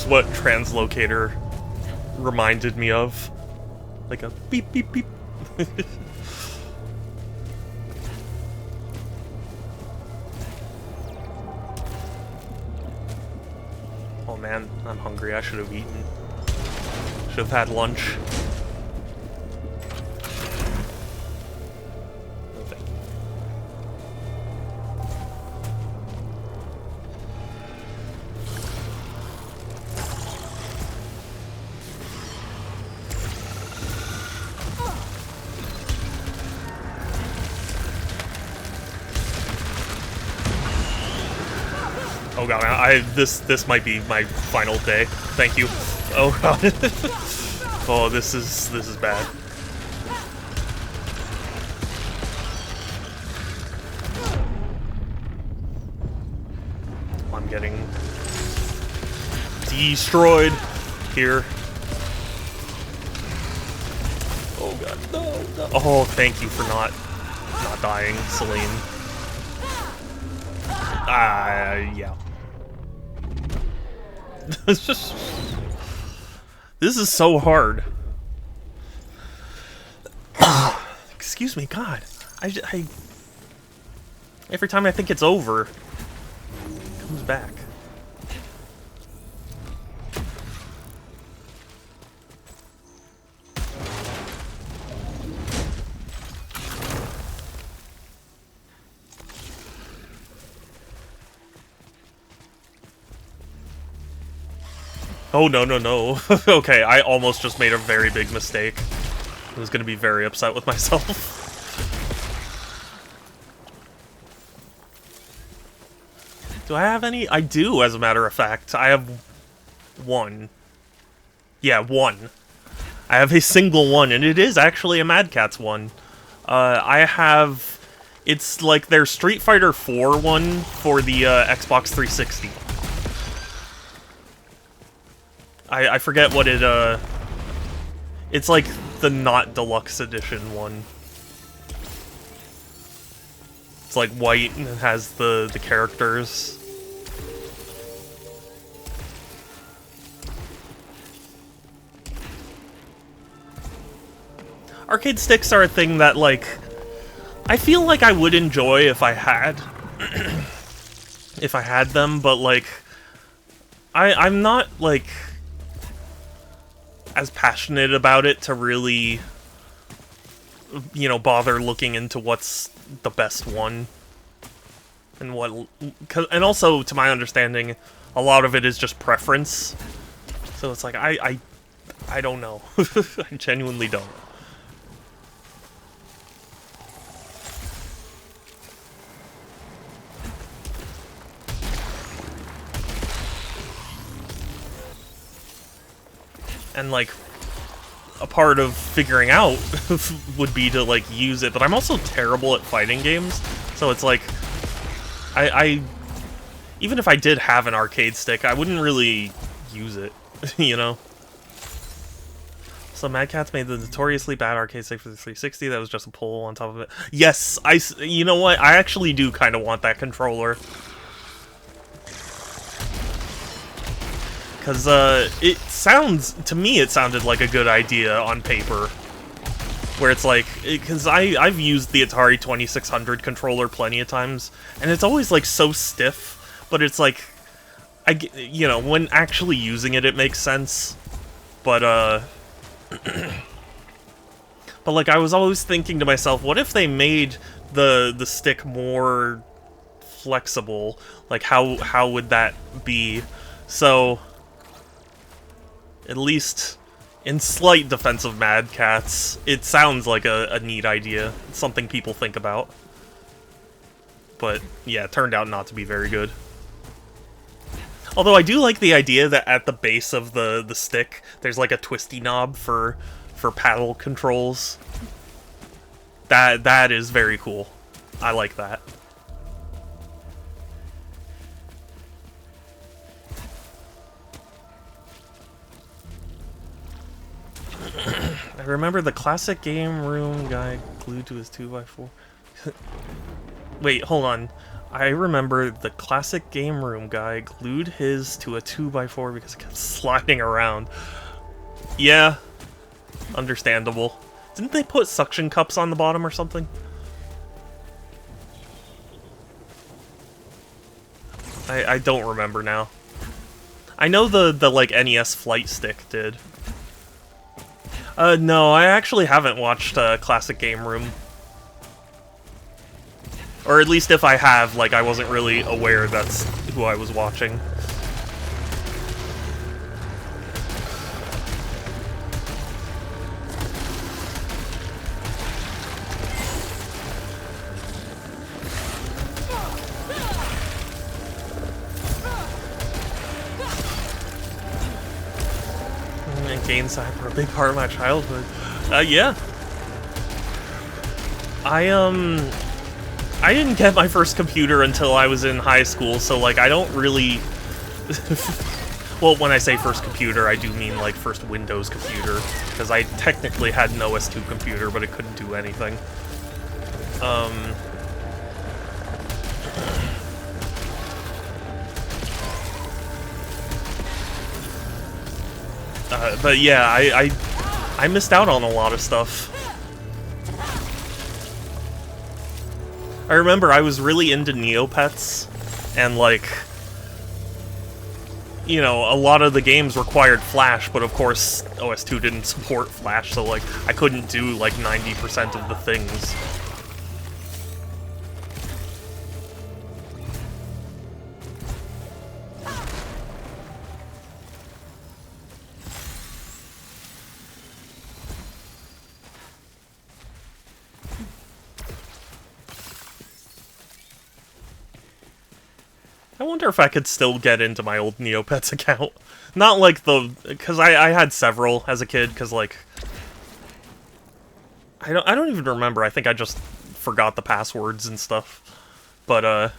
what Translocator reminded me of. Like a beep beep beep. Oh man, I'm hungry. I should have eaten. Should have had lunch. Oh god, this might be my final day. Thank you. Oh god. Oh, this is bad. I'm getting destroyed here. Oh god, no. Oh, thank you for not dying, Celine. Yeah. This is so hard. Excuse me, God. I every time I think it's over, it comes back. Oh, no, no, no. Okay, I almost just made a very big mistake. I was gonna be very upset with myself. Do I have any? I do, as a matter of fact. I have one. Yeah, one. I have a single one, and it is actually a Mad Catz one. I have... It's like their Street Fighter 4 one for the Xbox 360. I forget what it, It's like the not deluxe edition one. It's like white and it has the characters. Arcade sticks are a thing that, like, I feel like I would enjoy if I had... if I had them, but, like... I'm not, like... as passionate about it to really, you know, bother looking into what's the best one. And what... and also, to my understanding, a lot of it is just preference. So it's like, I don't know. I genuinely don't. And, like, a part of figuring out would be to, like, use it. But I'm also terrible at fighting games. So it's like, I even if I did have an arcade stick, I wouldn't really use it, you know? So Mad Catz made the notoriously bad arcade stick for the 360. That was just a pull on top of it. Yes, you know what? I actually do kind of want that controller. Because, it sounds, to me it sounded like a good idea on paper. Where it's like, because I've used the Atari 2600 controller plenty of times, and it's always, like, so stiff, but it's like, you know, when actually using it, it makes sense. But, but, like, I was always thinking to myself, what if they made the stick more flexible? Like, how would that be? So... at least, in slight defense of Mad Catz, it sounds like a neat idea. It's something people think about. But, yeah, it turned out not to be very good. Although I do like the idea that at the base of the stick, there's like a twisty knob for paddle controls. That is very cool. I like that. I remember the classic game room guy glued to his 2x4. Wait, hold on. I remember the classic game room guy glued his to a 2x4 because it kept sliding around. Yeah, understandable. Didn't they put suction cups on the bottom or something? I don't remember now. I know the like NES flight stick did. No, I actually haven't watched Classic Game Room. Or at least if I have, like, I wasn't really aware that's who I was watching. Games were a big part of my childhood. Yeah. I didn't get my first computer until I was in high school, so, like, I don't really... Well, when I say first computer, I do mean like first Windows computer, because I technically had an OS2 computer, but it couldn't do anything. But yeah, I missed out on a lot of stuff. I remember I was really into Neopets, and like, you know, a lot of the games required Flash, but of course OS2 didn't support Flash, so like I couldn't do like 90% of the things. I wonder if I could still get into my old Neopets account. Not like because I had several as a kid, because like I don't even remember. I think I just forgot the passwords and stuff. But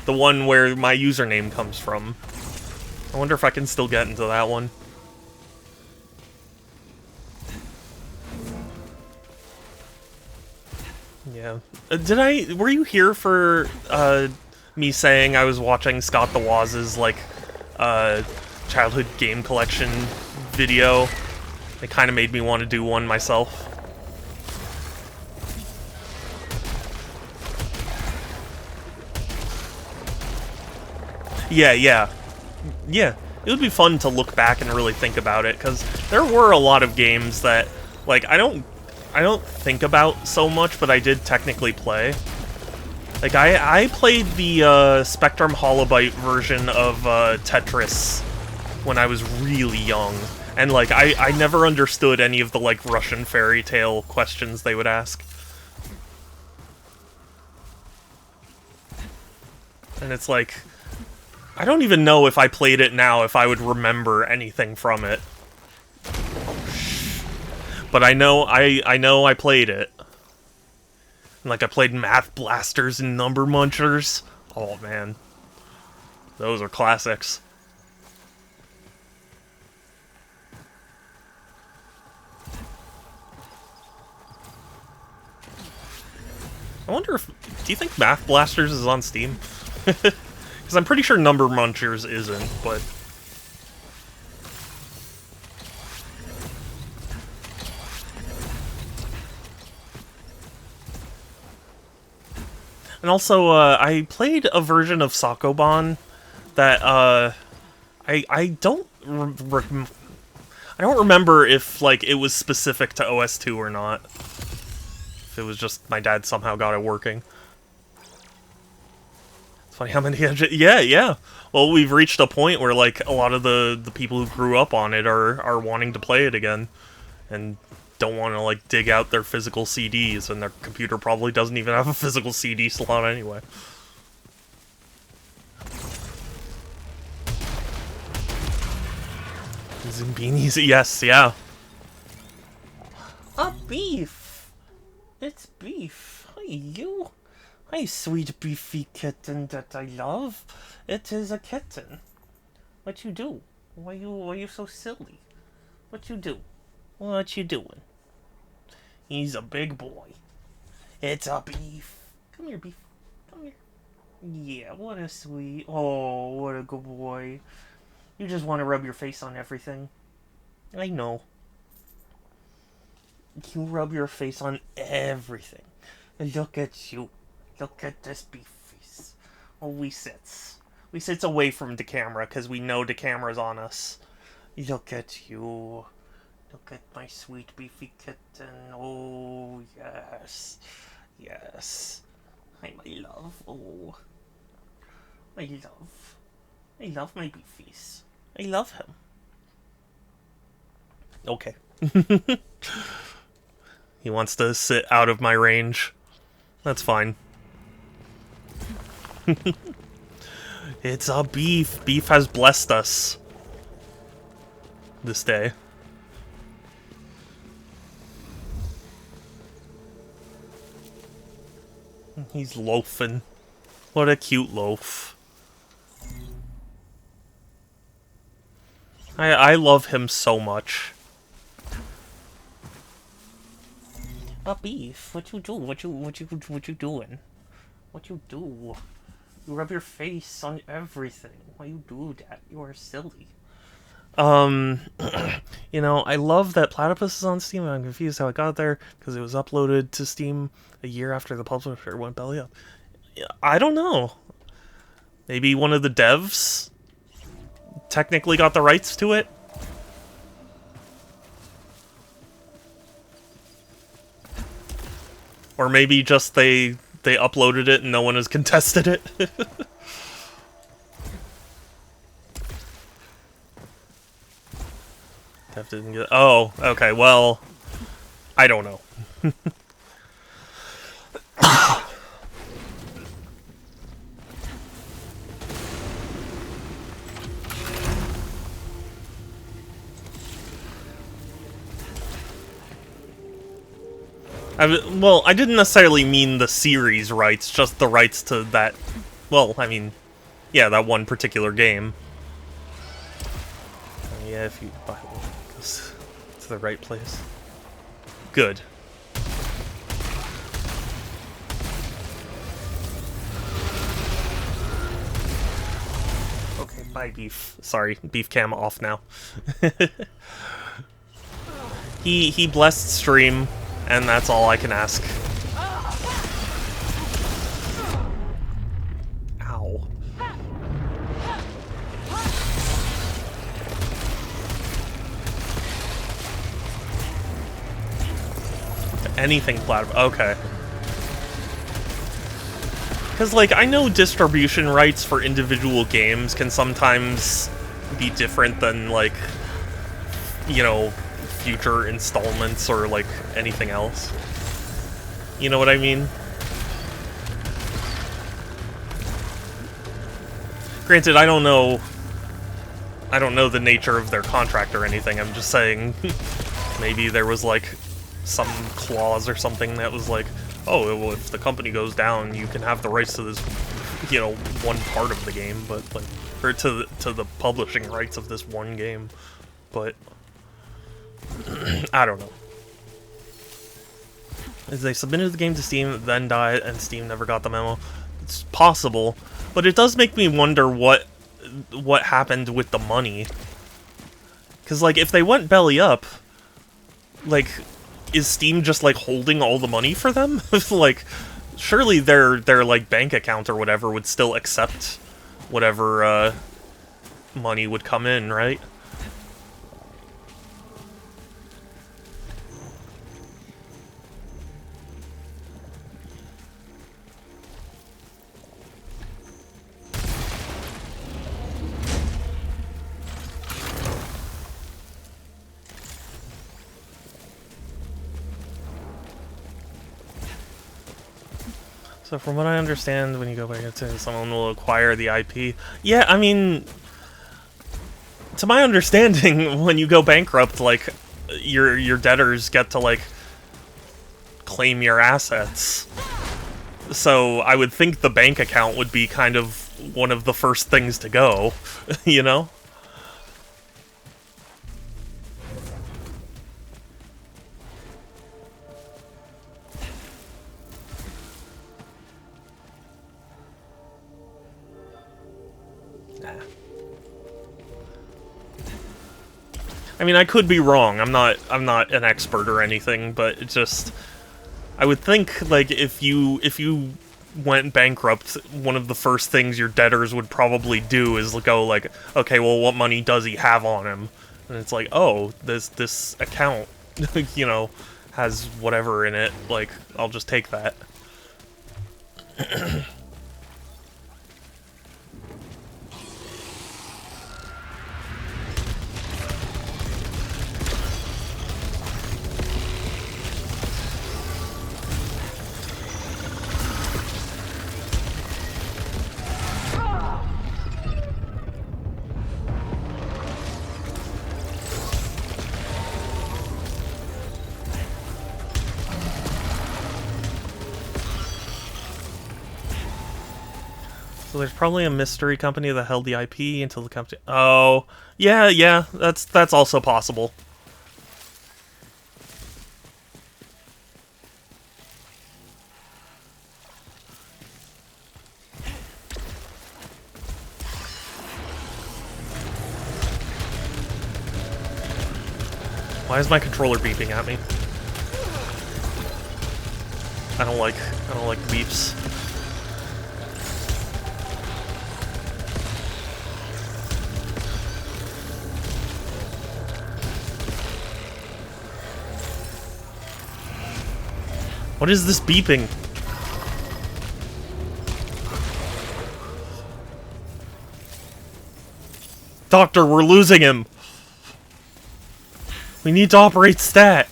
the one where my username comes from, I wonder if I can still get into that one. Yeah. Were you here for, me saying I was watching Scott the Waz's, like, childhood game collection video? It kind of made me want to do one myself. Yeah, yeah. Yeah. It would be fun to look back and really think about it, because there were a lot of games that, like, I don't think about so much, but I did technically play. Like, I played the Spectrum Holobyte version of Tetris when I was really young. And, like, I never understood any of the, like, Russian fairy tale questions they would ask. And it's like, I don't even know if I played it now if I would remember anything from it. But I know I played it. Like, I played Math Blasters and Number Munchers. Oh, man. Those are classics. I wonder if... Do you think Math Blasters is on Steam? Because I'm pretty sure Number Munchers isn't, but... And also, I played a version of Sokoban that, I don't I don't remember if, like, it was specific to OS2 or not. If it was just my dad somehow got it working. It's funny how many... Yeah, yeah. Well, we've reached a point where, like, a lot of the people who grew up on it are wanting to play it again. And don't want to, like, dig out their physical CDs, and their computer probably doesn't even have a physical CD slot anyway. Zimbinis, yes, yeah. A beef! It's beef. Hi, you. Hi, sweet beefy kitten that I love. It is a kitten. What you do? Why you so silly? What you do? What you doing? He's a big boy. It's a beef. Come here, beef. Come here. Yeah, what a sweet... Oh, what a good boy. You just want to rub your face on everything. I know. You rub your face on everything. Look at you. Look at this beef face. Oh, we sits. We sits away from the camera because we know the camera's on us. Look at you. Look at my sweet beefy kitten. Oh, yes. Yes. Hi, my love. Oh. My love. I love my beefies. I love him. Okay. He wants to sit out of my range. That's fine. It's a beef. Beef has blessed us this day. He's loafing. What a cute loaf. I love him so much. Beef, what you do? What you doing? What you do? You rub your face on everything. Why you do that? You are silly. You know, I love that Platypus is on Steam. I'm confused how it got there because it was uploaded to Steam a year after the publisher went belly up. I don't know. Maybe one of the devs technically got the rights to it. Or maybe just they uploaded it and no one has contested it. Dev didn't get. Oh, okay. Well, I don't know. Well, I didn't necessarily mean the series rights, just the rights to that. Well, I mean, yeah, that one particular game. Yeah, if you buy one, it goes to the right place. Good. Okay, bye, Beef. Sorry, Beef Cam off now. He blessed stream, and that's all I can ask. Ow. Anything platinum. Okay. Because, like, I know distribution rights for individual games can sometimes be different than, like, you know, future installments or, like, anything else. You know what I mean? Granted, I don't know the nature of their contract or anything. I'm just saying maybe there was, like, some clause or something that was like, oh, well, if the company goes down, you can have the rights to this, you know, one part of the game, but, like, or to the publishing rights of this one game, but I don't know. As they submitted the game to Steam, then died, and Steam never got the memo. It's possible, but it does make me wonder what happened with the money. Because, like, if they went belly up, like, is Steam just, like, holding all the money for them? Like, surely their like, bank account or whatever would still accept whatever, money would come in, right? So from what I understand, when you go back into someone will acquire the IP. Yeah, I mean, to my understanding, when you go bankrupt, like, your debtors get to, like, claim your assets. So I would think the bank account would be kind of one of the first things to go, you know? I mean, I could be wrong. I'm not an expert or anything, but it just, I would think, like, if you went bankrupt, one of the first things your debtors would probably do is go like, okay, well, what money does he have on him? And it's like, oh, this account, you know, has whatever in it. Like, I'll just take that. there's probably a mystery company that held the IP until the company... Oh, yeah, that's also possible. Why is my controller beeping at me? I don't like beeps. What is this beeping? Doctor, we're losing him. We need to operate stat.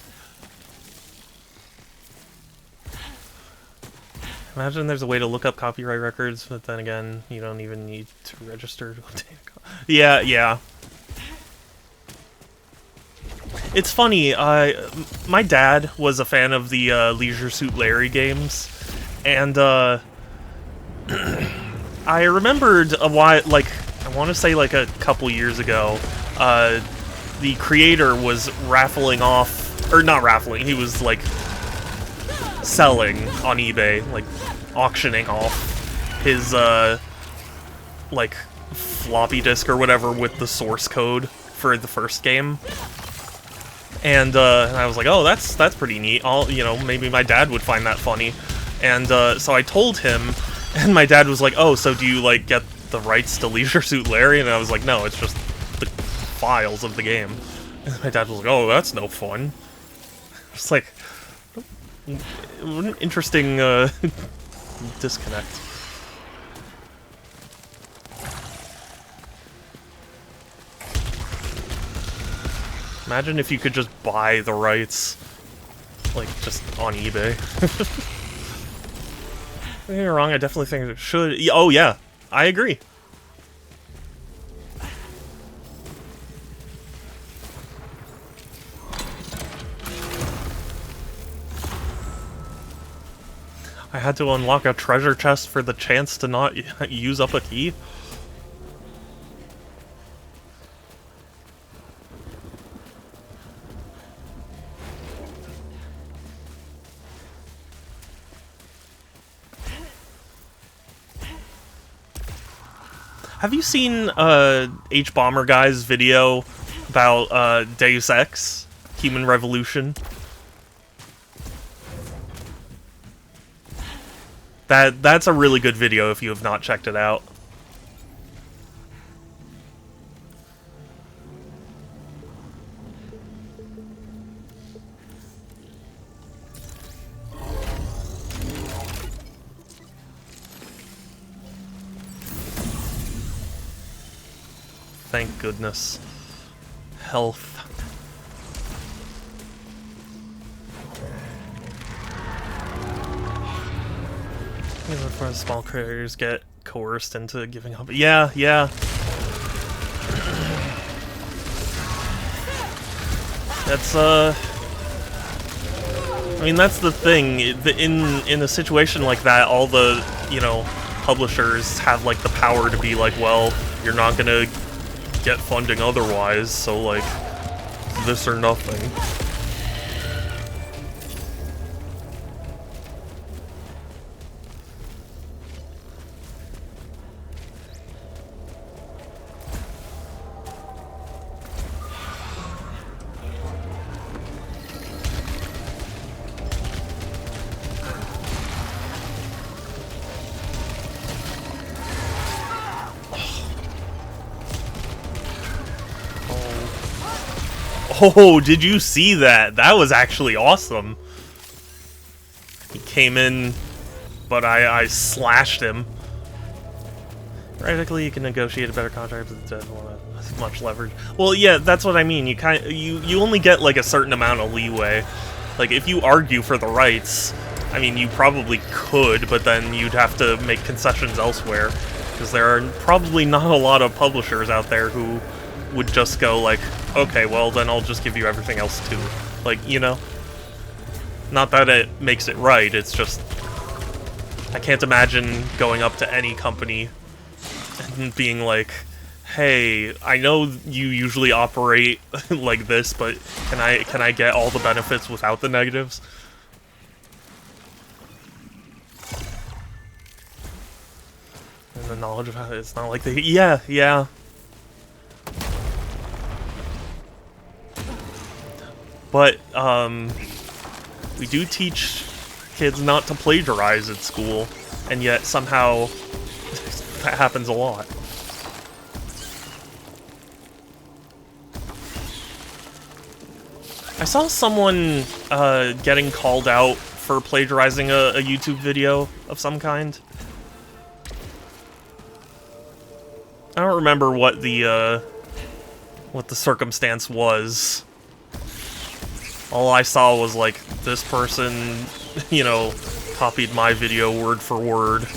Imagine there's a way to look up copyright records, but then again, you don't even need to register to obtain a copy. Yeah. It's funny, my dad was a fan of the Leisure Suit Larry games, and I remembered a while, like, I want to say like a couple years ago, the creator was raffling off, or not raffling, he was like selling on eBay, like auctioning off his like floppy disk or whatever with the source code for the first game. And I was like, oh, that's pretty neat. Maybe my dad would find that funny. And so I told him, and my dad was like, oh, so do you like get the rights to Leisure Suit Larry? And I was like, no, it's just the files of the game. And my dad was like, oh, that's no fun. It's like, what an interesting disconnect. Imagine if you could just buy the rights, like, just on eBay. Don't get me wrong, I definitely think it should. Oh, yeah, I agree. I had to unlock a treasure chest for the chance to not use up a key. Have you seen H-Bomber Guy's video about Deus Ex, Human Revolution? That's a really good video if you have not checked it out. Thank goodness. Health. Before small creators get coerced into giving up. Yeah. That's I mean, that's the thing. In a situation like that, all the publishers have like the power to be like, well, you're not gonna get funding otherwise, so like this or nothing. Oh, did you see that? That was actually awesome. He came in, but I slashed him. Theoretically, you can negotiate a better contract with the devil with much leverage. Well, yeah, that's what I mean. You only get like a certain amount of leeway. Like if you argue for the rights, I mean, you probably could, but then you'd have to make concessions elsewhere, because there are probably not a lot of publishers out there who would just go like, okay, well then I'll just give you everything else too. Like, not that it makes it right, it's just, I can't imagine going up to any company and being like, hey, I know you usually operate like this, but can I get all the benefits without the negatives? And the knowledge of how it's not like they... Yeah. But, we do teach kids not to plagiarize at school, and yet somehow that happens a lot. I saw someone getting called out for plagiarizing a YouTube video of some kind. I don't remember what the circumstance was. All I saw was like this person, you know, copied my video word for word.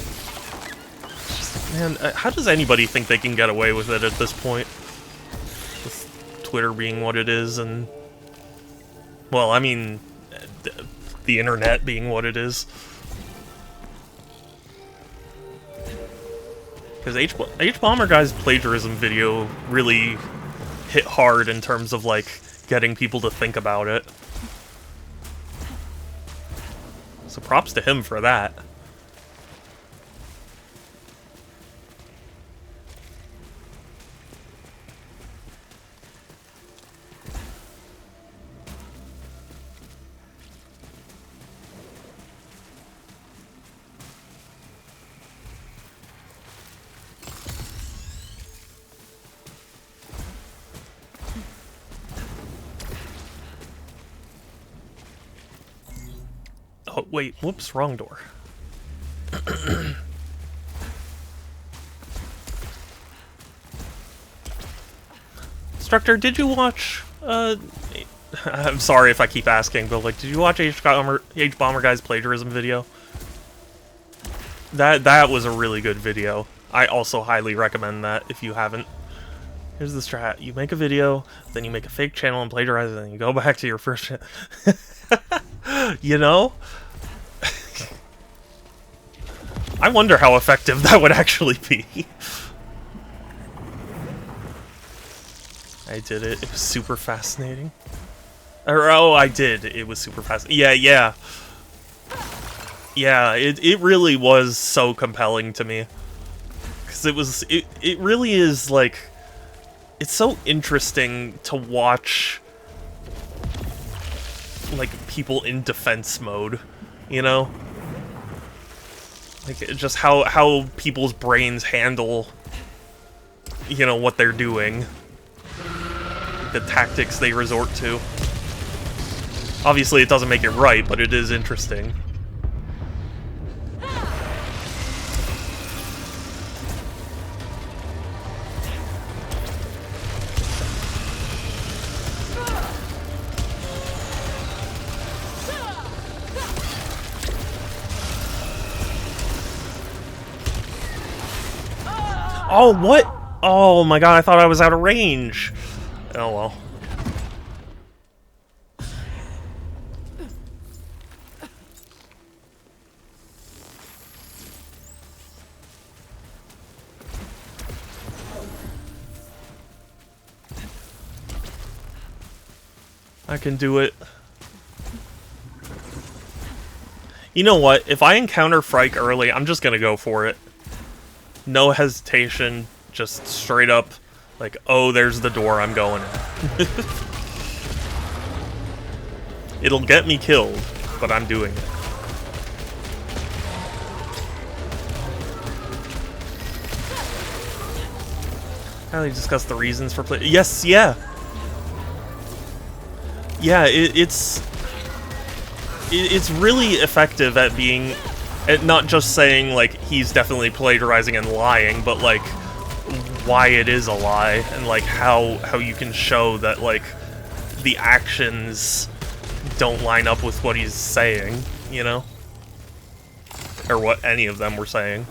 Man, how does anybody think they can get away with it at this point? With Twitter being what it is, and well, I mean, the internet being what it is. Because H-Bomber Guy's plagiarism video really hit hard in terms of, like, getting people to think about it. So props to him for that. Oh, wait, whoops, wrong door. Instructor, did you watch, I'm sorry if I keep asking, but, like, did you watch H-Bomber Guy's plagiarism video? That was a really good video. I also highly recommend that if you haven't. Here's the strat. You make a video, then you make a fake channel and plagiarize it, and then you go back to your first channel. You know? I wonder how effective that would actually be. I did it. It was super fascinating. Oh, I did. It was super fascinating. Yeah. Yeah, it really was so compelling to me. Because it really is, like... It's so interesting to watch... like, people in defense mode, you know? Like, just how people's brains handle, you know, what they're doing. The tactics they resort to. Obviously, it doesn't make it right, but it is interesting. Oh, what? Oh my god, I thought I was out of range. Oh well. I can do it. You know what? If I encounter Phrike early, I'm just gonna go for it. No hesitation, just straight up, like, oh, there's the door, I'm going in. It'll get me killed, but I'm doing it. How do you discuss the reasons for play? Yes, yeah! Yeah, it's really effective at being... At not just saying, like, he's definitely plagiarizing and lying, but, like, why it is a lie, and, like, how you can show that, like, the actions don't line up with what he's saying, you know? Or what any of them were saying.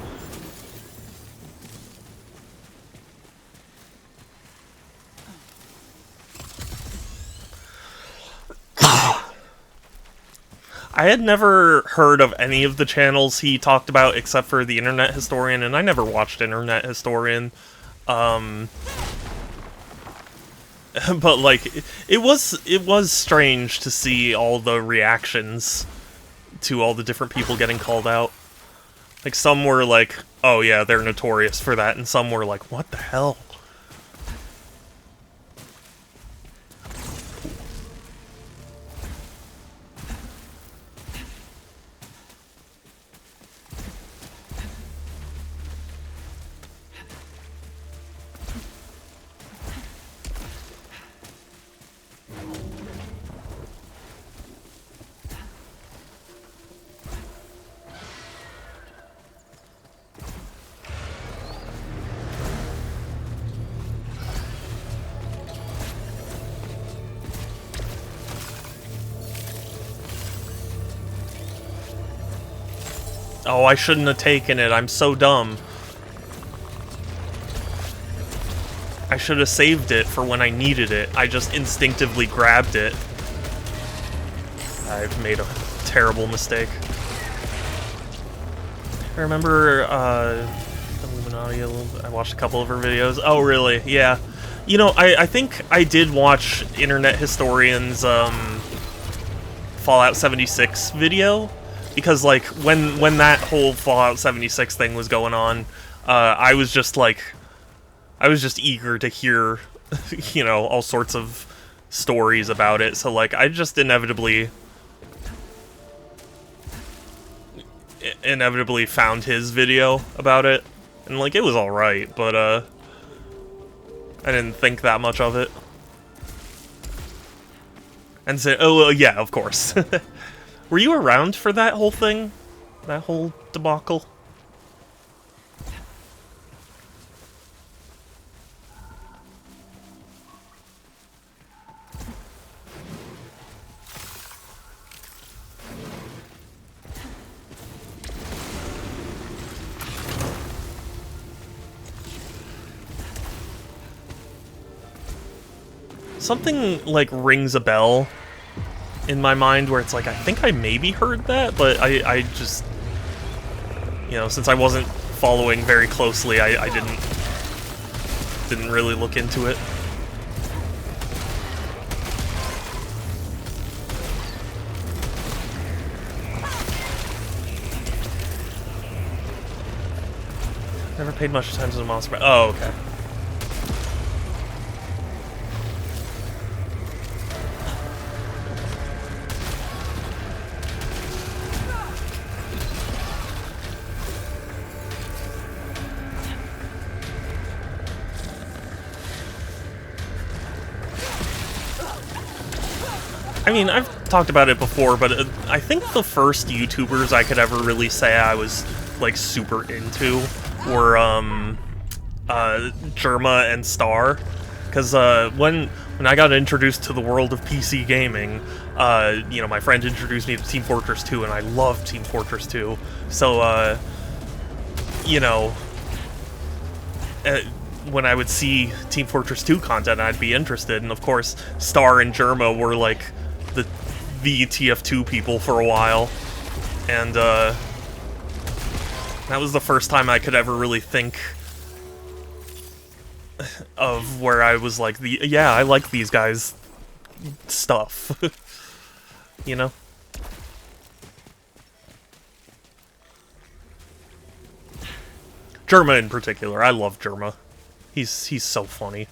I had never heard of any of the channels he talked about except for the Internet Historian, and I never watched Internet Historian. But like, it was strange to see all the reactions to all the different people getting called out. Like, some were like, oh yeah, they're notorious for that, and some were like, what the hell? Oh, I shouldn't have taken it. I'm so dumb. I should have saved it for when I needed it. I just instinctively grabbed it. I've made a terrible mistake. I remember, Illuminati a little bit. I watched a couple of her videos. Oh, really? Yeah. You know, I think I did watch Internet Historian's, Fallout 76 video. Because, like, when that whole Fallout 76 thing was going on, I was just eager to hear, you know, all sorts of stories about it. So, like, I just inevitably found his video about it. And, like, it was alright, but, I didn't think that much of it. And so, oh, well, yeah, of course. Were you around for that whole thing? That whole debacle? Something, like, rings a bell in my mind where it's like, I think I maybe heard that, but I just, you know, since I wasn't following very closely, I didn't really look into it. Never paid much attention to monster. Oh, okay. I mean, I've talked about it before, but I think the first YouTubers I could ever really say I was, like, super into were, Germa and Star. Because, when I got introduced to the world of PC gaming, you know, my friend introduced me to Team Fortress 2, and I loved Team Fortress 2. So, you know, when I would see Team Fortress 2 content, I'd be interested, and of course, Star and Germa were, like, the TF2 people for a while, and that was the first time I could ever really think of where I was like, yeah, I like these guys' stuff, you know? Germa in particular, I love Germa. He's so funny.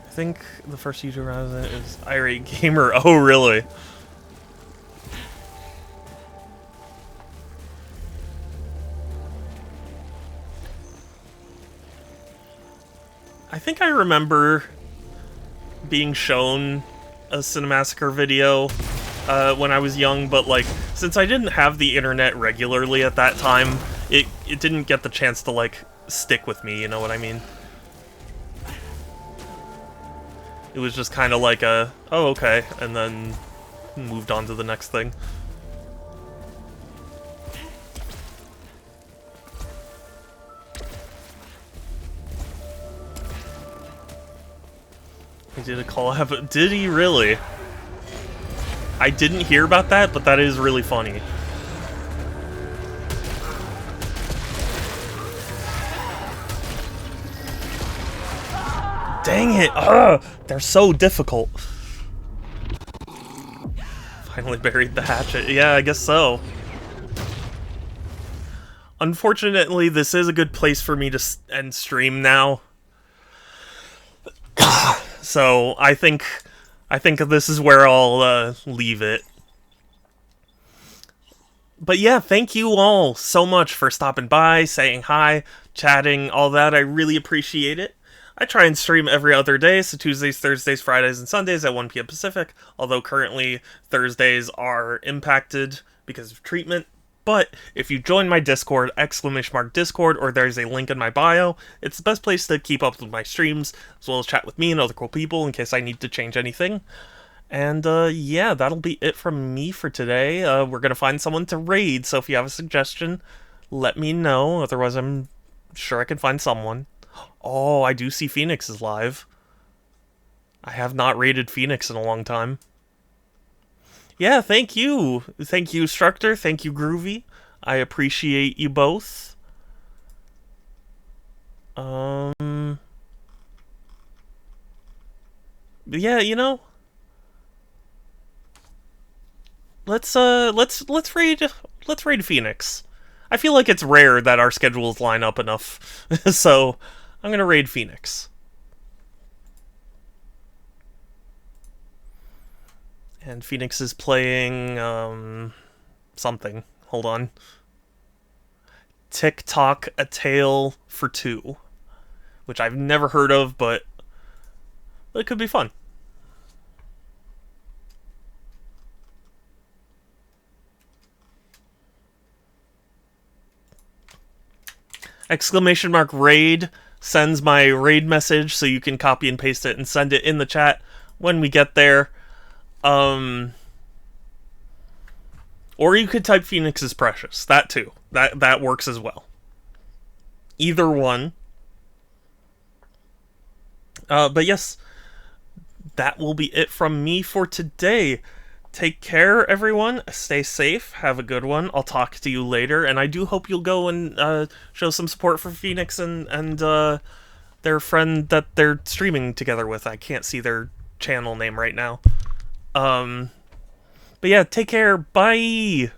I think the first YouTuber I was in is Irate Gamer. Oh, really? I think I remember being shown a Cinemassacre video when I was young, but, like, since I didn't have the internet regularly at that time, it didn't get the chance to, like, stick with me, you know what I mean? It was just kind of like a, oh, okay, and then moved on to the next thing. He did a collab. Did he really? I didn't hear about that, but that is really funny. Dang it! Ugh, they're so difficult. Finally buried the hatchet. Yeah, I guess so. Unfortunately, this is a good place for me to end stream now. So I think this is where I'll leave it. But yeah, thank you all so much for stopping by, saying hi, chatting, all that. I really appreciate it. I try and stream every other day, so Tuesdays, Thursdays, Fridays, and Sundays at 1 p.m. Pacific, although currently Thursdays are impacted because of treatment. But if you join my Discord, !Discord, or there's a link in my bio, it's the best place to keep up with my streams, as well as chat with me and other cool people in case I need to change anything. And yeah, that'll be it from me for today. We're going to find someone to raid, so if you have a suggestion, let me know. Otherwise, I'm sure I can find someone. Oh, I do see Phoenix is live. I have not raided Phoenix in a long time. Yeah, thank you. Thank you, Structor. Thank you, Groovy. I appreciate you both. Yeah, you know, let's raid Phoenix. I feel like it's rare that our schedules line up enough. So, I'm going to raid Phoenix. And Phoenix is playing, something. Hold on. TikTok A Tale for Two. Which I've never heard of, but it could be fun. !Raid sends my raid message, so you can copy and paste it and send it in the chat when we get there. Or you could type Phoenix is precious. That too. That works as well. Either one. But yes, that will be it from me for today. Take care, everyone. Stay safe. Have a good one. I'll talk to you later. And I do hope you'll go and show some support for Phoenix and their friend that they're streaming together with. I can't see their channel name right now. But yeah, take care. Bye!